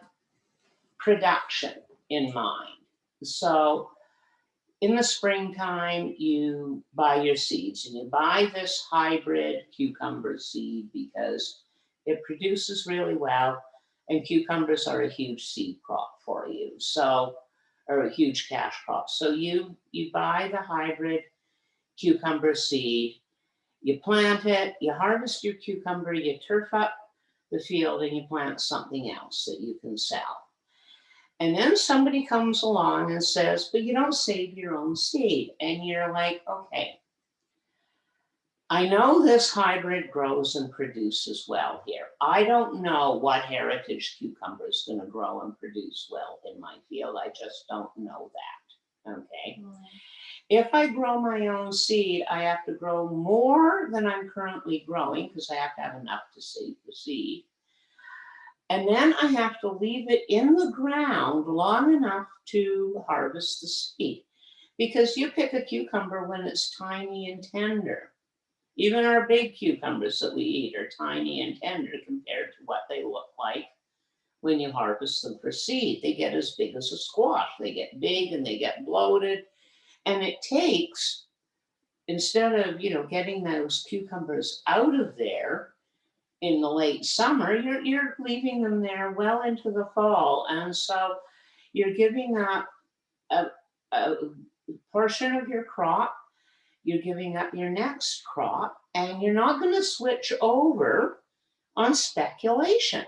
production in mind. So in the springtime, you buy your seeds and you buy this hybrid cucumber seed because it produces really well and cucumbers are a huge seed crop for you. So, or a huge cash crop. So you buy the hybrid cucumber seed, you plant it, you harvest your cucumber, you turf up the field and you plant something else that you can sell. And then somebody comes along and says, but you don't save your own seed. And you're like, okay, I know this hybrid grows and produces well here. I don't know what heritage cucumber is going to grow and produce well in my field. I just don't know that. Okay. Mm. If I grow my own seed, I have to grow more than I'm currently growing because I have to have enough to save the seed. And then I have to leave it in the ground long enough to harvest the seed. Because you pick a cucumber when it's tiny and tender. Even our big cucumbers that we eat are tiny and tender compared to what they look like when you harvest them for seed. They get as big as a squash. They get big and they get bloated. And it takes, instead of, getting those cucumbers out of there in the late summer, you're leaving them there well into the fall. And so you're giving up a portion of your crop, you're giving up your next crop, and you're not going to switch over on speculation.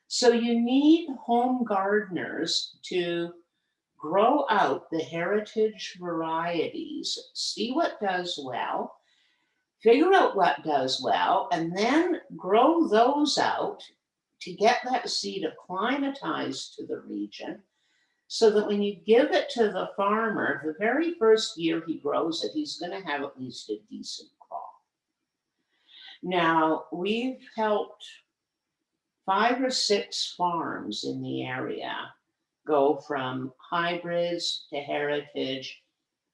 So you need home gardeners to grow out the heritage varieties, see what does well, figure out what does well, and then grow those out to get that seed acclimatized to the region so that when you give it to the farmer, the very first year he grows it, he's going to have at least a decent crop. Now, we've helped 5 or 6 farms in the area go from hybrids to heritage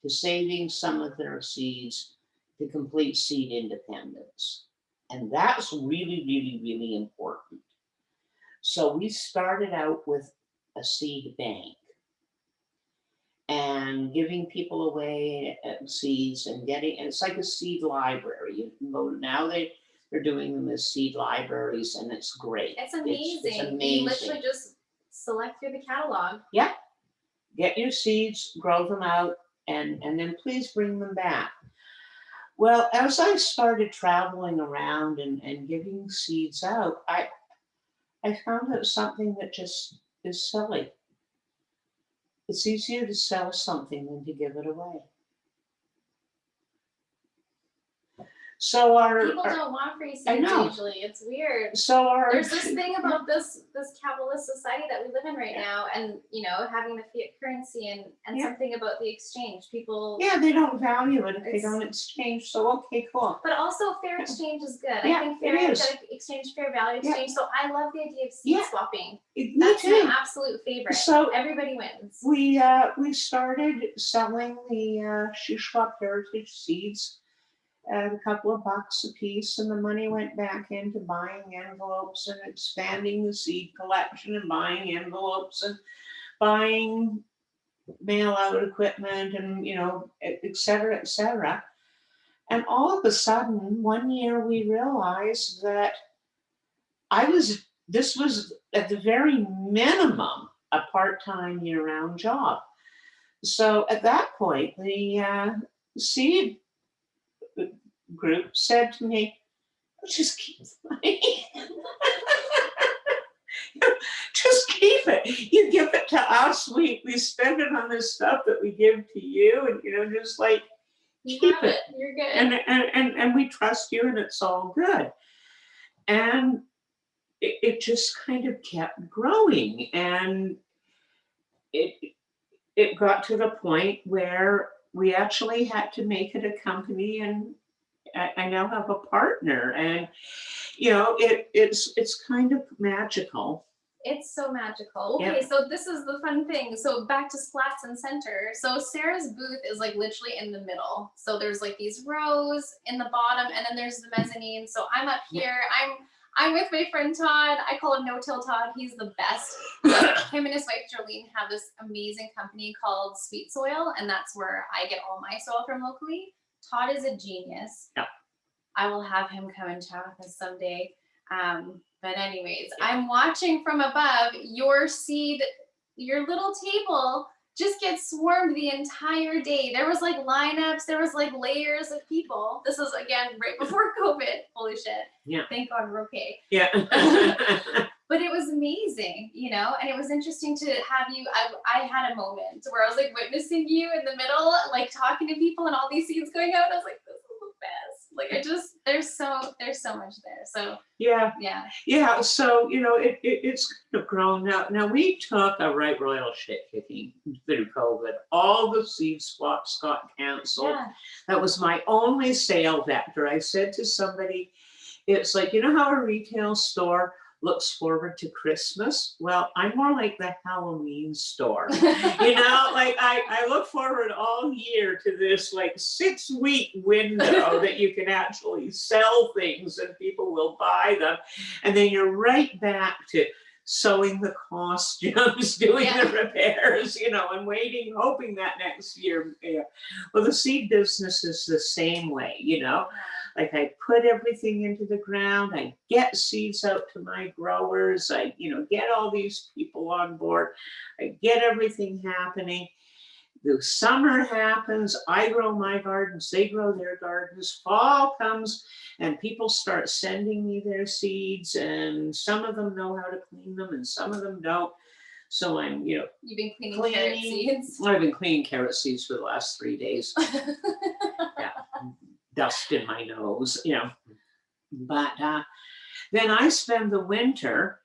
to saving some of their seeds to complete seed independence. And that's really, really, really important. So we started out with a seed bank and giving people away seeds and it's like a seed library. You can go now, they're doing them as seed libraries and it's great. It's amazing. It's amazing. You literally just select through the catalog. Yeah. Get your seeds, grow them out, and then please bring them back. Well, as I started traveling around and giving seeds out, I found out something that just is silly. It's easier to sell something than to give it away. So people don't want free seeds usually. It's weird. So there's this thing about this capitalist society that we live in right now, and having the fiat currency and something about the exchange. People they don't value it if they don't exchange. So okay, cool. But also fair exchange is good. Yeah, I think fair exchange, fair value exchange. So I love the idea of seed swapping. That's my absolute favorite. So everybody wins. We started selling the Shuswap heritage seeds at a couple of bucks a piece, and the money went back into buying envelopes and expanding the seed collection and buying envelopes and buying mail out equipment and, et cetera, et cetera. And all of a sudden, one year we realized that this was at the very minimum a part-time year-round job. So at that point, the seed group said to me, just keep the money. Just keep it. You give it to us. We spend it on this stuff that we give to you, and just like keep it. You're good. And we trust you, and it's all good. And it just kind of kept growing, and it got to the point where we actually had to make it a company, and I now have a partner, and it's kind of magical. It's so magical. Okay, Yeah. so this is the fun thing. So back to Splats and Center. So Sarah's booth is like literally in the middle. So there's like these rows in the bottom, and then there's the mezzanine. So I'm up here. I'm with my friend Todd. I call him No Till Todd. He's the best. Him and his wife Jolene have this amazing company called Sweet Soil, and that's where I get all my soil from locally. Todd is a genius. Yeah. I will have him come and chat with us someday. But anyways, I'm watching from above your seed, your little table just gets swarmed the entire day. There was like lineups, there was like layers of people. This is again right before COVID. Holy shit. Yeah. Thank God we're okay. Yeah. But it was amazing, and it was interesting to have you. I had a moment where I was like witnessing you in the middle, like talking to people and all these seeds going out. And I was like, this is the best. Like there's so much there. So yeah. So it's kind of grown now. Now we took a right royal shit kicking through COVID. All the seed swaps got canceled. Yeah. That was my only sale vector. I said to somebody, it's like, how a retail store looks forward to Christmas. Well, I'm more like the Halloween store. Like I look forward all year to this like 6-week window that you can actually sell things and people will buy them. And then you're right back to sewing the costumes, doing the repairs, and waiting, hoping that next year. Well, the seed business is the same way, Like I put everything into the ground, I get seeds out to my growers, I, get all these people on board, I get everything happening. The summer happens, I grow my gardens, they grow their gardens, fall comes, and people start sending me their seeds, and some of them know how to clean them, and some of them don't. So I'm, You've been cleaning carrot seeds? I've been cleaning carrot seeds for the last 3 days. Yeah. Dust in my nose, But then I spend the winter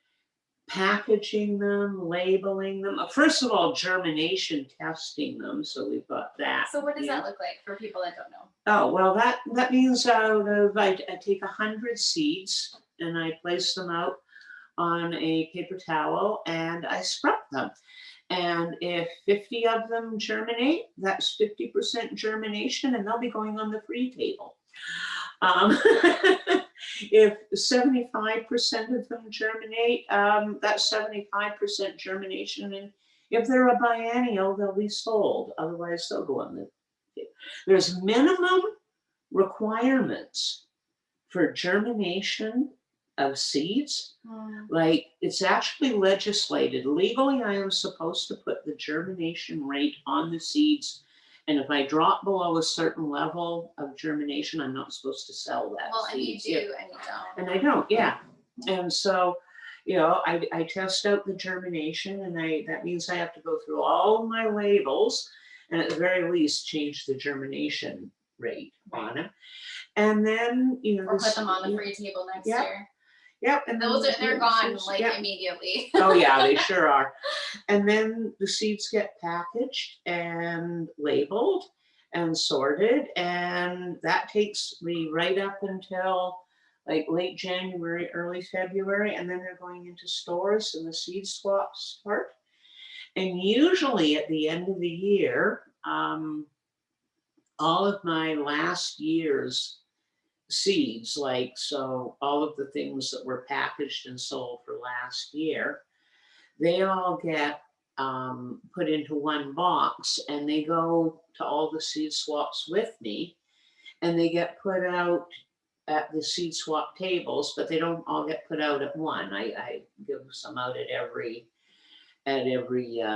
packaging them, labeling them. First of all, germination testing them. So we've got that. So what does that look like for people that don't know? Oh, well, that means I take 100 seeds and I place them out on a paper towel and I scrub them. And if 50 of them germinate, that's 50% germination, and they'll be going on the free table. If 75% of them germinate, that's 75% germination. And if they're a biennial, they'll be sold. Otherwise, they'll go on the table. There's minimum requirements for germination of seeds. Like it's actually legislated. Legally, I am supposed to put the germination rate on the seeds. And if I drop below a certain level of germination, I'm not supposed to sell that. Well, and you do, and you don't. And I don't, yeah. And so, I test out the germination, and that means I have to go through all my labels, and at the very least change the germination rate on them. And then, or put them on the free table next year. Yep. And they're gone immediately. Oh yeah, they sure are. And then the seeds get packaged and labeled and sorted, and that takes me right up until like late January, early February, and then they're going into stores and the seed swaps start. And usually at the end of the year, all of my last year's seeds, like, so all of the things that were packaged and sold for last year, they all get put into one box, and they go to all the seed swaps with me, and they get put out at the seed swap tables, but they don't all get put out at one. I give some out at every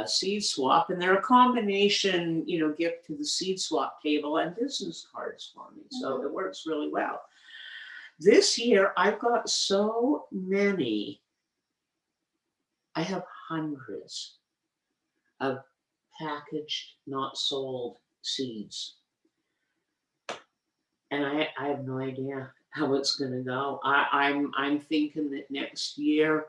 seed swap, and they're a combination, gift to the seed swap table and business cards for me. So it works really well. This year, I've got so many. I have hundreds of packaged, not sold seeds, and I have no idea how it's going to go. I'm thinking that next year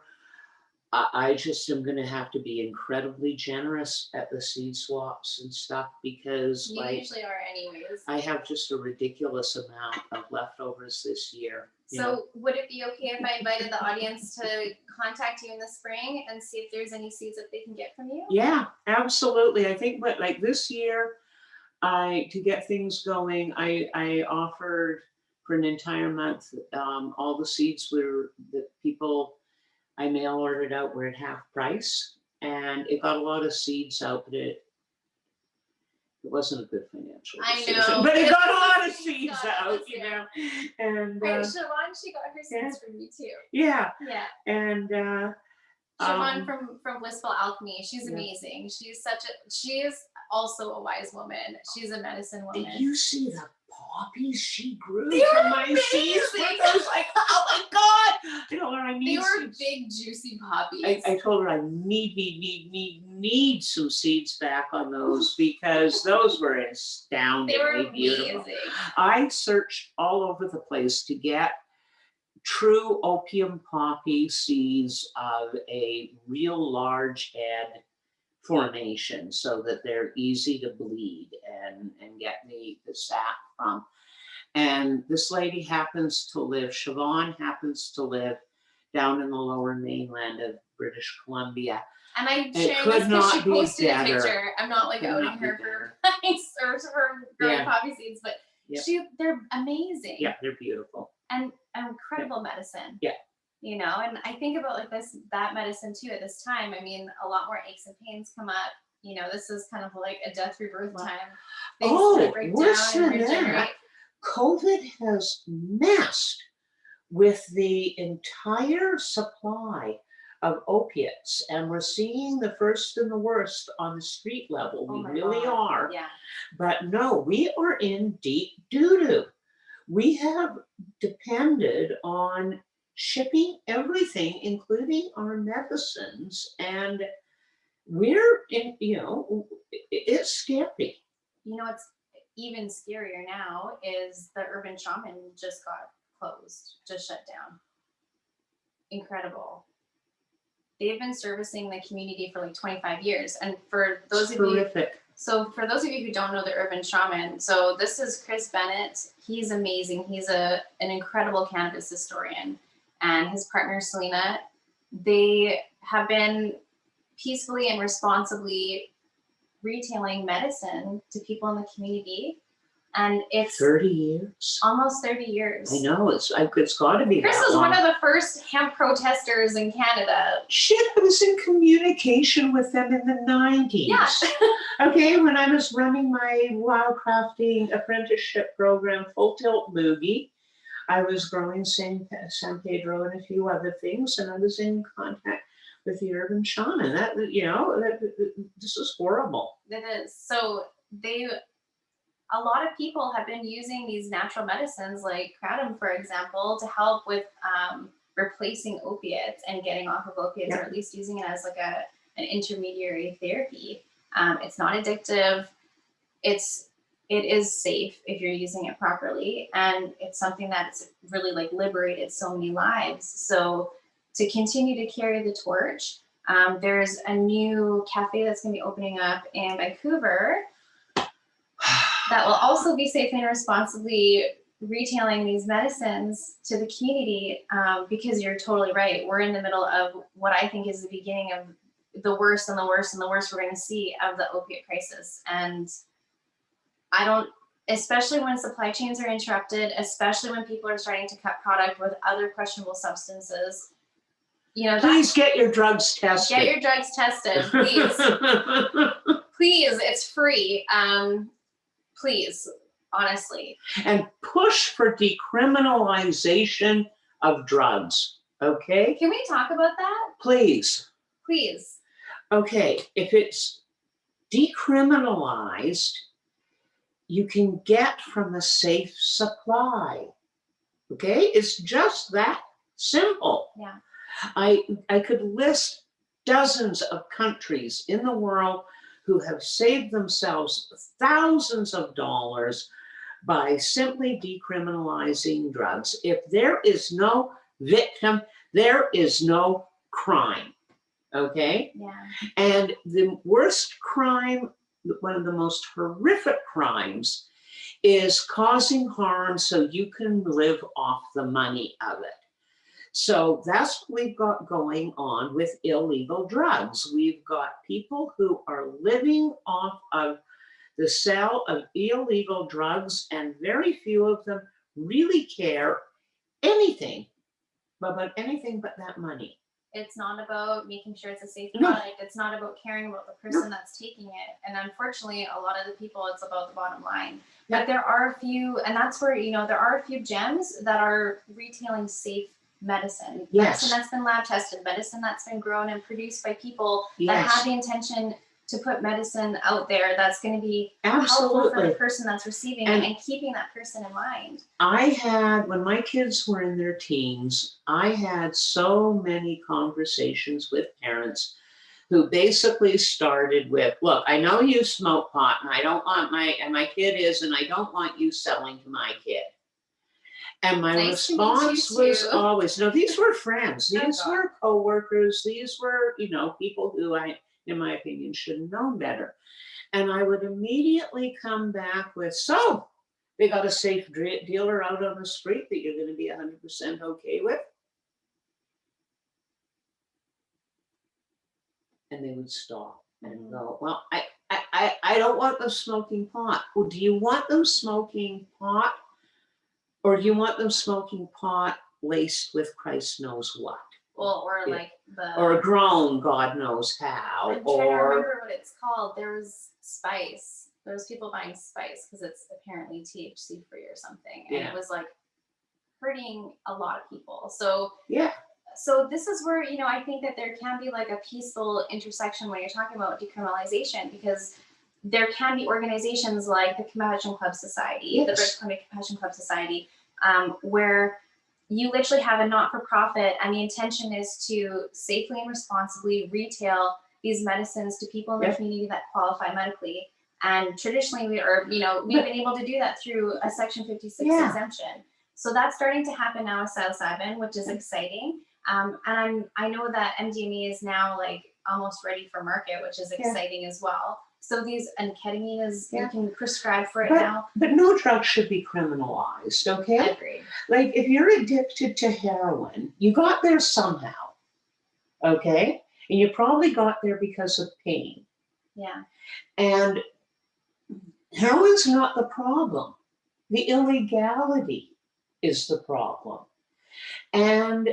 I just am going to have to be incredibly generous at the seed swaps and stuff, because You usually are anyways. I have just a ridiculous amount of leftovers this year. So would it be okay if I invited the audience to contact you in the spring and see if there's any seeds that they can get from you? Yeah, absolutely. I think, but like this year, to get things going, I offered for an entire month, all the seeds that people I mail ordered out were at half price, and it got a lot of seeds out, but it wasn't a good financial decision. I know, but it got a lot of seeds seeds out, out, and Right, Siobhan, she got her seeds from you too. yeah, Yeah. and Siobhan from Blissful Alchemy, she's Yeah. amazing. She is also a wise woman. She's a medicine woman. did you see the poppies she grew They from were my seeds? amazing. I was like, oh my god! I told her I need They were seeds. big, juicy poppies. I told her I need some seeds back on those, because those were astoundingly They were beautiful. amazing. I searched all over the place to get true opium poppy seeds of a real large head formation, so that they're easy to bleed and get the sap from. And this lady Siobhan happens to live down in the lower mainland of British Columbia. And I'm It sharing could this because not she be posted a better. picture. I'm not like Could outing not be her better. for for growing Yeah. poppy seeds, but Yep. they're amazing. Yeah, they're beautiful. And incredible medicine. Yeah. And I think about like that medicine too at this time. I mean, a lot more aches and pains come up. This is kind of like a death rebirth time. Things kind of break worse down and than regenerate. that, COVID has messed with the entire supply of opiates, and we're seeing the first and the worst on the street level. Oh We my really God. are. Yeah. But no, we are in deep doo-doo. We have depended on shipping everything, including our medicines, and we're in, it's scary. What's even scarier now is the Urban Shaman just got closed, just shut down. Incredible. They've been servicing the community for like 25 years. And for those of you, for those of you who don't know the Urban Shaman, so this is Chris Bennett. He's amazing. He's an incredible cannabis historian, and his partner Selena, they have been peacefully and responsibly retailing medicine to people in the community, and it's 30 years. Almost 30 years. I know, it's got to be. Chris was one of the first hemp protesters in Canada. Shit, I was in communication with them in the 90s. Yeah. Okay, when I was running my wildcrafting apprenticeship program, Full Tilt Boogie, I was growing San Pedro and a few other things, and I was in contact with the Urban Shaman. This is horrible. It is. So a lot of people have been using these natural medicines like kratom, for example, to help with replacing opiates and getting off of opiates, or at least using it as like an intermediary therapy. It's not addictive. It is safe if you're using it properly, and it's something that's really like liberated so many lives. So to continue to carry the torch, there's a new cafe that's going to be opening up in Vancouver that will also be safely and responsibly retailing these medicines to the community, because you're totally right. We're in the middle of what I think is the beginning of the worst and the worst and the worst we're going to see of the opiate crisis. And I don't especially when supply chains are interrupted, especially when people are starting to cut product with other questionable substances. You know, Please get your drugs tested. Get your drugs tested, please. Please, it's free. Please, honestly. And push for decriminalization of drugs. Okay? Can we talk about that? Please. Please. Okay, if it's decriminalized, you can get from a safe supply. Okay? It's just that simple. Yeah. I could list dozens of countries in the world who have saved themselves thousands of dollars by simply decriminalizing drugs. If there is no victim, there is no crime. Okay? Yeah. And the worst crime, one of the most horrific crimes, is causing harm so you can live off the money of it. So that's what we've got going on with illegal drugs. We've got people who are living off of the sale of illegal drugs, and very few of them really care anything about anything but that money. It's not about making sure it's a safe No. product. It's not about caring about the person that's taking it. And unfortunately, a lot of the people, it's about the bottom line. Yeah. But there are a few, and that's where, you know, there are a few gems that are retailing safe medicine. Yes. Medicine that's been lab tested, medicine that's been grown and produced by people that Yes. have the intention to put medicine out there that's going to be helpful for Absolutely. the person that's receiving it and keeping that person in mind. I had, when my kids were in their teens, I had so many conversations with parents who basically started with, look, I know you smoke pot and I don't want my kid is, and I don't want you selling to my kid. And my Nice to meet response you was too. always, no, these were friends. Oh, These God. were coworkers. These were, you know, people who in my opinion, should have known better. And I would immediately come back with, so they got a safe dealer out on the street that you're going to be 100% okay with? And they would stop and go, well, I don't want them smoking pot. Well, do you want them smoking pot, or do you want them smoking pot laced with Christ knows what? Well, or like the... Or grown God knows how. I'm trying to remember what it's called. There was spice. There was people buying spice because it's apparently THC free or something. And it was like hurting a lot of people. So yeah. So this is where, you know, I think that there can be like a peaceful intersection when you're talking about decriminalization, because there can be organizations like the Compassion Club Society, the British Columbia Compassion Club Society, where you literally have a not-for-profit, and the intention is to safely and responsibly retail these medicines to people in the community that qualify medically. And traditionally, we've been able to do that through a Section 56 exemption. So that's starting to happen now with psilocybin, which is exciting. And I know that MDMA is now like almost ready for market, which is exciting as well. So these, and ketamine is, you can prescribe for it now. But no drug should be criminalized, okay? I agree. Like if you're addicted to heroin, you got there somehow, okay? And you probably got there because of pain. Yeah. And heroin's not the problem. The illegality is the problem. And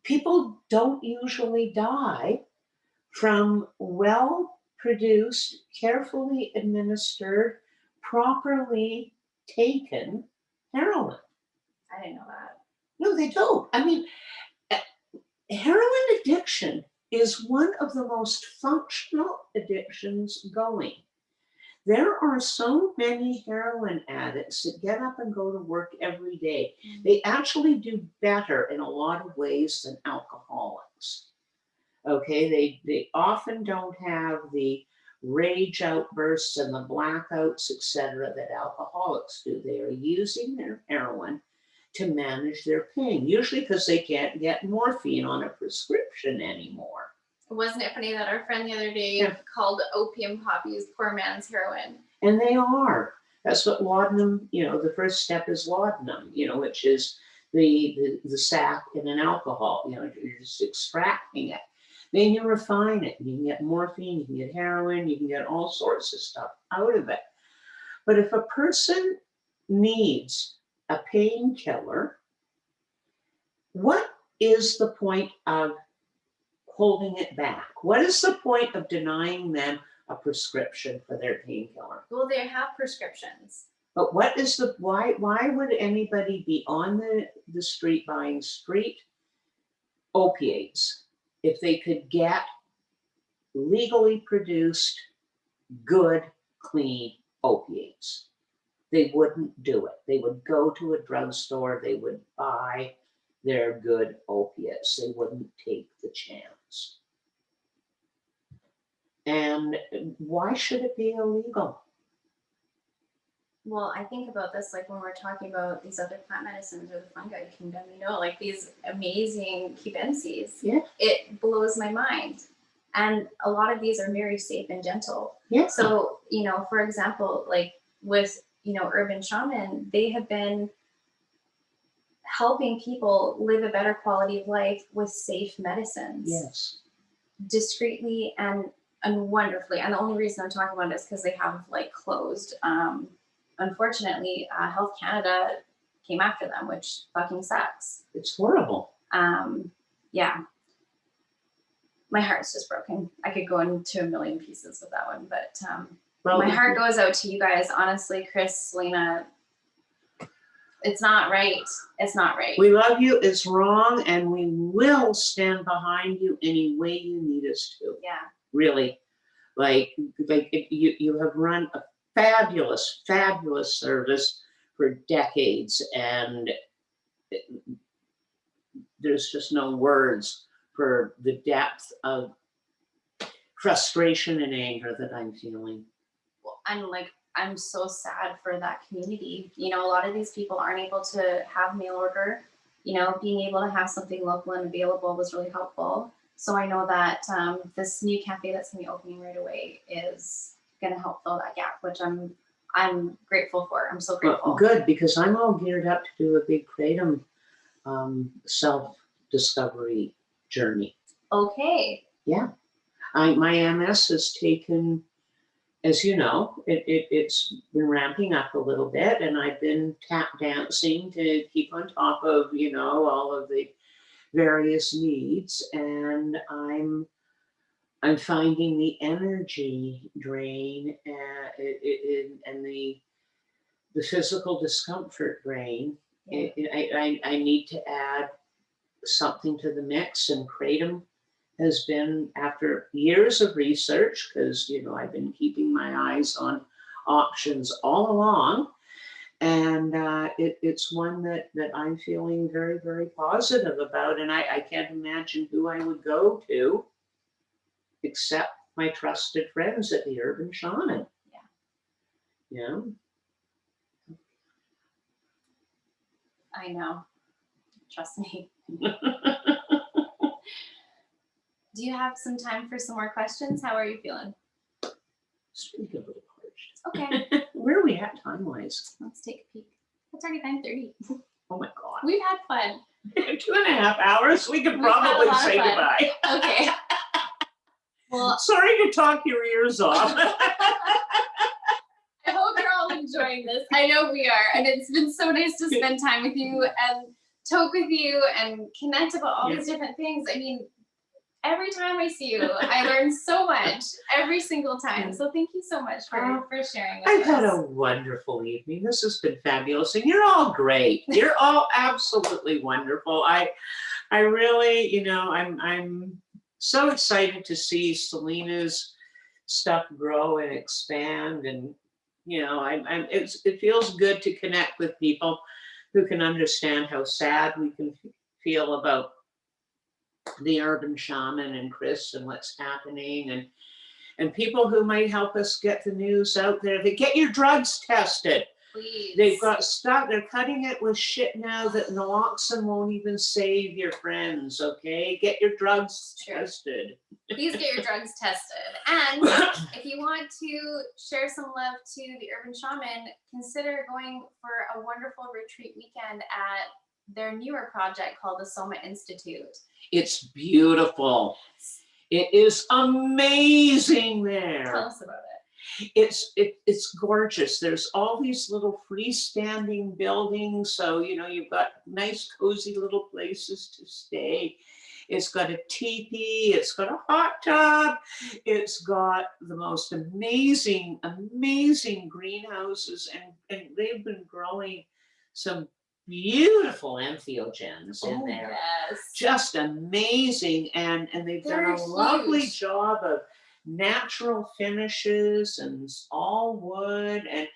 people don't usually die from well-produced, carefully administered, properly taken heroin. I didn't know that. No, they don't. I mean, heroin addiction is one of the most functional addictions going. There are so many heroin addicts that get up and go to work every day. They actually do better in a lot of ways than alcoholics. Okay, they often don't have the rage outbursts and the blackouts, etc., that alcoholics do. They are using their heroin to manage their pain, usually because they can't get morphine on a prescription anymore. Wasn't it funny that our friend the other day called opium poppies poor man's heroin? And they are. That's what laudanum, the first step is laudanum, which is the sap in an alcohol. You're just extracting it. Then you refine it. You can get morphine, you can get heroin, you can get all sorts of stuff out of it. But if a person needs a painkiller, what is the point of holding it back? What is the point of denying them a prescription for their painkiller? Well, they have prescriptions. But what is the why would anybody be on the street buying street opiates if they could get legally produced good clean opiates? They wouldn't do it. They would go to a drugstore, they would buy their good opiates. They wouldn't take the chance. And why should it be illegal? Well, I think about this like when we're talking about these other plant medicines or the fungi kingdom, you know, like these amazing cubensis. Yeah. It blows my mind. And a lot of these are very safe and gentle. Yeah. So, you know, for example, like with, you know, urban shaman, they have been helping people live a better quality of life with safe medicines. Yes. Discreetly and wonderfully. And the only reason I'm talking about it is because they have like closed. Unfortunately, Health Canada came after them, which fucking sucks. It's horrible. Yeah. My heart's just broken. I could go into a million pieces with that one, but Well, my heart goes out to you guys. Honestly, Chris, Selena, it's not right. It's not right. We love you. It's wrong, and we will stand behind you any way you need us to. Yeah. Really, like you have run a fabulous, fabulous service for decades, and there's just no words for the depth of frustration and anger that I'm feeling. And like, I'm so sad for that community. You know, a lot of these people aren't able to have mail order. You know, being able to have something local and available was really helpful. So I know that this new cafe that's going to be opening right away is going to help fill that gap, which I'm grateful for. I'm so grateful. Well, good, because I'm all geared up to do a big kratom self-discovery journey. Okay. Yeah, my MS has taken, as you know, it's been ramping up a little bit, and I've been tap dancing to keep on top of, you know, all of the various needs, and I'm finding the energy drain and the physical discomfort drain. Yeah. I need to add something to the mix, and kratom has been, after years of research, because, you know, I've been keeping my eyes on options all along, and it's one that I'm feeling very, very positive about, and I can't imagine who I would go to except my trusted friends at the Urban Shaman. Yeah. I know. Trust me. Do you have some time for some more questions? How are you feeling? Speaking of a little parched. Okay. Where are we at time-wise? Let's take a peek. It's already 9:30. Oh my God. We've had fun. 2.5 hours. We could We've had a probably lot of say fun. goodbye. Okay. Well, Sorry to talk your ears off. I hope you're all enjoying this. I know we are. And it's been so nice to spend time with you and talk with you and connect about all these different things. I mean, every time I see you, I learn so much every single time. So thank you so much for sharing with I've us. had a wonderful evening. This has been fabulous. And you're all great. You're all absolutely wonderful. I really, you know, I'm so excited to see Selena's stuff grow and expand, and you know, it feels good to connect with people who can understand how sad we can feel about the Urban Shaman and Chris and what's happening, and people who might help us get the news out there. They get your drugs tested. Please. They've got stuff. They're cutting it with shit now that naloxone won't even save your friends. Okay, get your drugs tested. Please get your drugs tested. And if you want to share some love to the Urban Shaman, consider going for a wonderful retreat weekend at their newer project called the Soma Institute. It's beautiful. It is amazing there. Tell us about it. It's gorgeous. There's all these little freestanding buildings, so you know you've got nice cozy little places to stay. It's got a teepee, it's got a hot tub, it's got the most amazing, amazing greenhouses, and they've been growing some beautiful entheogens in there. Yes. Just amazing, and they've done They're a lovely huge. job of natural finishes and all wood, and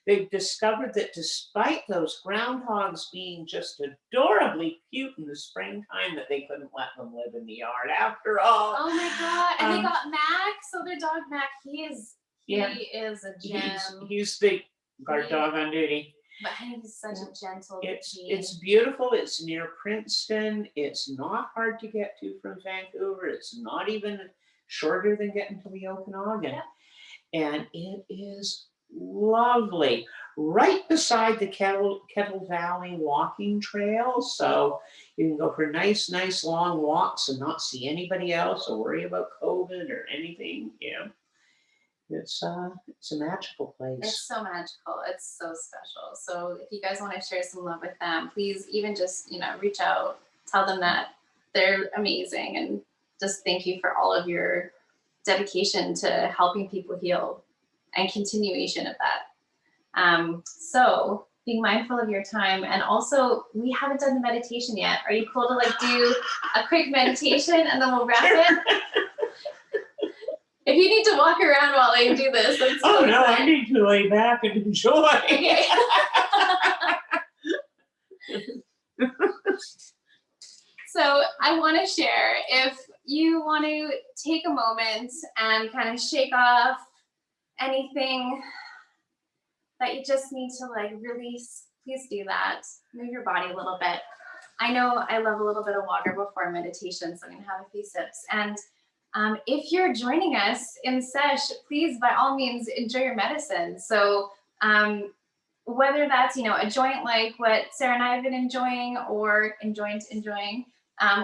they've discovered that despite those groundhogs being just adorably cute in the springtime, that they couldn't let them live in the yard after all. Oh my God. And they Um, got Mac. So their dog Mac, he is Yeah. a gem. He's the guard He- dog on duty. But he's such a gentle It's beautiful. It's near Princeton. It's not hard to get to from Vancouver. It's not even shorter than getting to the Okanagan. Yep. And it is lovely. Right beside the Kettle Valley walking trail. So you can go for nice long walks and not see anybody else or worry about COVID or anything. Yeah. It's a magical place. It's so magical. It's so special. So if you guys want to share some love with them, please even just, reach out, tell them that they're amazing, and just thank you for all of your dedication to helping people heal and continuation of that. So being mindful of your time, and also we haven't done the meditation yet. Are you cool to do a quick meditation and then we'll wrap it? If you need to walk around while I do this, that's oh no, fine. I need to lay back and enjoy. Okay. So I want to share, if you want to take a moment and kind of shake off anything that you just need to release, please do that. Move your body a little bit. I know I love a little bit of water before meditation, so I'm going to have a few sips. And if you're joining us in sesh, please, by all means, enjoy your medicine. So whether that's, a joint like what Sarah and I have been enjoying, or enjoying,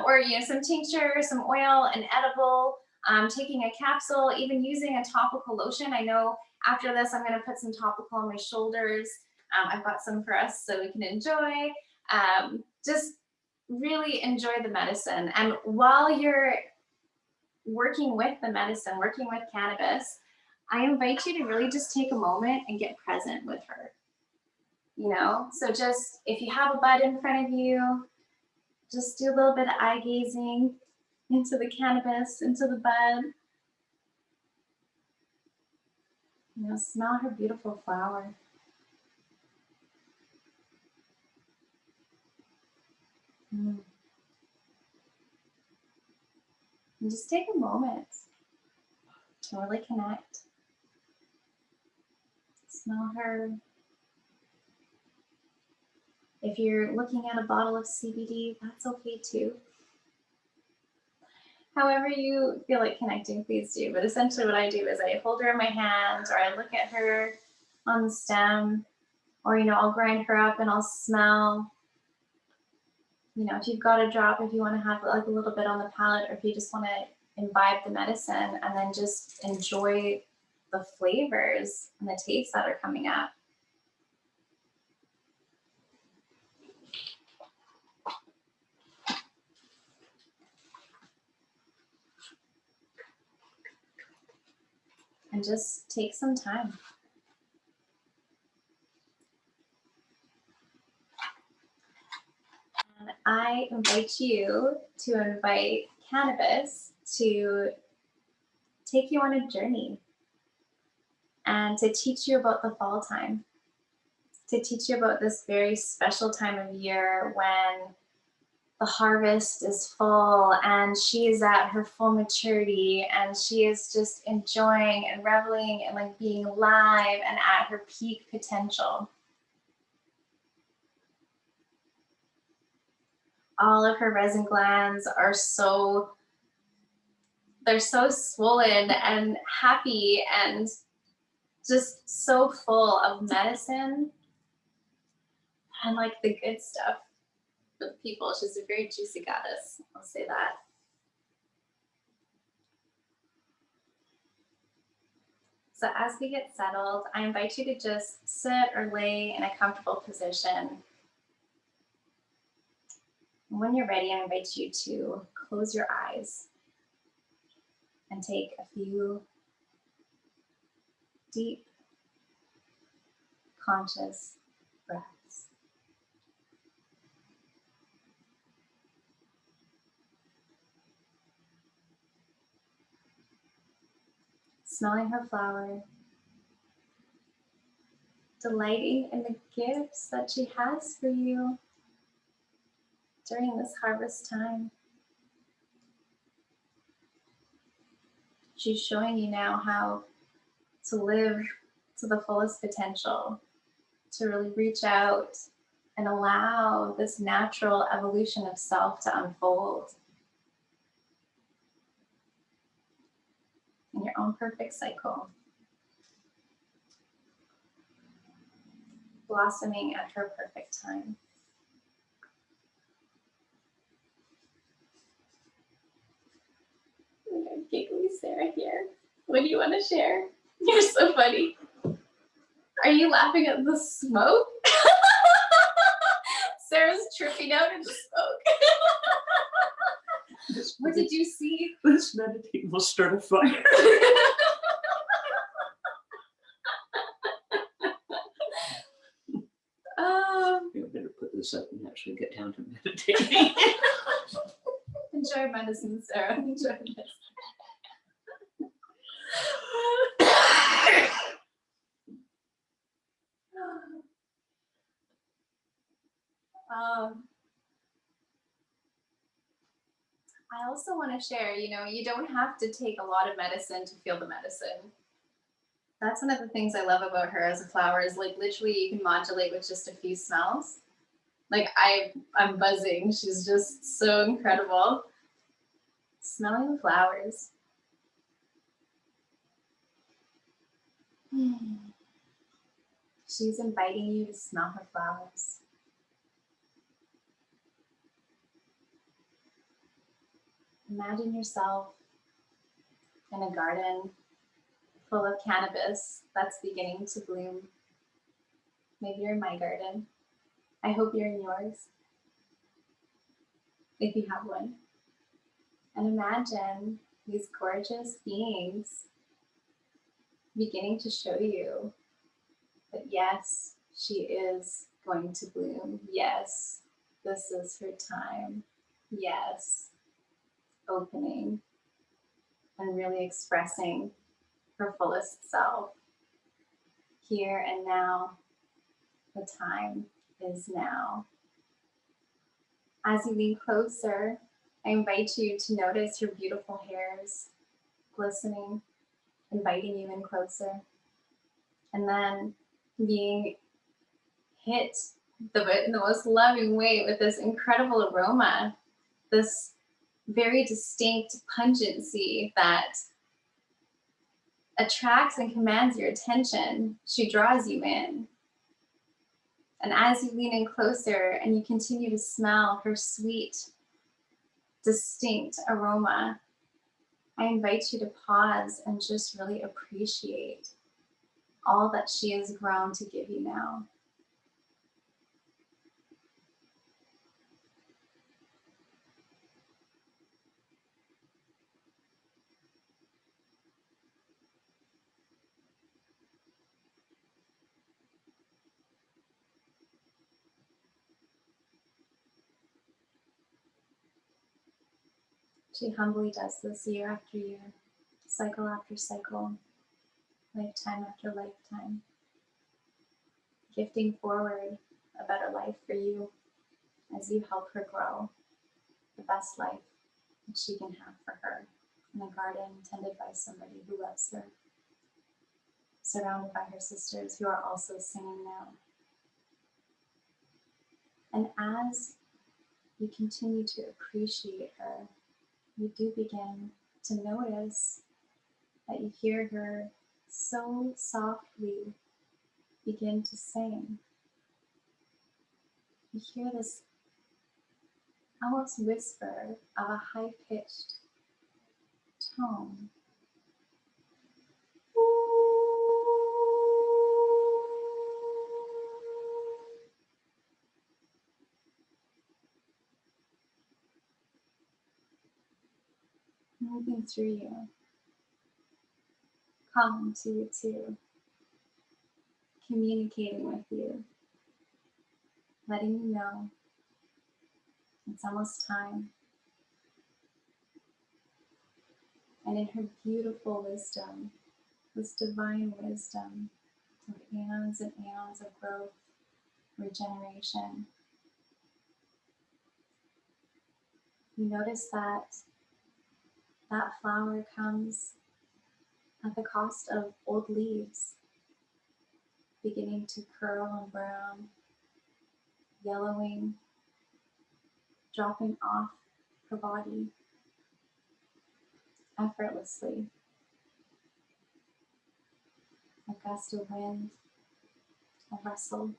or, some tincture, some oil, an edible, taking a capsule, even using a topical lotion. I know after this, I'm going to put some topical on my shoulders. I've got some for us so we can enjoy. Just really enjoy the medicine. And while you're working with the medicine, working with cannabis, I invite you to really just take a moment and get present with her. So just, if you have a bud in front of you, just do a little bit of eye gazing into the cannabis, into the bud. Smell her beautiful flower. And just take a moment to really connect. Smell her. If you're looking at a bottle of CBD, that's okay too. However you feel like connecting, please do. But essentially what I do is I hold her in my hand, or I look at her on the stem, or, I'll grind her up and I'll smell. If you've got a drop, if you want to have a little bit on the palate, or if you just want to imbibe the medicine and then just enjoy the flavors and the tastes that are coming up. And just take some time. And I invite you to invite cannabis to take you on a journey and to teach you about the fall time, to teach you about this very special time of year when the harvest is full and she is at her full maturity and she is just enjoying and reveling and being live and at her peak potential. All of her resin glands are they're so swollen and happy and just so full of medicine and the good stuff for people. She's a very juicy goddess, I'll say that. So as we get settled, I invite you to just sit or lay in a comfortable position. When you're ready, I invite you to close your eyes and take a few deep, conscious breaths. Smelling her flower, delighting in the gifts that she has for you during this harvest time. She's showing you now how to live to the fullest potential, to really reach out and allow this natural evolution of self to unfold in your own perfect cycle, blossoming at her perfect time. We got giggly Sarah here. What do you want to share? You're so funny. Are you laughing at the smoke? Sarah's tripping out in the smoke. What did you see? Let's meditate. We'll start a fire. You better put this up and actually get down to meditating. Enjoy medicine, Sarah. Enjoy medicine. I also want to share, you don't have to take a lot of medicine to feel the medicine. That's one of the things I love about her as a flower is like literally you can modulate with just a few smells. Like I'm buzzing. She's just so incredible. Smelling the flowers. She's inviting you to smell her flowers. Imagine yourself in a garden full of cannabis that's beginning to bloom. Maybe you're in my garden. I hope you're in yours, if you have one. And imagine these gorgeous beings beginning to show you that yes, she is going to bloom. Yes, this is her time. Yes, opening and really expressing her fullest self. Here and now, the time is now. As you lean closer, I invite you to notice her beautiful hairs glistening, inviting you in closer. And then being hit in the most loving way with this incredible aroma, this very distinct pungency that attracts and commands your attention. She draws you in. And as you lean in closer and you continue to smell her sweet, distinct aroma, I invite you to pause and just really appreciate all that she has grown to give you now. She humbly does this year after year, cycle after cycle, lifetime after lifetime, gifting forward a better life for you as you help her grow the best life that she can have for her in a garden tended by somebody who loves her, surrounded by her sisters who are also singing now. And as you continue to appreciate her, you do begin to notice that you hear her so softly begin to sing. You hear this almost whisper of a high-pitched tone. Ooh. moving through you, calling to you too, communicating with you, letting you know it's almost time. And in her beautiful wisdom, this divine wisdom of eons and eons of growth, regeneration, you notice that that flower comes at the cost of old leaves beginning to curl and brown, yellowing, dropping off her body effortlessly. A gust of wind, a rustle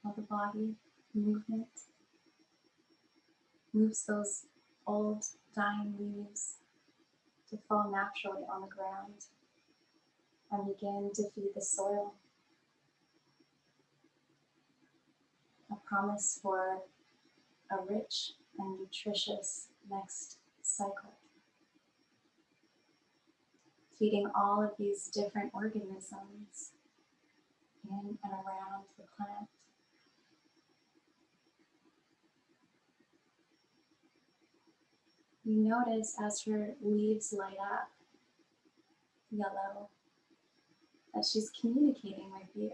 of the body, movement, moves those old dying leaves to fall naturally on the ground and begin to feed the soil. A promise for a rich and nutritious next cycle, feeding all of these different organisms in and around the plant. You notice as her leaves light up yellow that she's communicating with you.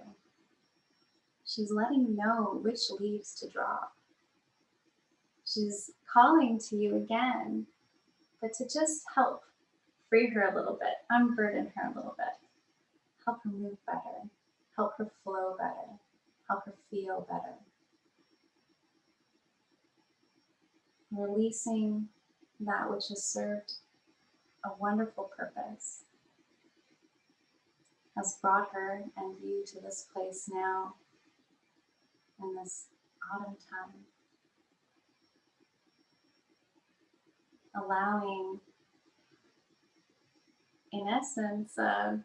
She's letting you know which leaves to drop. She's calling to you again, but to just help free her a little bit, unburden her a little bit, help her move better, help her flow better, help her feel better. Releasing that which has served a wonderful purpose, has brought her and you to this place now in this autumn time. Allowing, in essence, a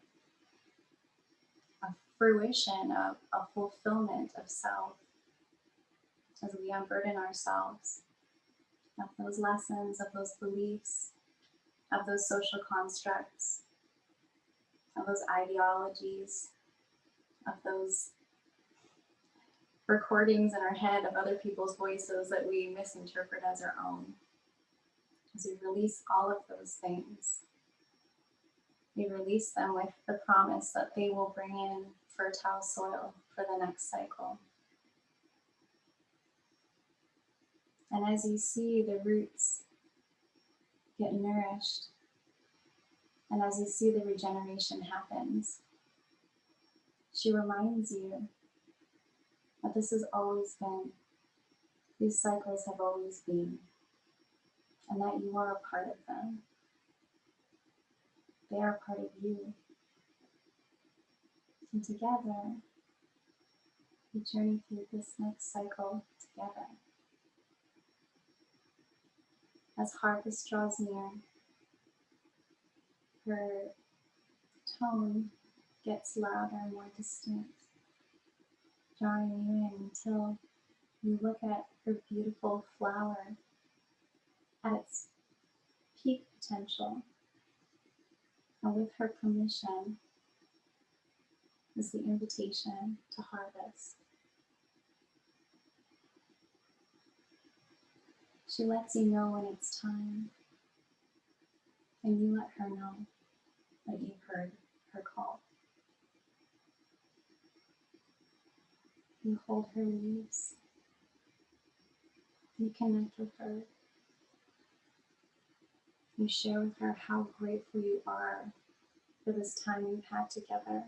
fruition of a fulfillment of self as we unburden ourselves of those lessons, of those beliefs, of those social constructs, of those ideologies, of those recordings in our head of other people's voices that we misinterpret as our own. As we release all of those things, we release them with the promise that they will bring in fertile soil for the next cycle. And as you see the roots get nourished, and as you see the regeneration happens, she reminds you that this has always been, these cycles have always been, and that you are a part of them. They are part of you. And together, we journey through this next cycle together. As harvest draws near, her tone gets louder and more distinct, drawing you in until you look at her beautiful flower at its peak potential. And with her permission is the invitation to harvest. She lets you know when it's time, and you let her know that you've heard her call. You hold her leaves. You connect with her. You share with her how grateful you are for this time you've had together,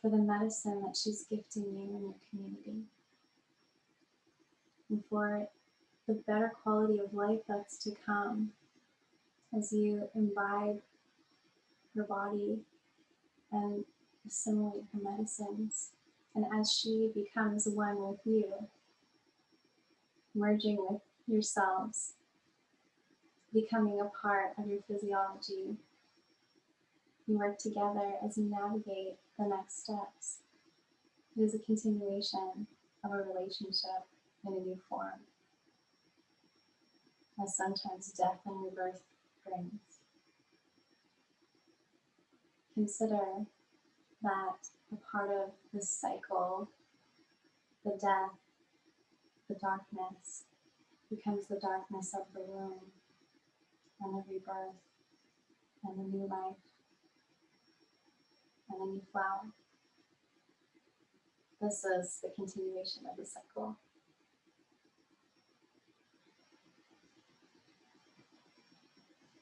for the medicine that she's gifting you and your community, and for the better quality of life that's to come as you imbibe her body and assimilate her medicines. And as she becomes one with you, merging with yourselves, becoming a part of your physiology, you work together as you navigate the next steps. It is a continuation of a relationship in a new form. As sometimes death and rebirth brings. Consider that a part of this cycle, the death, the darkness, becomes the darkness of the womb and the rebirth and the new life and the new flower. This is the continuation of the cycle.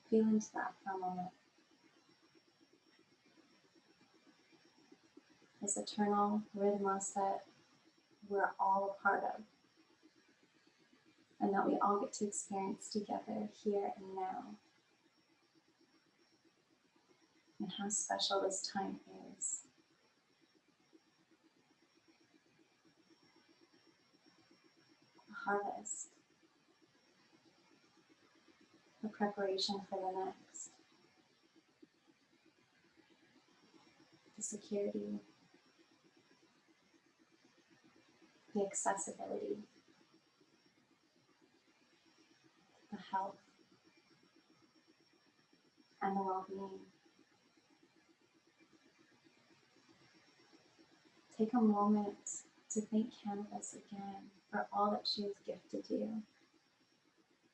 Feel into that for a moment. This eternal rhythmos that we're all a part of, and that we all get to experience together here and now. And how special this time is. The harvest. The preparation for the next. The security. The accessibility. The health. And the well-being. Take a moment to thank Cannabis again for all that she has gifted you.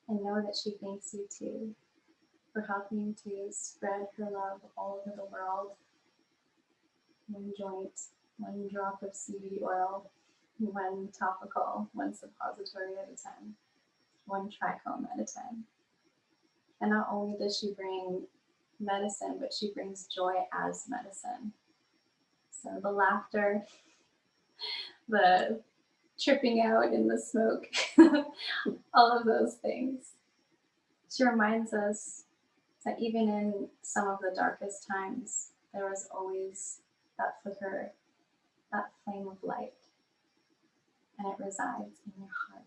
And know that she thanks you too for helping to spread her love all over the world. One joint, one drop of CBD oil, one topical, one suppository at a time, one trichome at a time. And not only does she bring medicine, but she brings joy as medicine. So the laughter, the tripping out in the smoke, all of those things. She reminds us that even in some of the darkest times, there was always that flicker, that flame of light, and it resides in your heart.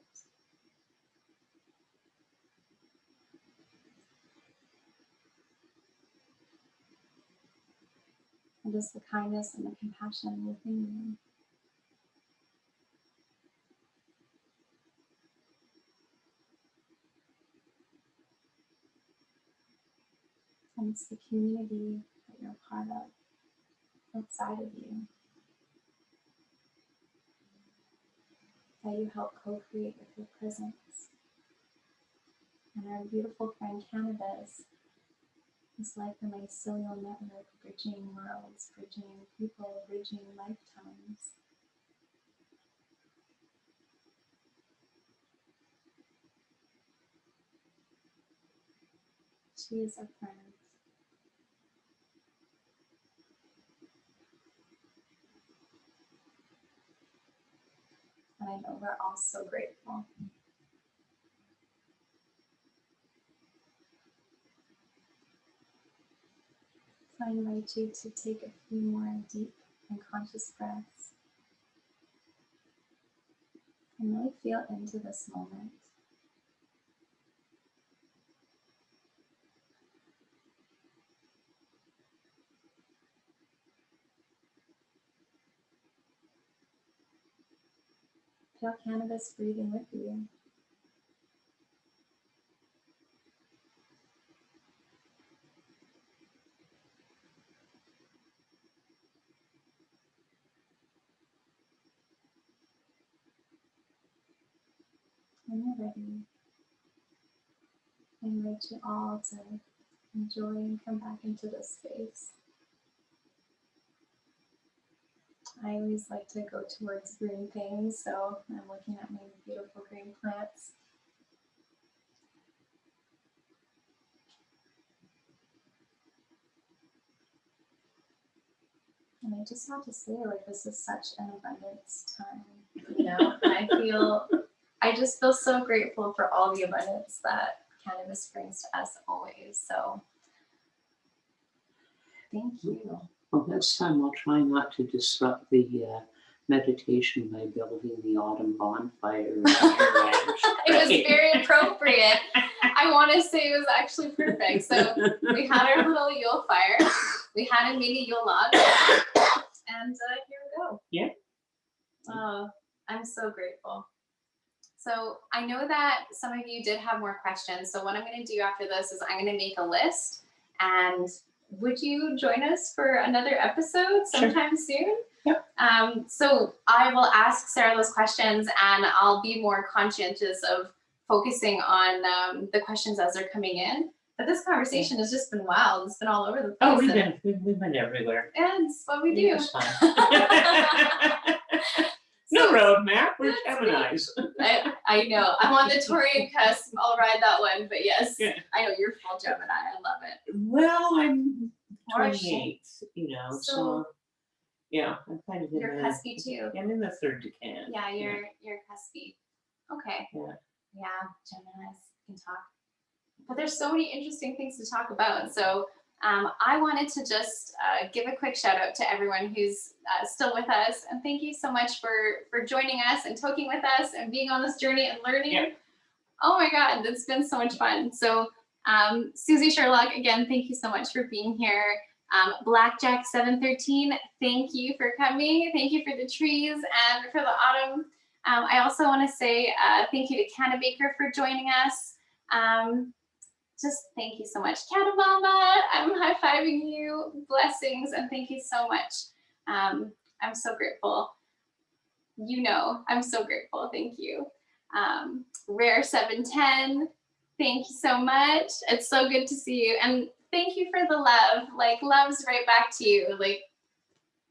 And just the kindness and the compassion within you. And it's the community that you're a part of, outside of you, that you help co-create with your presence. And our beautiful friend Cannabis is like the mycelial network, bridging worlds, bridging people, bridging lifetimes. She is our friend. And I know we're all so grateful. So I invite you to take a few more deep and conscious breaths and really feel into this moment. Feel Cannabis breathing with you. When you're ready, I invite you all to enjoy and come back into this space. I always like to go towards green things, so I'm looking at my beautiful green plants. And I just have to say, like, this is such an abundance time, you know, and I just feel so grateful for all the abundance that Cannabis brings to us always. So thank you. Well, next time I'll try not to disrupt the meditation by building the autumn bonfire. It was very appropriate. I want to say it was actually perfect. So we had our little Yule fire. We had a mini Yule log. And here we go. Yeah. I'm so grateful. So I know that some of you did have more questions. So what I'm going to do after this is I'm going to make a list. And would you join us for another episode sometime soon? Yep. So I will ask Sarah those questions, and I'll be more conscientious of focusing on the questions as they're coming in. But this conversation has just been wild. It's been all over the place. Oh, we've been everywhere. And it's what we do. Yeah, it's fine. No roadmap. We're Geminis. I know. I'm on the Taurian cusp. I'll ride that one. But yes, Yeah. I know you're full Gemini. I love it. Well, I'm Or 28, so yeah, I'm kind of in You're the, cuspy too. I'm in the third decan. Yeah, you're cuspy. Okay. Yeah. Geminis can talk. But there's so many interesting things to talk about. So I wanted to just give a quick shout out to everyone who's still with us. And thank you so much for joining us and talking with us and being on this journey and learning. Yeah. Oh my God, it's been so much fun. So Susie Sherlock, again, thank you so much for being here. Blackjack 713, thank you for coming. Thank you for the trees and for the autumn. I also want to say thank you to Canna Baker for joining us. Just thank you so much. Catamama, I'm high-fiving you. Blessings, and thank you so much. I'm so grateful. I'm so grateful. Thank you. Rare 710, thank you so much. It's so good to see you. And thank you for the love. Like, love's right back to you. Like,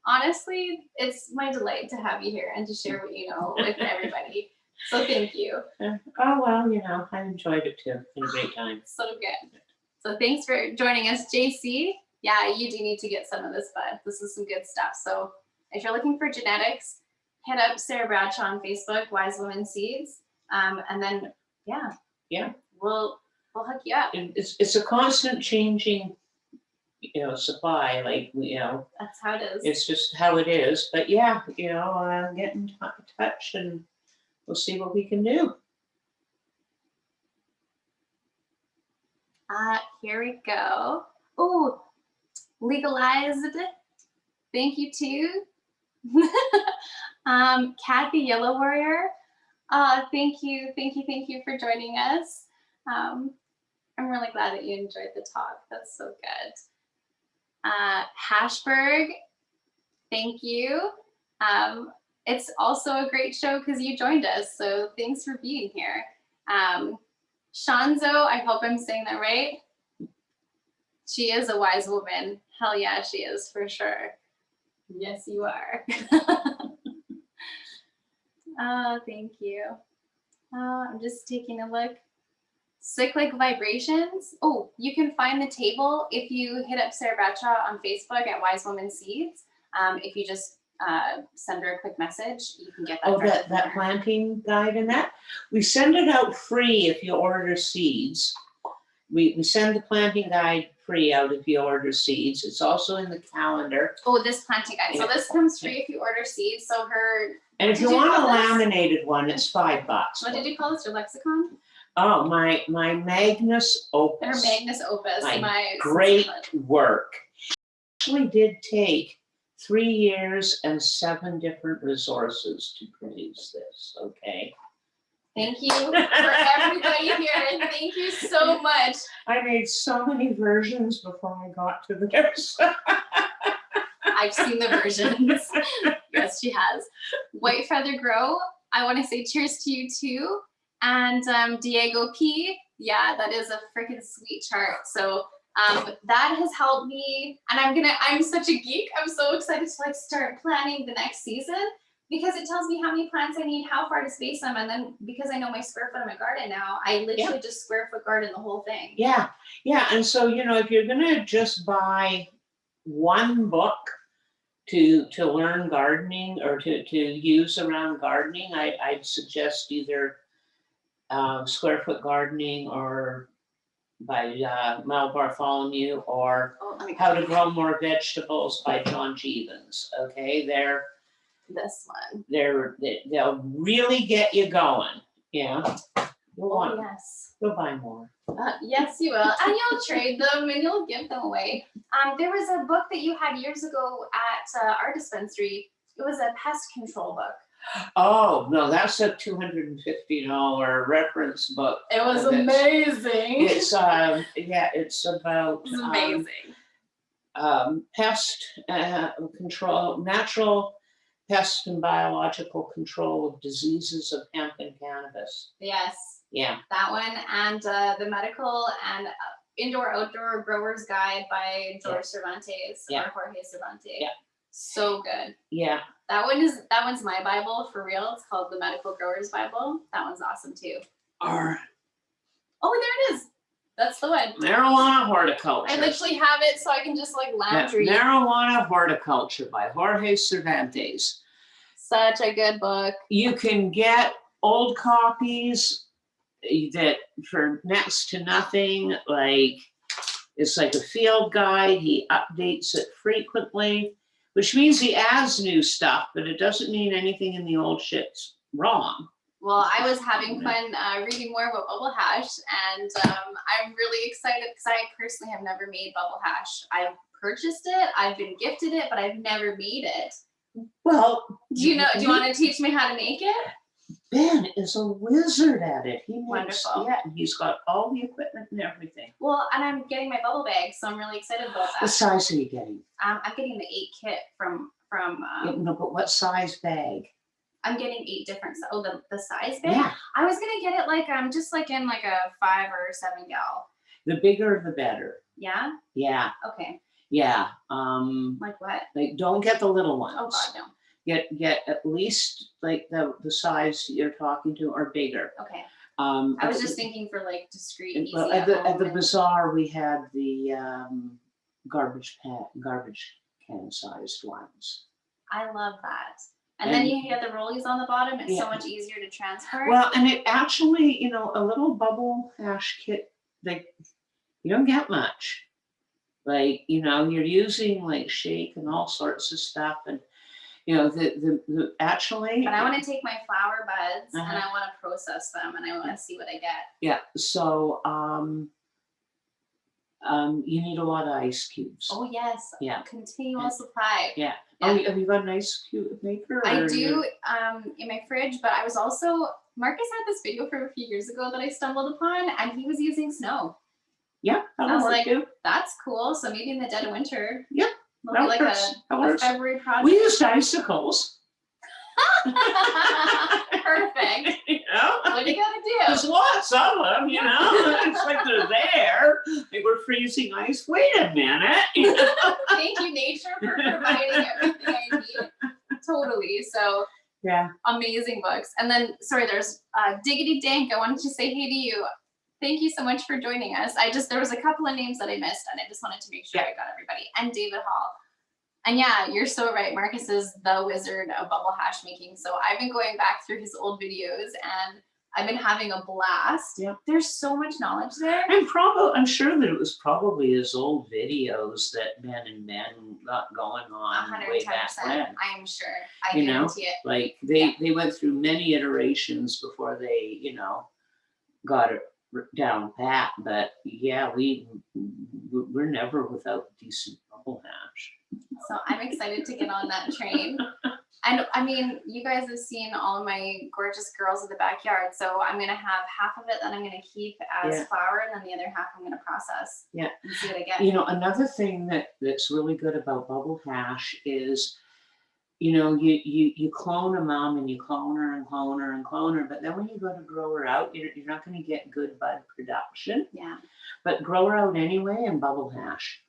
honestly, it's my delight to have you here and to share what you know with everybody. So thank you. Oh, well, I enjoyed it too. It's been a great time. So good. So thanks for joining us, JC. Yeah, you do need to get some of this, bud. This is some good stuff. So if you're looking for genetics, hit up Sarah Bradshaw on Facebook, Wise Women Seeds. And then, Yeah. we'll hook you up. It's a constant changing, supply. Like, That's how it is. it's just how it is. But yeah, get in touch and we'll see what we can do. Here we go. Oh, legalized. Thank you too. Kathy Yellow Warrior. Thank you for joining us. I'm really glad that you enjoyed the talk. That's so good. Hashberg, thank you. It's also a great show because you joined us, so thanks for being here. Shanzo, I hope I'm saying that right. She is a wise woman. Hell yeah, she is for sure. Yes, you are. Thank you. I'm just taking a look. Cyclic Vibrations. Oh, you can find the table if you hit up Sarah Bradshaw on Facebook at Wise Women Seeds. If you just send her a quick message, you can get that. Oh, that planting guide and that? We send it out free if you order seeds. We send the planting guide free out if you order seeds. It's also in the calendar. Oh, this planting guide. So this comes free if you order seeds. So and if you want a laminated one, it's $5. What did you call this? Your lexicon? Oh, my Magnus Opus. Her Magnus Opus. My great work. Actually did take 3 years and 7 different resources to produce this. Okay. Thank you for everybody here, and thank you so much. I made so many versions before I got to this. I've seen the versions. Yes, she has. White Feather Grow, I want to say cheers to you too. And Diego P, yeah, that is a freaking sweet chart. So that has helped me, and I'm such a geek. I'm so excited to start planning the next season, because it tells me how many plants I need, how far to space them, and then because I know my square foot of my garden now, I literally just square foot garden the whole thing. Yeah, and so if you're gonna just buy one book to learn gardening or to use around gardening, I'd suggest either Square Foot Gardening or by Mel Bartholomew, or How to Grow More Vegetables by John Jeevons. Okay, this one. They'll really get you going. Yeah. Yes. You'll buy more. Yes, you will. And you'll trade them and you'll give them away. There was a book that you had years ago at our dispensary. It was a pest control book. Oh, no, that's a $250 reference book. It was And amazing. It's, yeah, it's about It was amazing. Pest control, natural pest and biological control of diseases of hemp and cannabis. Yes, Yeah. that one, and the medical and indoor outdoor growers guide by George Cervantes or Jorge Cervantes. Yeah. So good. Yeah. That one's my Bible for real. It's called the Medical Growers Bible. That one's awesome too. Or Oh, there it is. That's the one. Marijuana Horticulture. I literally have it so I can just like lounge read. Marijuana Horticulture by Jorge Cervantes. Such a good book. You can get old copies that for next to nothing. Like, it's like a field guide. He updates it frequently, which means he adds new stuff, but it doesn't mean anything in the old shit's wrong. Well, I was having fun reading more about bubble hash, and I'm really excited because I personally have never made bubble hash. I've purchased it, I've been gifted it, but I've never made it. Well, do you want to teach me how to make it? Ben is a wizard at it. He makes, wonderful. Yeah, and he's got all the equipment and everything. Well, and I'm getting my bubble bag, so I'm really excited about that. What size are you getting? I'm getting the 8 kit from. No, but what size bag? I'm getting 8 different. Oh, the size bag. Yeah. I was gonna get it like just like in like a 5 or 7 gal. The bigger, the better. Yeah. Yeah. Okay. Yeah. Like what? Like, don't get the little ones. Oh God, no. Get at least like the size you're talking to or bigger. Okay. I was just thinking for like discreet, easy. Well, at the bazaar we had the garbage can sized ones. I love that. And then you get the rollies on the bottom. It's so much easier to transport. Well, and it actually, a little bubble hash kit, like, you don't get much. Like, you're using like shake and all sorts of stuff, and the actually. But I want to take my flower buds and I want to process them, and I want to see what I get. Yeah. So you need a lot of ice cubes. Oh yes. Yeah. Continual supply. Yeah. Oh, have you got an ice cube maker? I do in my fridge, but I was also, Marcus had this video from a few years ago that I stumbled upon, and he was using snow. Yeah, I was like, that's cool. So maybe in the dead of winter. Yeah. It'll be like a February project. We used icicles. Perfect. What do you gotta do? There's lots of them, It's like they're there. Like, we're freezing ice. Wait a minute. Thank you, nature, for providing everything I need. Totally. So yeah, amazing books. And then, sorry, there's Diggity Dank. I wanted to say hey to you. Thank you so much for joining us. There was a couple of names that I missed, and I just wanted to make sure I got everybody. And David Hall. And yeah, you're so right. Marcus is the wizard of bubble hash making. So I've been going back through his old videos, and I've been having a blast. Yeah. There's so much knowledge there. I'm sure that it was probably his old videos that Ben and Ben got going on 110%. way back when. I am sure. I guarantee it. Like they went through many iterations before they, got it down pat. But yeah, we're never without decent bubble hash. So I'm excited to get on that train. And I mean, you guys have seen all of my gorgeous girls in the backyard. So I'm going to have half of it that I'm going to keep as flour, and then the other half I'm going to process. Yeah. And see what I get. Another thing that's really good about bubble hash is, you clone a mom and you clone her and clone her and clone her. But then when you go to grow her out, you're not going to get good bud production. Yeah. But grow her out anyway and bubble hash.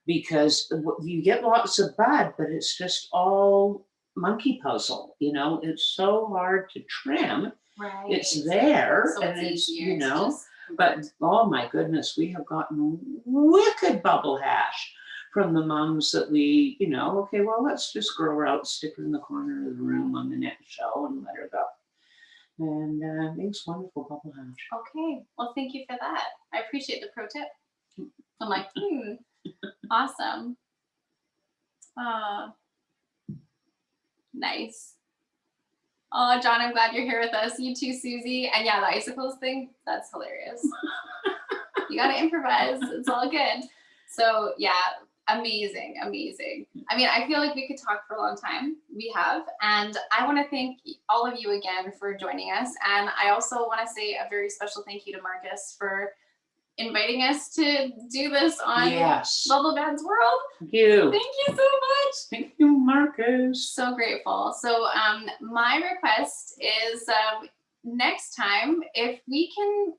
Because you get lots of bud, but it's just all monkey puzzle. It's so hard to trim. Right. It's there, so and it's easier, but oh my goodness, we have gotten wicked bubble hash from the mums that we, okay, well, let's just grow her out, stick her in the corner of the room on the next show and let her go. And makes wonderful bubble hash. Okay, well, thank you for that. I appreciate the pro tip. I'm like, awesome. Nice. Oh, John, I'm glad you're here with us. You too, Susie. And yeah, the icicles thing, that's hilarious. You got to improvise. It's all good. So yeah, Amazing, amazing. I mean, I feel like we could talk for a long time. We have, and I want to thank all of you again for joining us. And I also want to say a very special thank you to Marcus for inviting us to do this on Yes. Bubble Band's World. Thank you. Thank you so much. Thank you, Marcus. So grateful. So my request is next time, if we can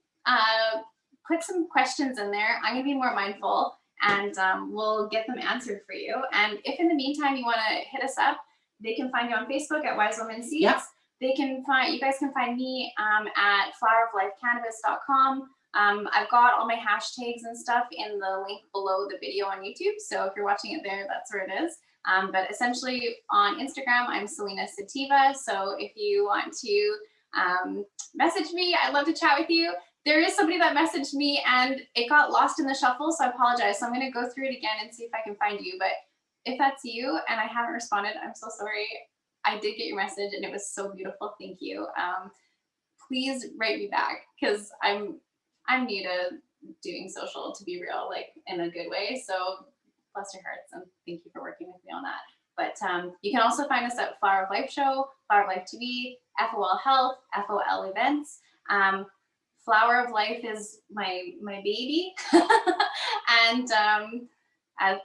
put some questions in there, I'm gonna be more mindful, and we'll get them answered for you. And if in the meantime you wanna hit us up, they can find you on Facebook at Wise Women Seeds. Yep. They can find, you guys can find me at floweroflifecannabis.com. I've got all my hashtags and stuff in the link below the video on YouTube. So if you're watching it there, that's where it is. But essentially on Instagram, I'm Selena Sativa. So if you want to message me, I'd love to chat with you. There is somebody that messaged me and it got lost in the shuffle, so I apologize. So I'm going to go through it again and see if I can find you. But if that's you and I haven't responded, I'm so sorry. I did get your message and it was so beautiful. Thank you. Please write me back, because I'm new to doing social, to be real, like in a good way. So bless your hearts and thank you for working with me on that. But you can also find us at Flower of Life Show, Flower of Life TV, FOL Health, FOL Events. Flower of Life is my baby. And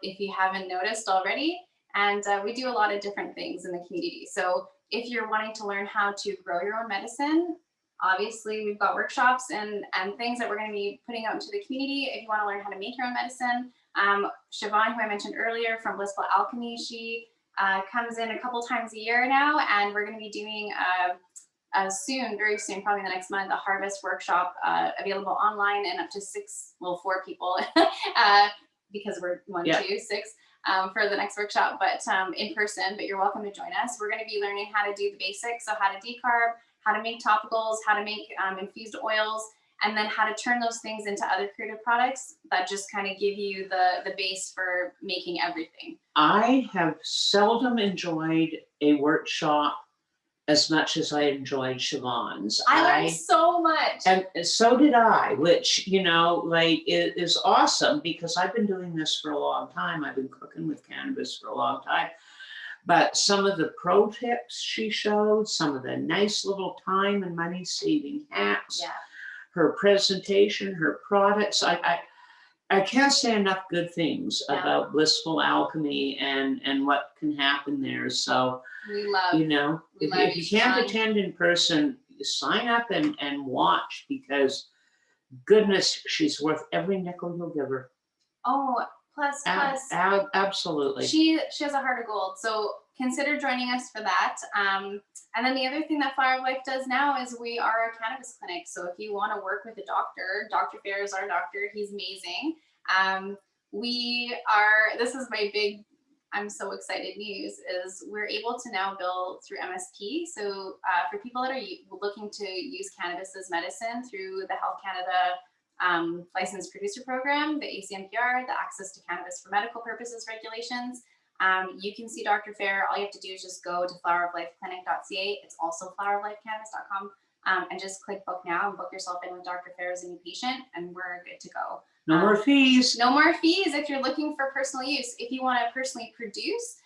if you haven't noticed already, and we do a lot of different things in the community. So if you're wanting to learn how to grow your own medicine, obviously we've got workshops and things that we're going to be putting out into the community. If you want to learn how to make your own medicine, Siobhan, who I mentioned earlier from Blissful Alchemy, she comes in a couple times a year now, and we're going to be doing soon, very soon, probably in the next month, a harvest workshop available online, and up to 4 people because we're 6 for the next workshop, but in person. But you're welcome to join us. We're going to be learning how to do the basics, so how to decarb, how to make topicals, how to make infused oils, and then how to turn those things into other creative products that just kind of give you the base for making everything. I have seldom enjoyed a workshop as much as I enjoyed Siobhan's. I learned so much. And so did I, which, you know, like, it is awesome, because I've been doing this for a long time. I've been cooking with cannabis for a long time. But some of the pro tips she showed, some of the nice little time and money saving hacks, her presentation, her products, I can't say enough good things about Blissful Alchemy and what can happen there. So, we love, you know, if you can't attend in person, sign up and watch, because goodness, she's worth every nickel you'll give her. Oh, plus, absolutely. She has a heart of gold. So consider joining us for that. And then the other thing that Flower of Life does now is we are a cannabis clinic. So if you want to work with a doctor, Dr. Fair is our doctor. He's amazing. This is my big, I'm so excited news, is we're able to now bill through MSP. So for people that are looking to use cannabis as medicine through the Health Canada licensed producer program, the ACMPR, the Access to Cannabis for Medical Purposes regulations, you can see Dr. Fair. All you have to do is just go to floweroflifeclinic.ca. It's also floweroflifecannabis.com, and just click book now and book yourself in with Dr. Fair as a new patient, and we're good to go. No more fees. No more fees if you're looking for personal use. If you want to personally produce,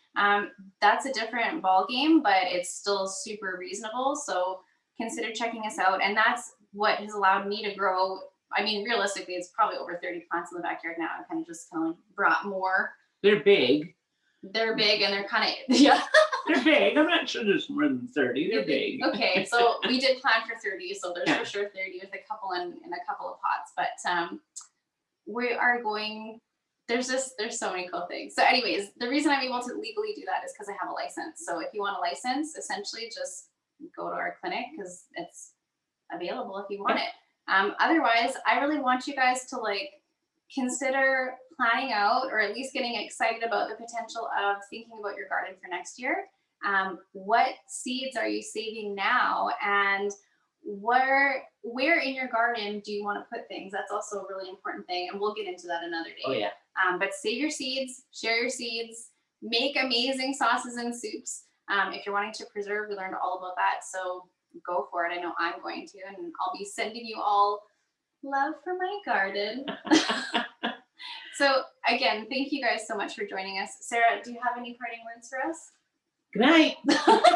that's a different ball game, but it's still super reasonable. So consider checking us out. And that's what has allowed me to grow. I mean, realistically, it's probably over 30 plants in the backyard now. I kind of just brought more. They're big. They're big, and they're kind of, They're big. I'm not sure there's more than 30. They're big. Okay, so we did plan for 30, so there's for sure 30 with a couple in a couple of pots. But we are going, there's so many cool things. So anyways, the reason I'm able to legally do that is because I have a license. So if you want a license, essentially just go to our clinic, because it's available if you want it. Otherwise, I really want you guys to consider planning out, or at least getting excited about the potential of thinking about your garden for next year. What seeds are you saving now, and where in your garden do you want to put things? That's also a really important thing, and we'll get into that another day. Oh yeah. But save your seeds, share your seeds, make amazing sauces and soups. If you're wanting to preserve, we learned all about that, so go for it. I know I'm going to, and I'll be sending you all love for my garden. So again, thank you guys so much for joining us. Sarah, do you have any parting words for us? Good night.